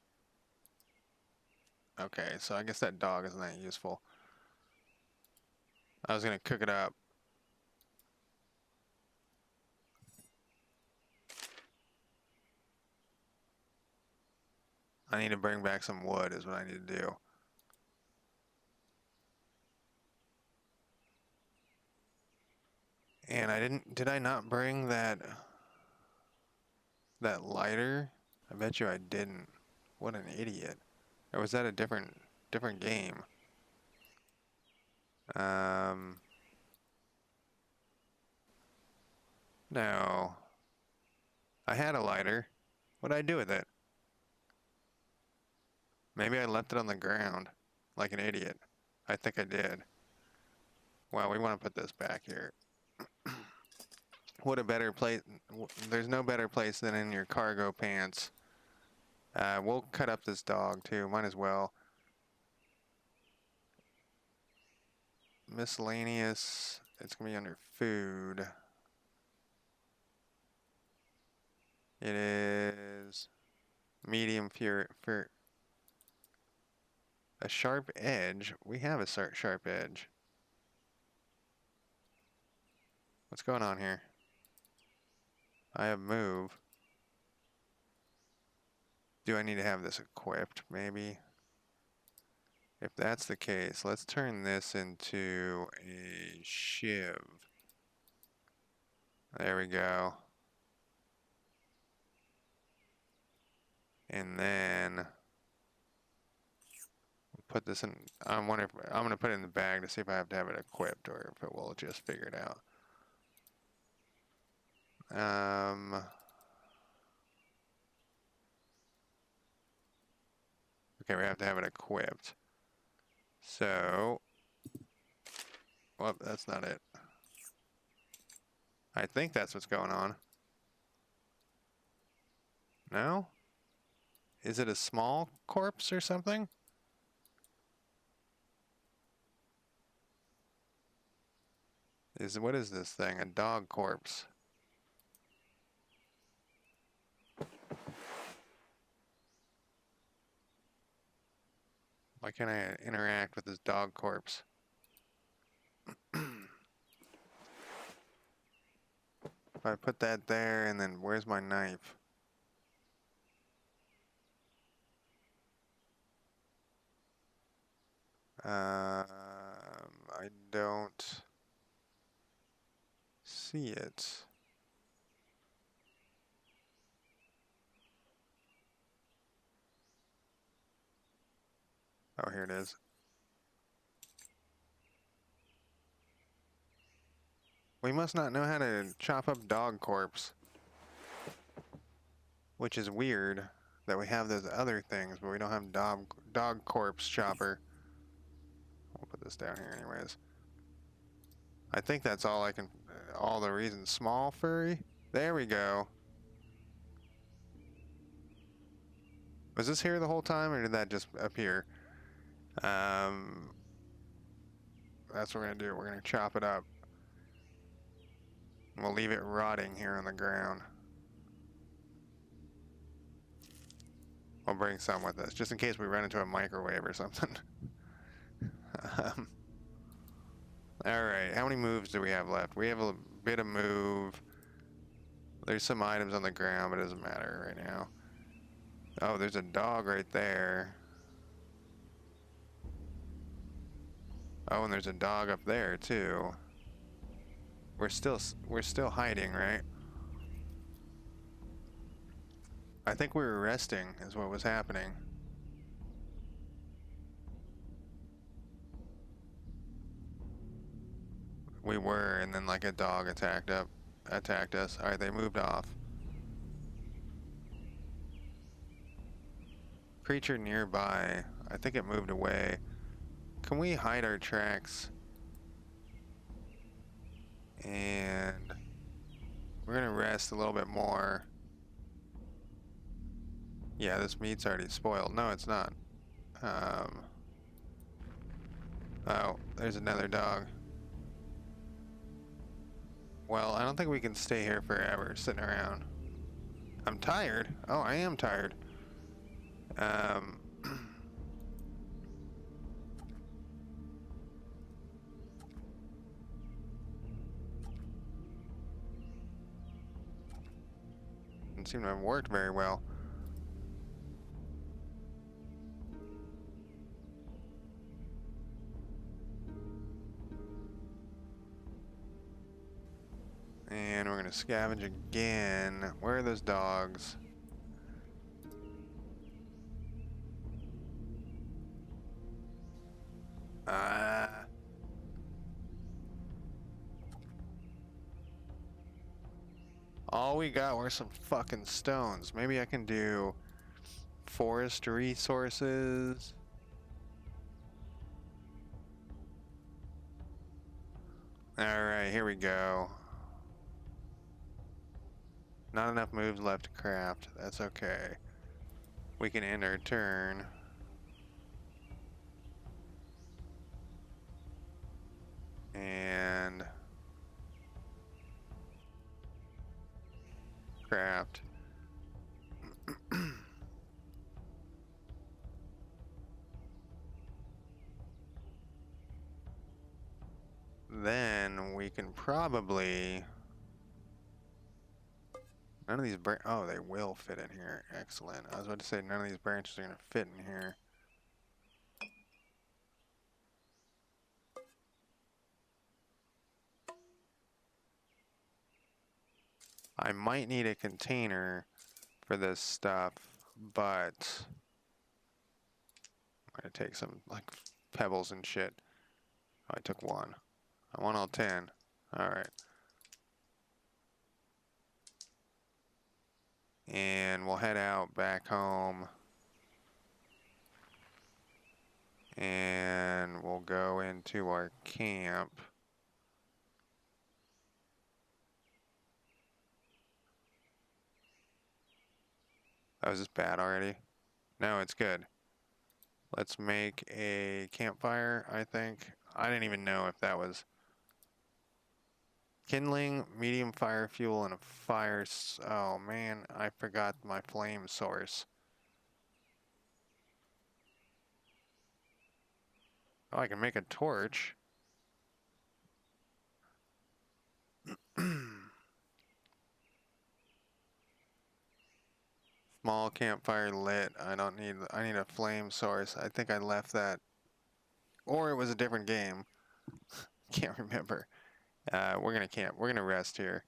Okay, so I guess that dog isn't that useful. I was gonna cook it up. I need to bring back some wood is what I need to do. And did I not bring that lighter? I bet you I didn't. What an idiot. Or was that a different game? No. I had a lighter. What did I do with it? Maybe I left it on the ground, like an idiot. I think I did. Well, we want to put this back here. What a better place. There's no better place than in your cargo pants. We'll cut up this dog too, might as well. Miscellaneous, it's gonna be under food. It is medium for a sharp edge. We have a sharp edge. What's going on here? I have move. Do I need to have this equipped, maybe? If that's the case, let's turn this into a shiv. There we go. And then put this in. I'm wondering if I'm gonna put it in the bag to see if I have to have it equipped or if it will just figure it out. Okay, we have to have it equipped. So, well, that's not it. I think that's what's going on. No? Is it a small corpse or something? What is this thing? A dog corpse. Why can't I interact with this dog corpse? If I put that there, and then where's my knife? I don't see it. Oh, here it is. We must not know how to chop up dog corpse. Which is weird that we have those other things, but we don't have dog corpse chopper. We'll put this down here anyways. I think that's all I can, all the reasons. Small furry? There we go. Was this here the whole time, or did that just appear? That's what we're gonna do. We're gonna chop it up. We'll leave it rotting here on the ground. We'll bring some with us, just in case we run into a microwave or something. Alright, how many moves do we have left? We have a bit of move. There's some items on the ground, but it doesn't matter right now. Oh, there's a dog right there. Oh, and there's a dog up there too. We're still hiding, right? I think we were resting is what was happening. We were, and then like a dog attacked us. Alright, they moved off. Creature nearby. I think it moved away. Can we hide our tracks? And we're gonna rest a little bit more. Yeah, this meat's already spoiled. No, it's not. Oh, there's another dog. Well, I don't think we can stay here forever, sitting around. I'm tired. Oh, I am tired. Didn't seem to have worked very well. gonna scavenge again. Where are those dogs? All we got were some fucking stones. Maybe I can do forest resources. Alright, here we go. Not enough moves left to craft. That's okay. We can end our turn. And craft. Then we can probably... None of these oh, they will fit in here. Excellent. I was about to say none of these branches are going to fit in here. I might need a container for this stuff, but I'm going to take some like pebbles and shit. Oh, I took one. I want all 10. Alright. And we'll head out back home. And we'll go into our camp. Oh, is this bad already? No, it's good. Let's make a campfire, I think. I didn't even know if that was... Kindling, medium fire fuel, and a fire... Oh, man, I forgot my flame source. Oh, I can make a torch. Small campfire lit. I need a flame source. I think I left that. Or it was a different game. Can't remember. We're gonna camp. We're gonna rest here.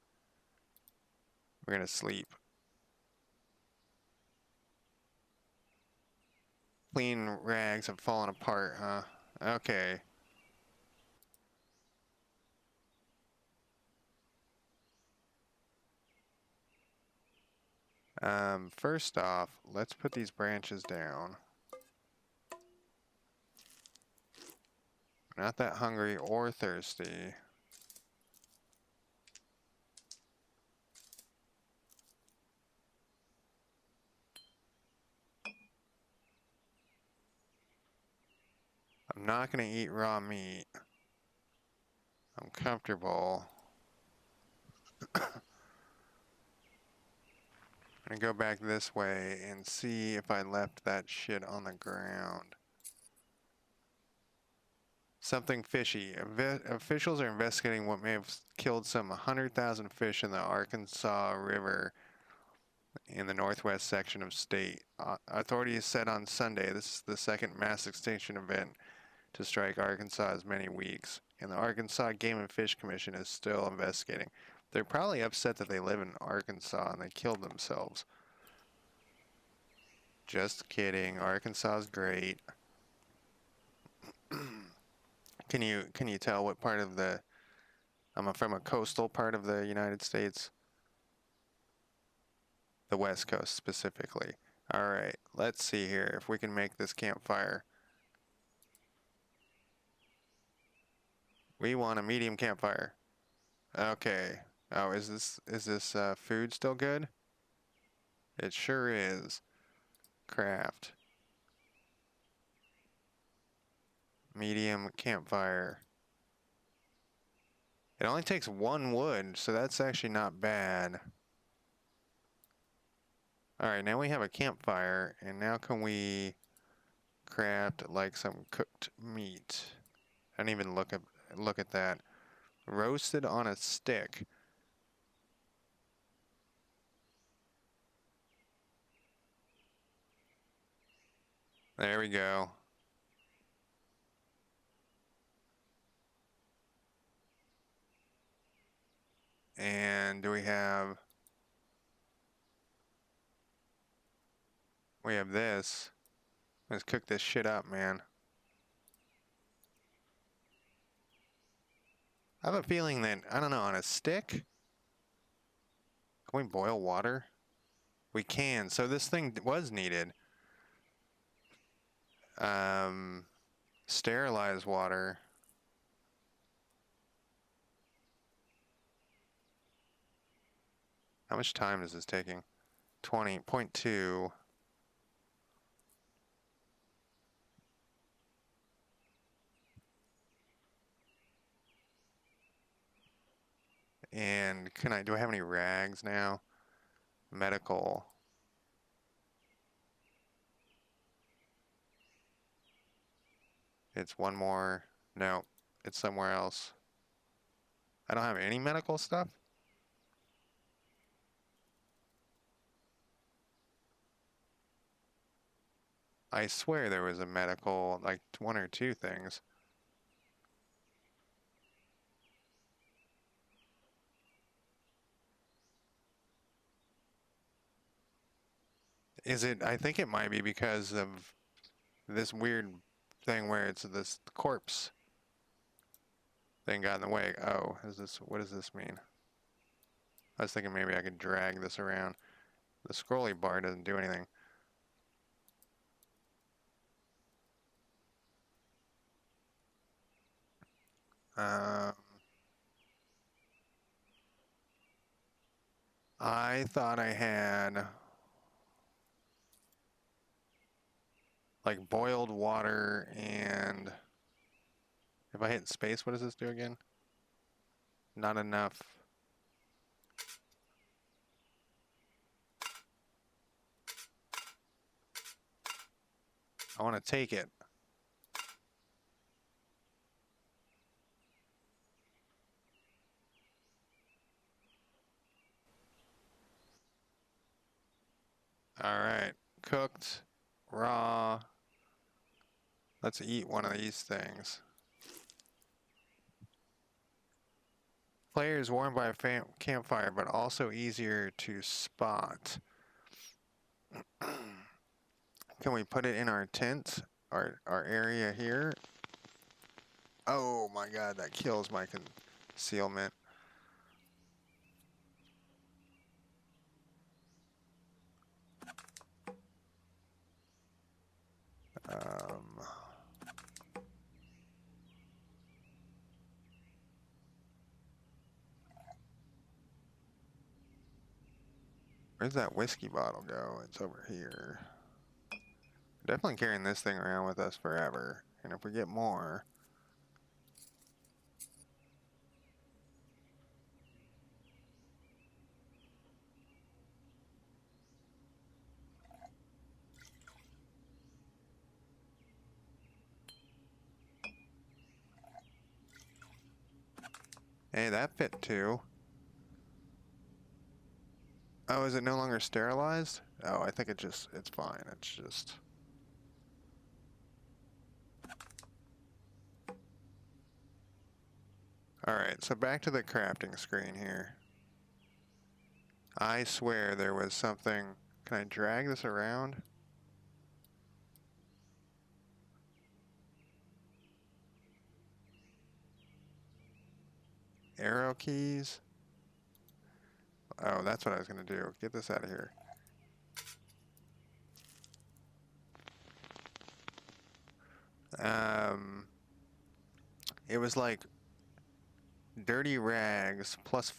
We're gonna sleep. Clean rags have fallen apart, huh? Okay. First off, let's put these branches down. Not that hungry or thirsty. I'm not gonna eat raw meat. I'm comfortable. I'm gonna go back this way and see if I left that shit on the ground. Something fishy. Officials are investigating what may have killed some 100,000 fish in the Arkansas River in the northwest section of state. Authorities said on Sunday this is the second mass extinction event to strike Arkansas as many weeks, and the Arkansas Game and Fish Commission is still investigating. They're probably upset that they live in Arkansas and they killed themselves. Just kidding. Arkansas is great. Can you tell what part of the... I'm from a coastal part of the United States. The West Coast specifically. Alright, let's see here if we can make this campfire. We want a medium campfire. Okay. Oh, is this food still good? It sure is. Craft. Medium campfire. It only takes 1 wood, so that's actually not bad. Alright, now we have a campfire, and now can we craft like some cooked meat? I didn't even look at that. Roasted on a stick. There we go. And do we have... We have this. Let's cook this shit up, man. I have a feeling that, I don't know, on a stick? Can we boil water? We can. So this thing was needed. Sterilize water. How much time is this taking? 20.2. And do I have any rags now? Medical. It's one more. No, it's somewhere else. I don't have any medical stuff? I swear there was a medical, like one or two things. Is it? I think it might be because of this weird thing where it's this corpse thing got in the way. Oh, what does this mean? I was thinking maybe I could drag this around. The scrolly bar doesn't do anything. I thought I had like boiled water, and if I hit space, what does this do again? Not enough. I want to take it. All right, cooked, raw. Let's eat one of these things. Players warmed by a campfire, but also easier to spot. Can we put it in our tent, our area here? Oh my god, that kills my concealment. Where's that whiskey bottle go? It's over here. Definitely carrying this thing around with us forever. And if we get more... Hey, that fit too. Oh, is it no longer sterilized? Oh, I think it's fine. It's just... Alright, so back to the crafting screen here. I swear there was something... Can I drag this around? Arrow keys? Oh, that's what I was going to do. Get this out of here. It was like dirty rags plus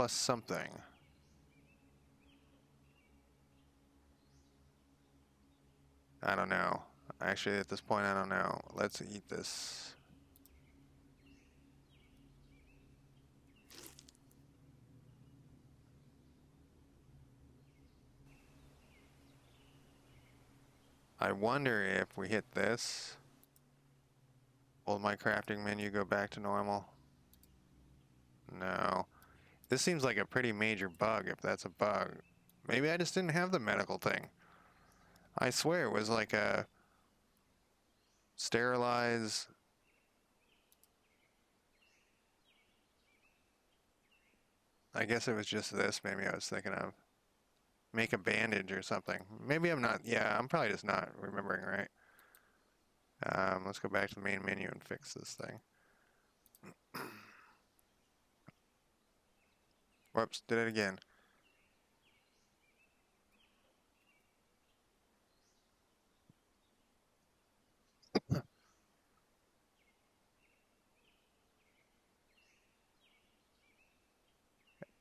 something. I don't know. Actually, at this point, I don't know. Let's eat this. I wonder if we hit this, will my crafting menu go back to normal? No. This seems like a pretty major bug, if that's a bug. Maybe I just didn't have the medical thing. I swear it was like a sterilize. I guess it was just this maybe I was thinking of. Make a bandage or something. Maybe I'm not, yeah, I'm probably just not remembering right. Let's go back to the main menu and fix this thing. Whoops, did it again.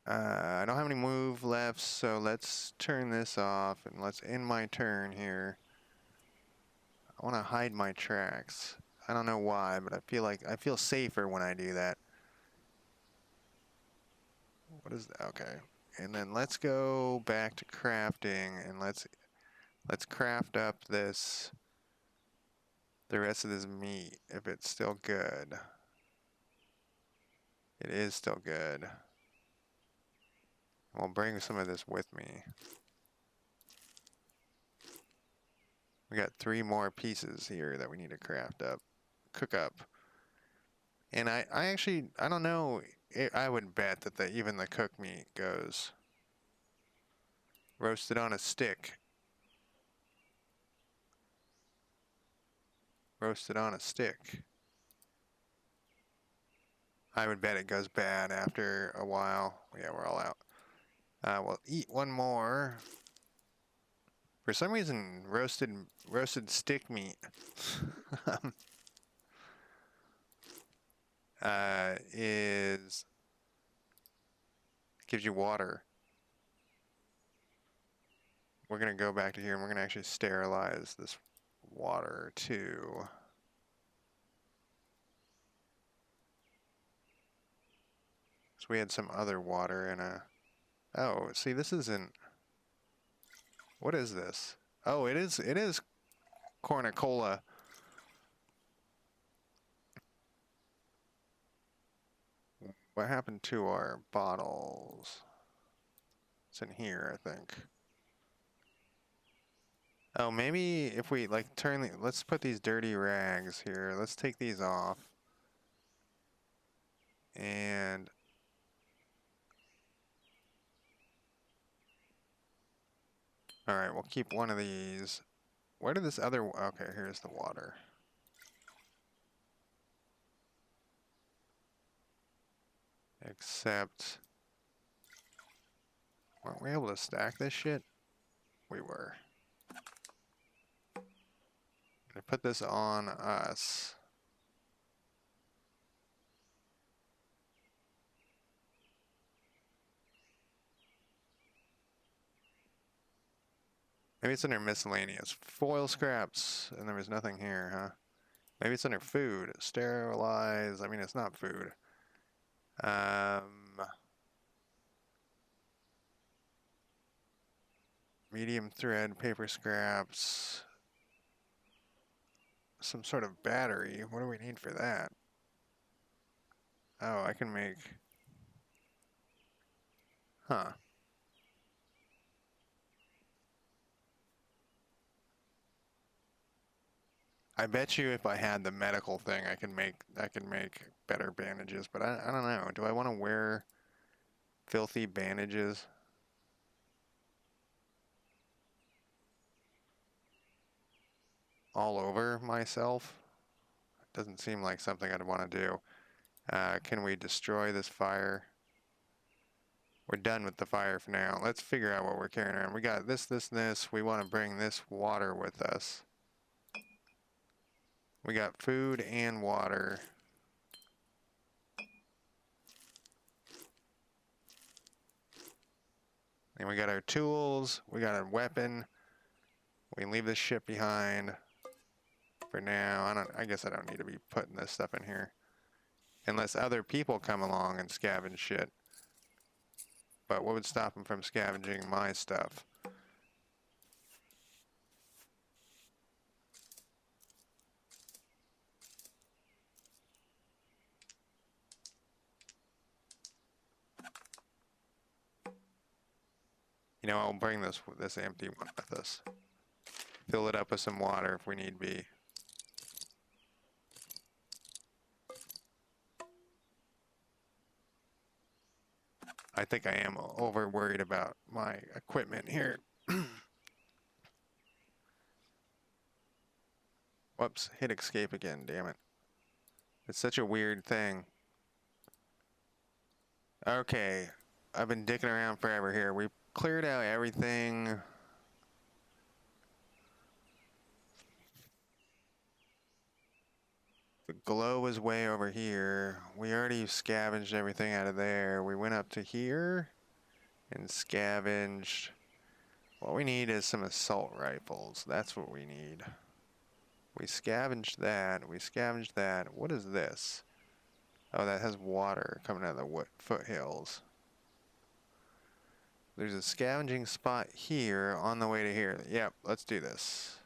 I don't have any move left, so let's turn this off and let's end my turn here. I want to hide my tracks. I don't know why, but I feel safer when I do that. What is that? Okay. And then let's go back to crafting and let's craft up the rest of this meat if it's still good. It is still good. I'll bring some of this with me. We got 3 more pieces here that we need to craft up, cook up. And I actually, I don't know, I would bet that even the cooked meat goes roasted on a stick. Roasted on a stick. I would bet it goes bad after a while. Yeah, we're all out. We'll eat one more. For some reason, roasted stick meat gives you water. We're gonna go back to here and we're gonna actually sterilize this water too. So we had some other water in a. Oh, see, this isn't. What is this? Oh, it is cornicola. What happened to our bottles? It's in here, I think. Oh, maybe if we like let's put these dirty rags here. Let's take these off. And all right, we'll keep one of these. Where did this other, okay, here's the water. Except, weren't we able to stack this shit? We were. Gonna put this on us. Maybe it's under miscellaneous. Foil scraps, and there was nothing here, huh? Maybe it's under food. Sterilize, I mean, it's not food. Medium thread, paper scraps. Some sort of battery. What do we need for that? Oh, I can make... Huh. I bet you if I had the medical thing, I can make better bandages, but I don't know. Do I want to wear filthy bandages? All over myself? Doesn't seem like something I'd want to do. Can we destroy this fire? We're done with the fire for now. Let's figure out what we're carrying around. We got this, this, and this. We want to bring this water with us. We got food and water. And we got our tools. We got our weapon. We can leave this ship behind for now. I guess I don't need to be putting this stuff in here. Unless other people come along and scavenge shit. But what would stop them from scavenging my stuff? You know, I'll bring this empty one with us. Fill it up with some water if we need be. I think I am over worried about my equipment here. Whoops, hit escape again, damn it. It's such a weird thing. Okay, I've been dicking around forever here. We cleared out everything. The glow is way over here. We already scavenged everything out of there. We went up to here and scavenged. What we need is some assault rifles. That's what we need. We scavenged that. We scavenged that. What is this? Oh, that has water coming out of the foothills. There's a scavenging spot here on the way to here. Yep, let's do this.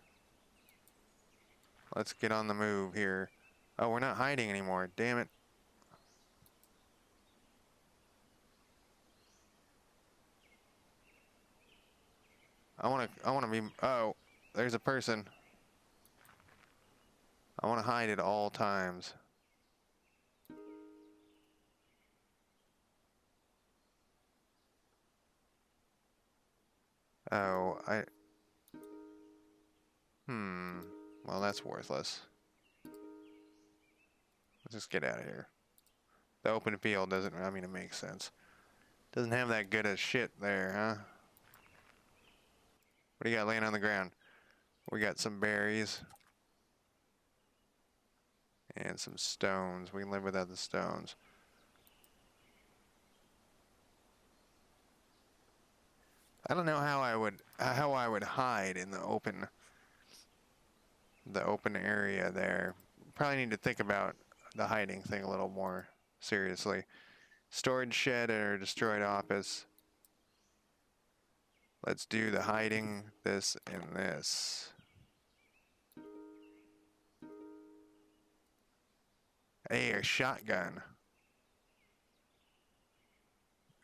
Let's get on the move here. Oh, we're not hiding anymore. Damn it. I wanna be, oh, there's a person. I wanna hide at all times. Oh, well, that's worthless. Let's just get out of here. The open field doesn't, I mean, it makes sense. Doesn't have that good of shit there, huh? What do you got laying on the ground? We got some berries. And some stones. We can live without the stones. I don't know how I would hide in the open area there. Probably need to think about the hiding thing a little more seriously. Storage shed or destroyed office. Let's do the hiding, this, and this. Hey, a shotgun.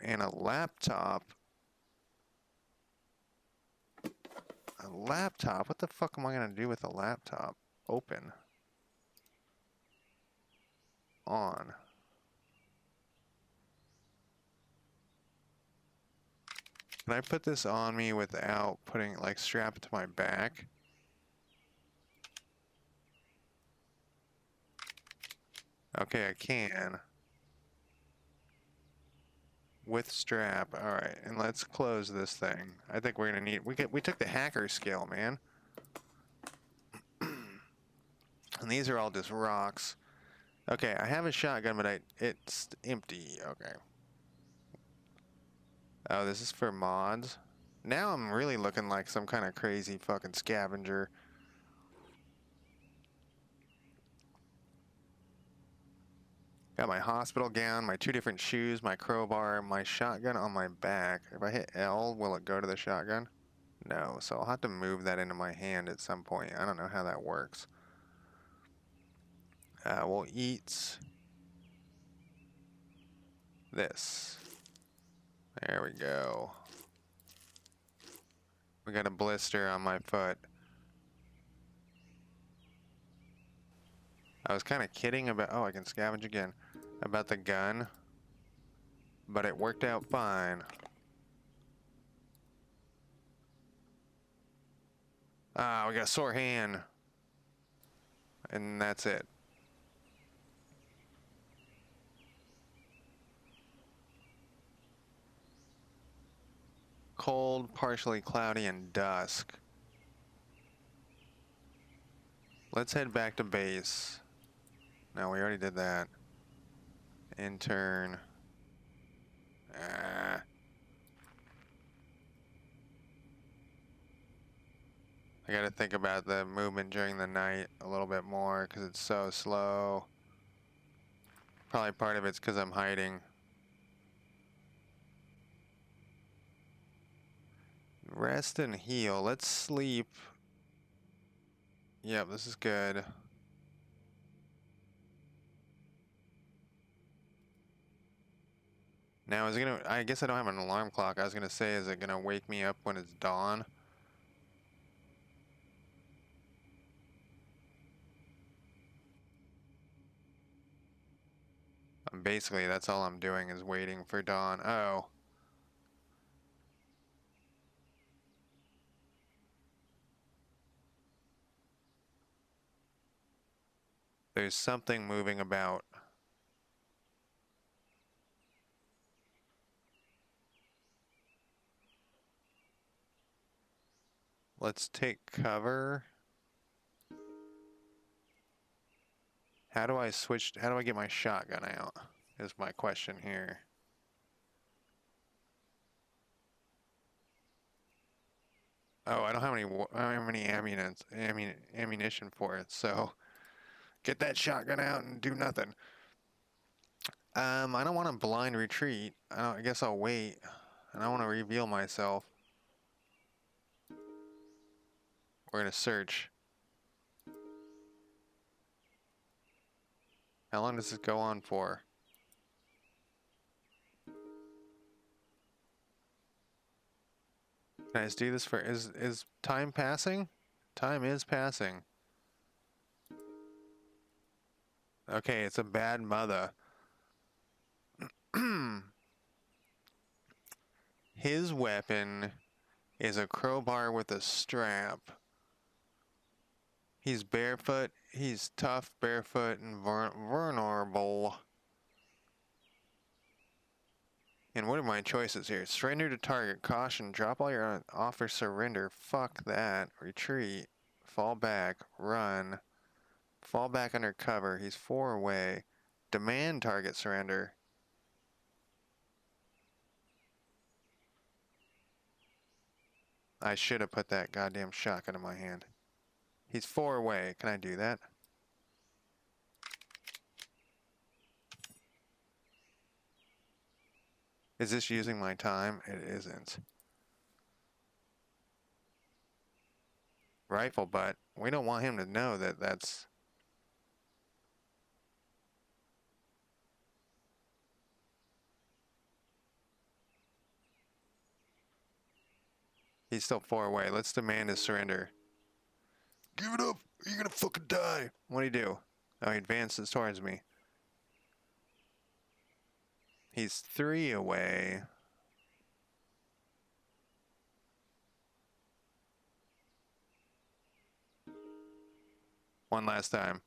And a laptop. A laptop? What the fuck am I gonna do with a laptop? Open. On. Can I put this on me without putting, like, strap it to my back? Okay, I can. With strap. Alright, and let's close this thing. I think we're gonna need, we took the hacker skill, man. And these are all just rocks. Okay, I have a shotgun, but it's empty. Okay. Oh, this is for mods. Now I'm really looking like some kind of crazy fucking scavenger. Got my hospital gown, my 2 different shoes, my crowbar, my shotgun on my back. If I hit L, will it go to the shotgun? No, so I'll have to move that into my hand at some point. I don't know how that works. We'll eat this. There we go. We got a blister on my foot. I was kind of kidding about, oh, I can scavenge again, about the gun, but it worked out fine. Ah, we got a sore hand. And that's it. Cold, partially cloudy, and dusk. Let's head back to base. No, we already did that. Intern. I gotta think about the movement during the night a little bit more because it's so slow. Probably part of it's because I'm hiding. Rest and heal. Let's sleep. Yep, this is good. Now, is it gonna, I guess I don't have an alarm clock. I was gonna say, is it gonna wake me up when it's dawn? Basically, that's all I'm doing is waiting for dawn. Oh. There's something moving about. Let's take cover. How do I switch? How do I get my shotgun out? Is my question here. Oh, I don't have any ammunition for it. So get that shotgun out and do nothing. I don't want to blind retreat. I guess I'll wait. I don't want to reveal myself. We're gonna search. How long does this go on for? Can I just do this for, is time passing? Time is passing. Okay, it's a bad mother. His weapon is a crowbar with a strap. He's barefoot, he's tough, barefoot, and vulnerable. And what are my choices here? Surrender to target, caution, drop all your offer, surrender, fuck that, retreat, fall back, run, fall back under cover, he's 4 away, demand target surrender. I should have put that goddamn shotgun in my hand. He's 4 away, can I do that? Is this using my time? It isn't. Rifle butt. We don't want him to know that that's... He's still 4 away. Let's demand his surrender. Give it up! You're gonna fucking die! What'd he do? Oh, he advances towards me. He's 3 away. One last time.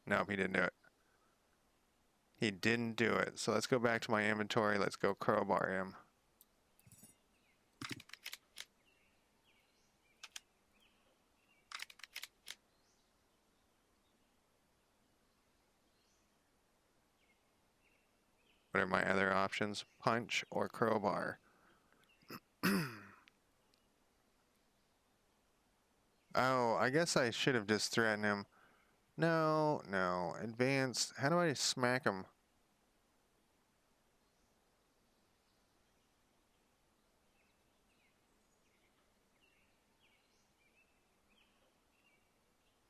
Nope, he didn't do it. He didn't do it. So let's go back to my inventory. Let's go crowbar him. What are my other options? Punch or crowbar? Oh, I guess I should have just threatened him. No, no. Advance. How do I smack him?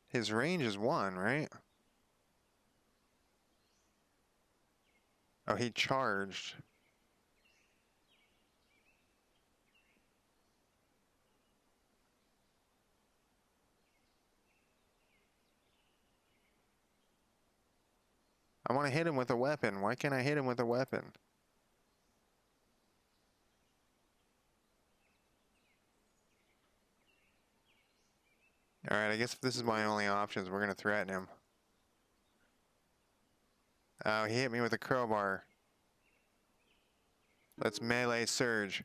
His range is 1, right? Oh, he charged. I want to hit him with a weapon. Why can't I hit him with a weapon? Alright, I guess if this is my only options, we're going to threaten him. Oh, he hit me with a crowbar. Let's melee surge.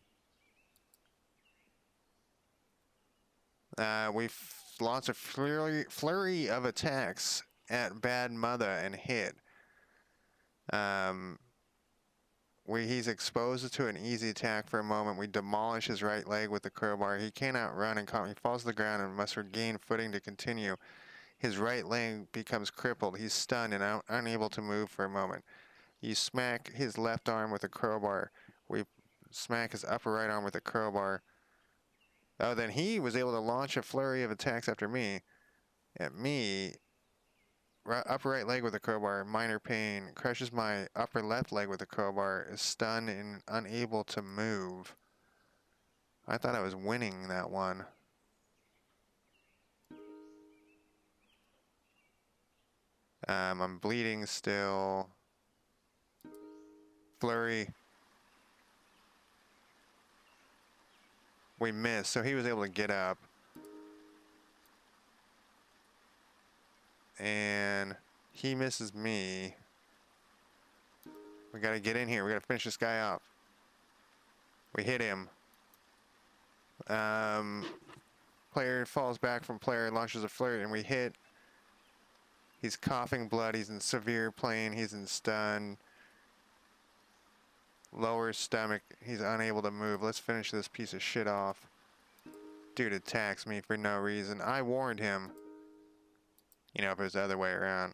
We've launched a flurry of attacks at Bad Mother and hit. He's exposed to an easy attack for a moment. We demolish his right leg with the crowbar. He can't outrun and he falls to the ground and must regain footing to continue. His right leg becomes crippled. He's stunned and unable to move for a moment. You smack his left arm with a crowbar. We smack his upper right arm with a crowbar. Oh, then he was able to launch a flurry of attacks after me. At me, upper right leg with a crowbar, minor pain. Crushes my upper left leg with a crowbar. Is stunned and unable to move. I thought I was winning that one. I'm bleeding still. Flurry. We missed, so he was able to get up. And He misses me. We gotta get in here. We gotta finish this guy off. We hit him. Player falls back from player, launches a flirt, and we hit. He's coughing blood. He's in severe pain. He's in stun. Lower stomach. He's unable to move. Let's finish this piece of shit off. Dude attacks me for no reason. I warned him. You know, if it was the other way around.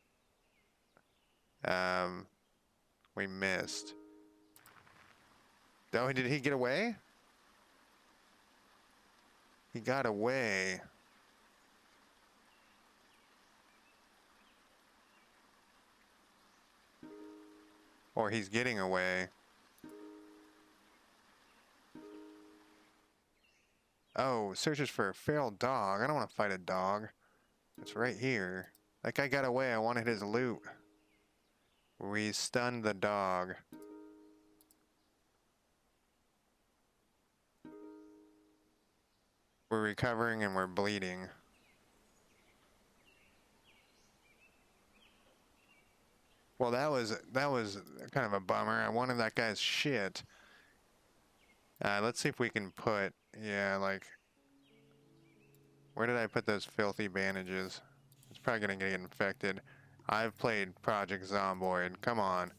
We missed. Oh, did he get away? He got away. Or he's getting away. Oh, searches for a feral dog. I don't want to fight a dog. It's right here. That guy got away. I wanted his loot. We stunned the dog. We're recovering and we're bleeding. Well, that was kind of a bummer. I wanted that guy's shit. Let's see if we can put, yeah, like, where did I put those filthy bandages? It's probably gonna get infected. I've played Project Zomboid. Come on.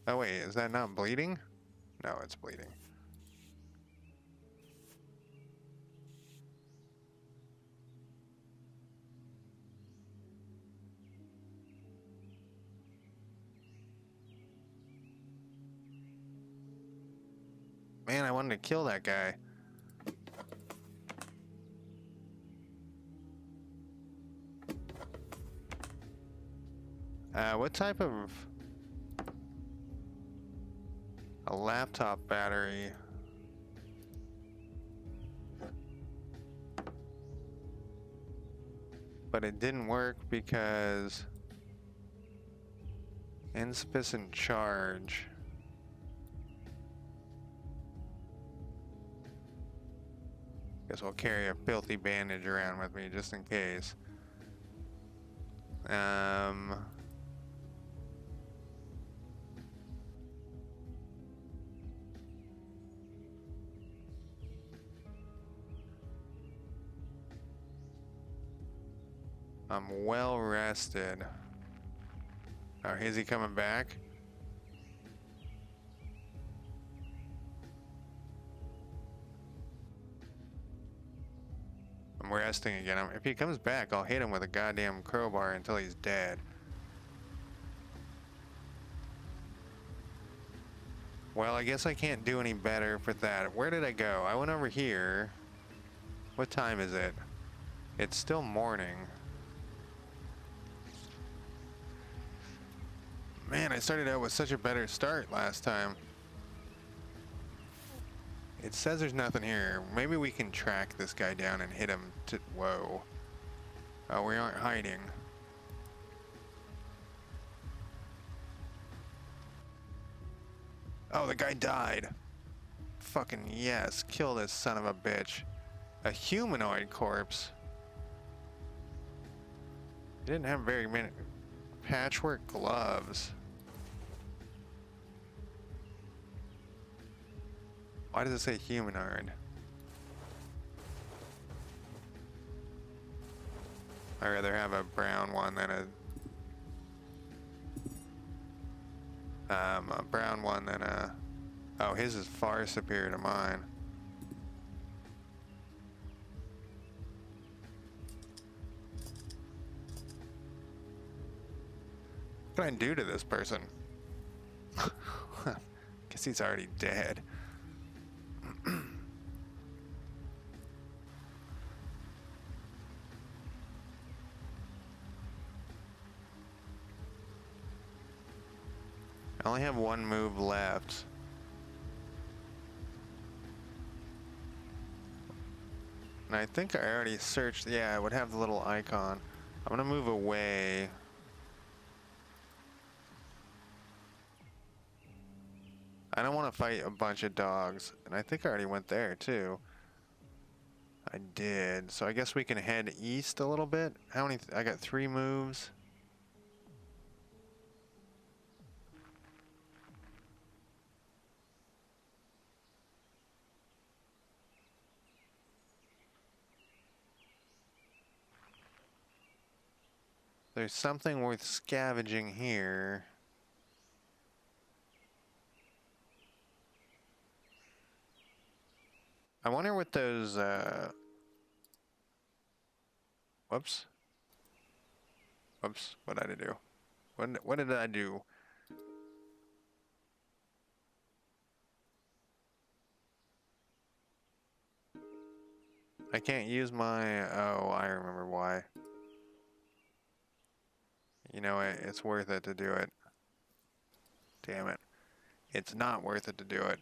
Oh wait, is that not bleeding? No, it's bleeding. Man, I wanted to kill that guy. What type of... A laptop battery. But it didn't work because... Insufficient charge. Guess I'll carry a filthy bandage around with me just in case. I'm well rested. Oh, is he coming back? I'm resting again. If he comes back, I'll hit him with a goddamn crowbar until he's dead. Well, I guess I can't do any better for that. Where did I go? I went over here. What time is it? It's still morning. Man, I started out with such a better start last time. It says there's nothing here. Maybe we can track this guy down and hit him to... Whoa. Oh, we aren't hiding. Oh, the guy died. Fucking yes. Kill this son of a bitch. A humanoid corpse. He didn't have very many... Patchwork gloves. Why does it say humanoid? I'd rather have a brown one than a brown one than a... Oh, his is far superior to mine. What can I do to this person? Guess he's already dead. I only have one move left. And I think I already searched. Yeah, I would have the little icon. I'm gonna move away. I don't want to fight a bunch of dogs. And I think I already went there, too. I did. So I guess we can head east a little bit. How many? I got 3 moves. There's something worth scavenging here. I wonder what those, whoops. Whoops, what did I do? What did I do? I can't use my, oh, I remember why. You know what, it's worth it to do it. Damn it. It's not worth it to do it.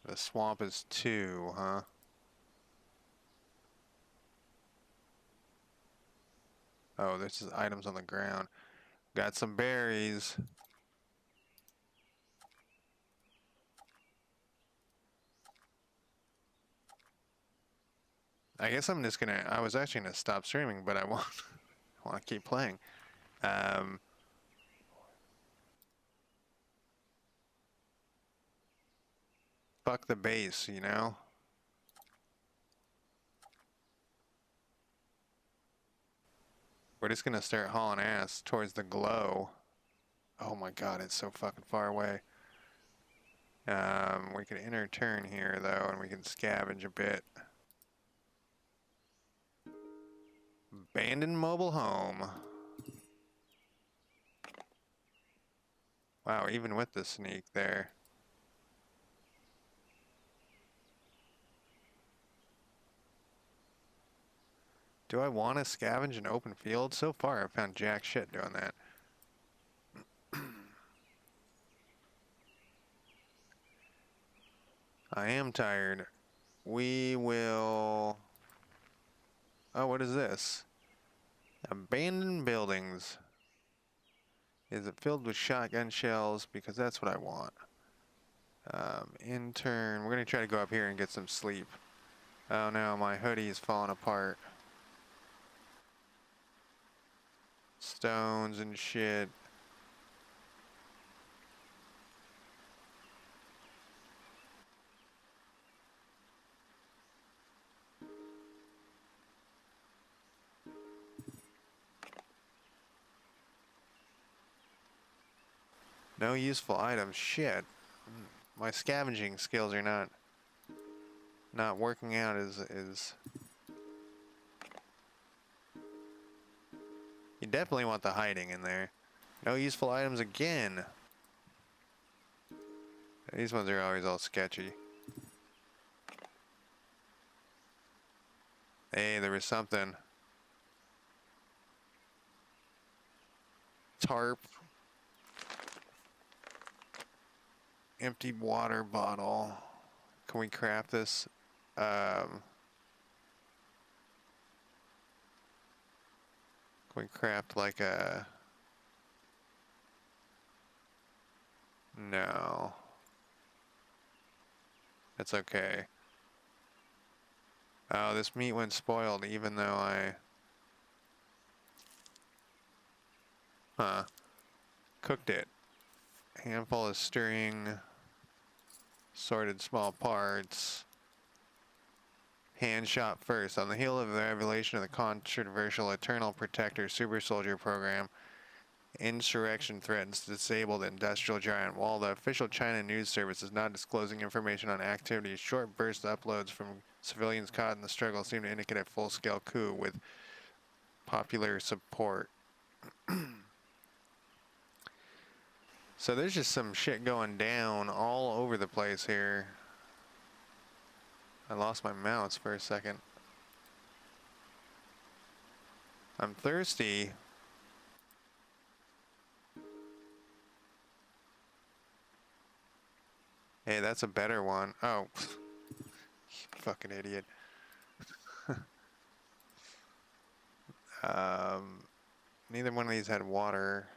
The swamp is 2, huh? Oh, there's just items on the ground. Got some berries. I guess I'm just gonna, I was actually gonna stop streaming, but I want to keep playing. Fuck the base, you know? We're just gonna start hauling ass towards the glow. Oh my god, it's so fucking far away. We can enter turn here though, and we can scavenge a bit. Abandoned mobile home. Wow, even with the sneak there. Do I want to scavenge an open field? So far, I've found jack shit doing that. I am tired. We will... Oh, what is this? Abandoned buildings. Is it filled with shotgun shells? Because that's what I want. Intern. We're going to try to go up here and get some sleep. Oh no, my hoodie is falling apart. Stones and shit. No useful items. Shit. My scavenging skills are not working out as you definitely want the hiding in there. No useful items again. These ones are always all sketchy. Hey, there was something. Tarp. Empty water bottle. Can we craft this? Can we craft like a... No. It's okay. Oh, this meat went spoiled even though I... Huh. Cooked it. Handful of string. Sorted small parts. Hand shot first. On the heel of the revelation of the controversial Eternal Protector Super Soldier program, insurrection threatens to disable the industrial giant. While the official China news service is not disclosing information on activities, short burst uploads from civilians caught in the struggle seem to indicate a full-scale coup with popular support. So there's just some shit going down all over the place here. I lost my mouse for a second. I'm thirsty. Hey, that's a better one. Oh, fucking idiot. Neither one of these had water.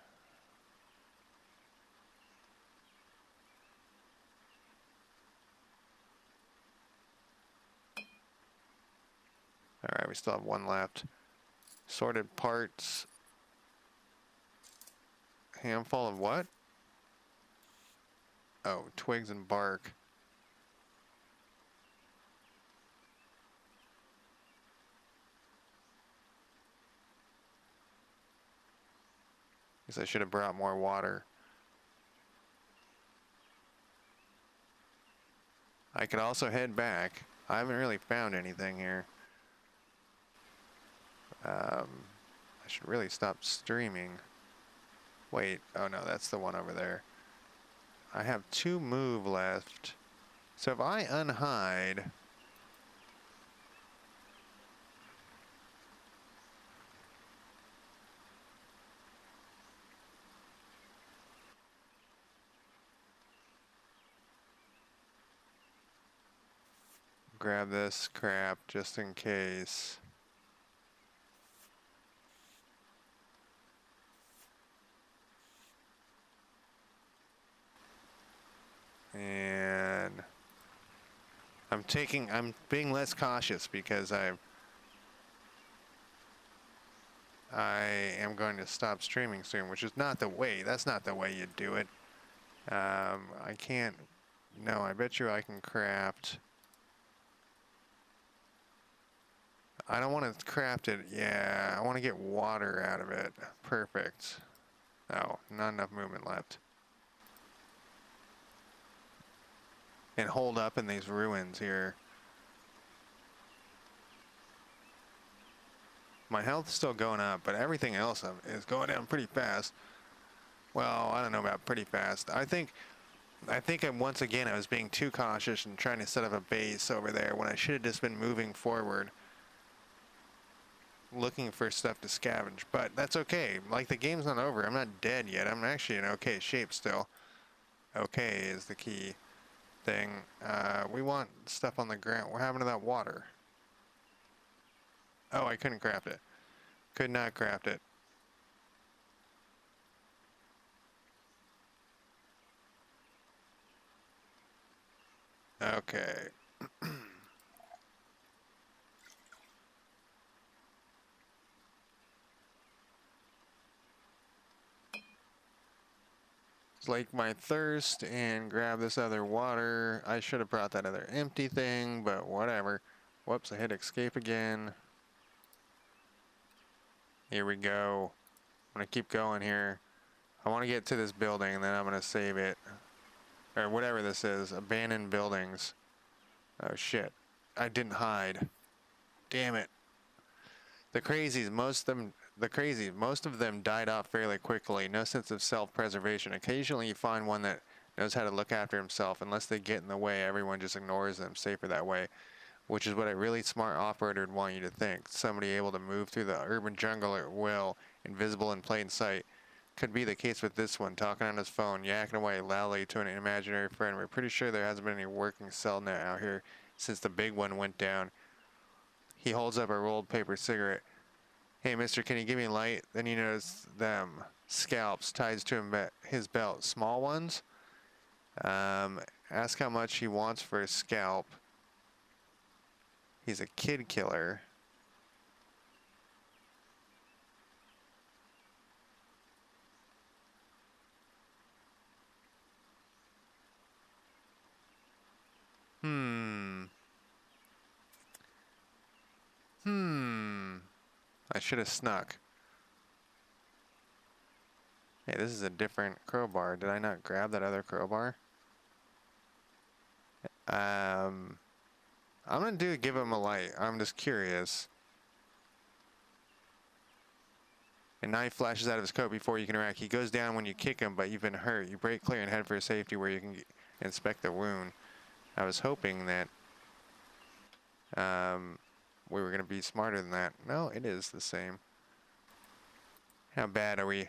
Alright, we still have one left. Sorted parts. Handful of what? Oh, twigs and bark. Guess I should have brought more water. I could also head back. I haven't really found anything here. I should really stop streaming. Wait, oh no, that's the one over there. I have 2 move left. So if I unhide... Grab this crap just in case. And I'm being less cautious because I am going to stop streaming soon, which is not the way. That's not the way you do it. I can't. No, I bet you I can craft. I don't want to craft it. Yeah, I want to get water out of it. Perfect. Oh, not enough movement left. And hold up in these ruins here. My health's still going up, but everything else is going down pretty fast. Well, I don't know about pretty fast. I think once again I was being too cautious and trying to set up a base over there when I should have just been moving forward, looking for stuff to scavenge. But that's okay. Like, the game's not over. I'm not dead yet. I'm actually in okay shape still. Okay is the key thing. We want stuff on the ground. What happened to that water? Oh, I couldn't craft it. Could not craft it. Okay. Slake my thirst and grab this other water. I should have brought that other empty thing, but whatever. Whoops, I hit escape again. Here we go. I'm gonna keep going here. I want to get to this building and then I'm gonna save it. Or whatever this is. Abandoned buildings. Oh shit. I didn't hide. Damn it. The crazies, most of them died off fairly quickly. No sense of self-preservation. Occasionally you find one that knows how to look after himself. Unless they get in the way, everyone just ignores them. Safer that way. Which is what a really smart operator would want you to think. Somebody able to move through the urban jungle at will, invisible in plain sight. Could be the case with this one, talking on his phone, yakking away loudly to an imaginary friend. We're pretty sure there hasn't been any working cell net out here since the big one went down. He holds up a rolled paper cigarette. Hey, mister, can you give me a light? Then you notice them. Scalps tied to his belt. Small ones? Ask how much he wants for a scalp. He's a kid killer. I should have snuck. Hey, this is a different crowbar. Did I not grab that other crowbar? I'm gonna give him a light. I'm just curious. A knife flashes out of his coat before you can react. He goes down when you kick him, but you've been hurt. You break clear and head for safety where you can inspect the wound. I was hoping that we were going to be smarter than that. No, it is the same. How bad are we?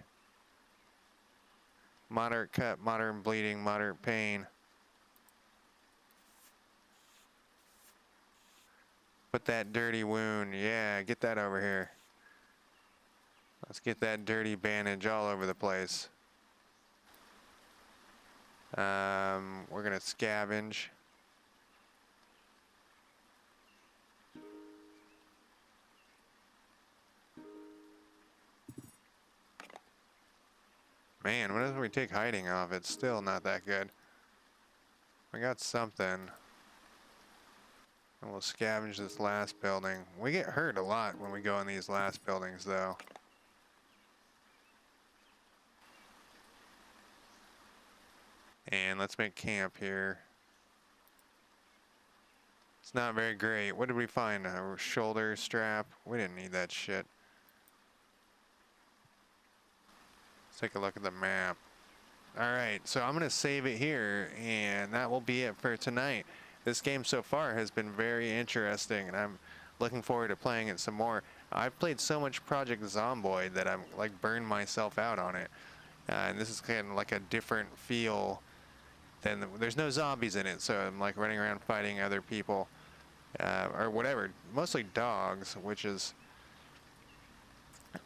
Moderate cut, moderate bleeding, moderate pain. Put that dirty wound. Yeah, get that over here. Let's get that dirty bandage all over the place. We're gonna scavenge. Man, whenever we take hiding off, it's still not that good. We got something. And we'll scavenge this last building. We get hurt a lot when we go in these last buildings, though. And let's make camp here. It's not very great. What did we find? A shoulder strap? We didn't need that shit. Let's take a look at the map. Alright, so I'm going to save it here, and that will be it for tonight. This game so far has been very interesting, and I'm looking forward to playing it some more. I've played so much Project Zomboid that I'm like burned myself out on it. And this is kind of like a different feel than there's no zombies in it, so I'm like running around fighting other people or whatever, mostly dogs, which is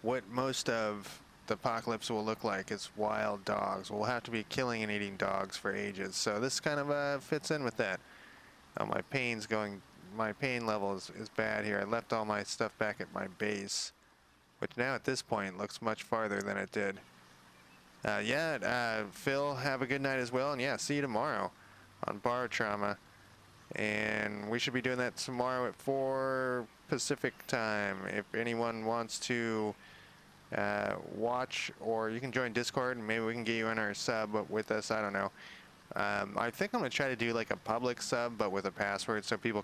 what most of the apocalypse will look like. It's wild dogs. We'll have to be killing and eating dogs for ages, so this kind of fits in with that. My pain level is bad here. I left all my stuff back at my base, which now at this point looks much farther than it did. Phil, have a good night as well, and yeah, see you tomorrow on Bar Trauma. And we should be doing that tomorrow at 4 Pacific time. If anyone wants to watch, or you can join Discord and maybe we can get you in our sub with us, I don't know. I think I'm going to try to do like a public sub but with a password so people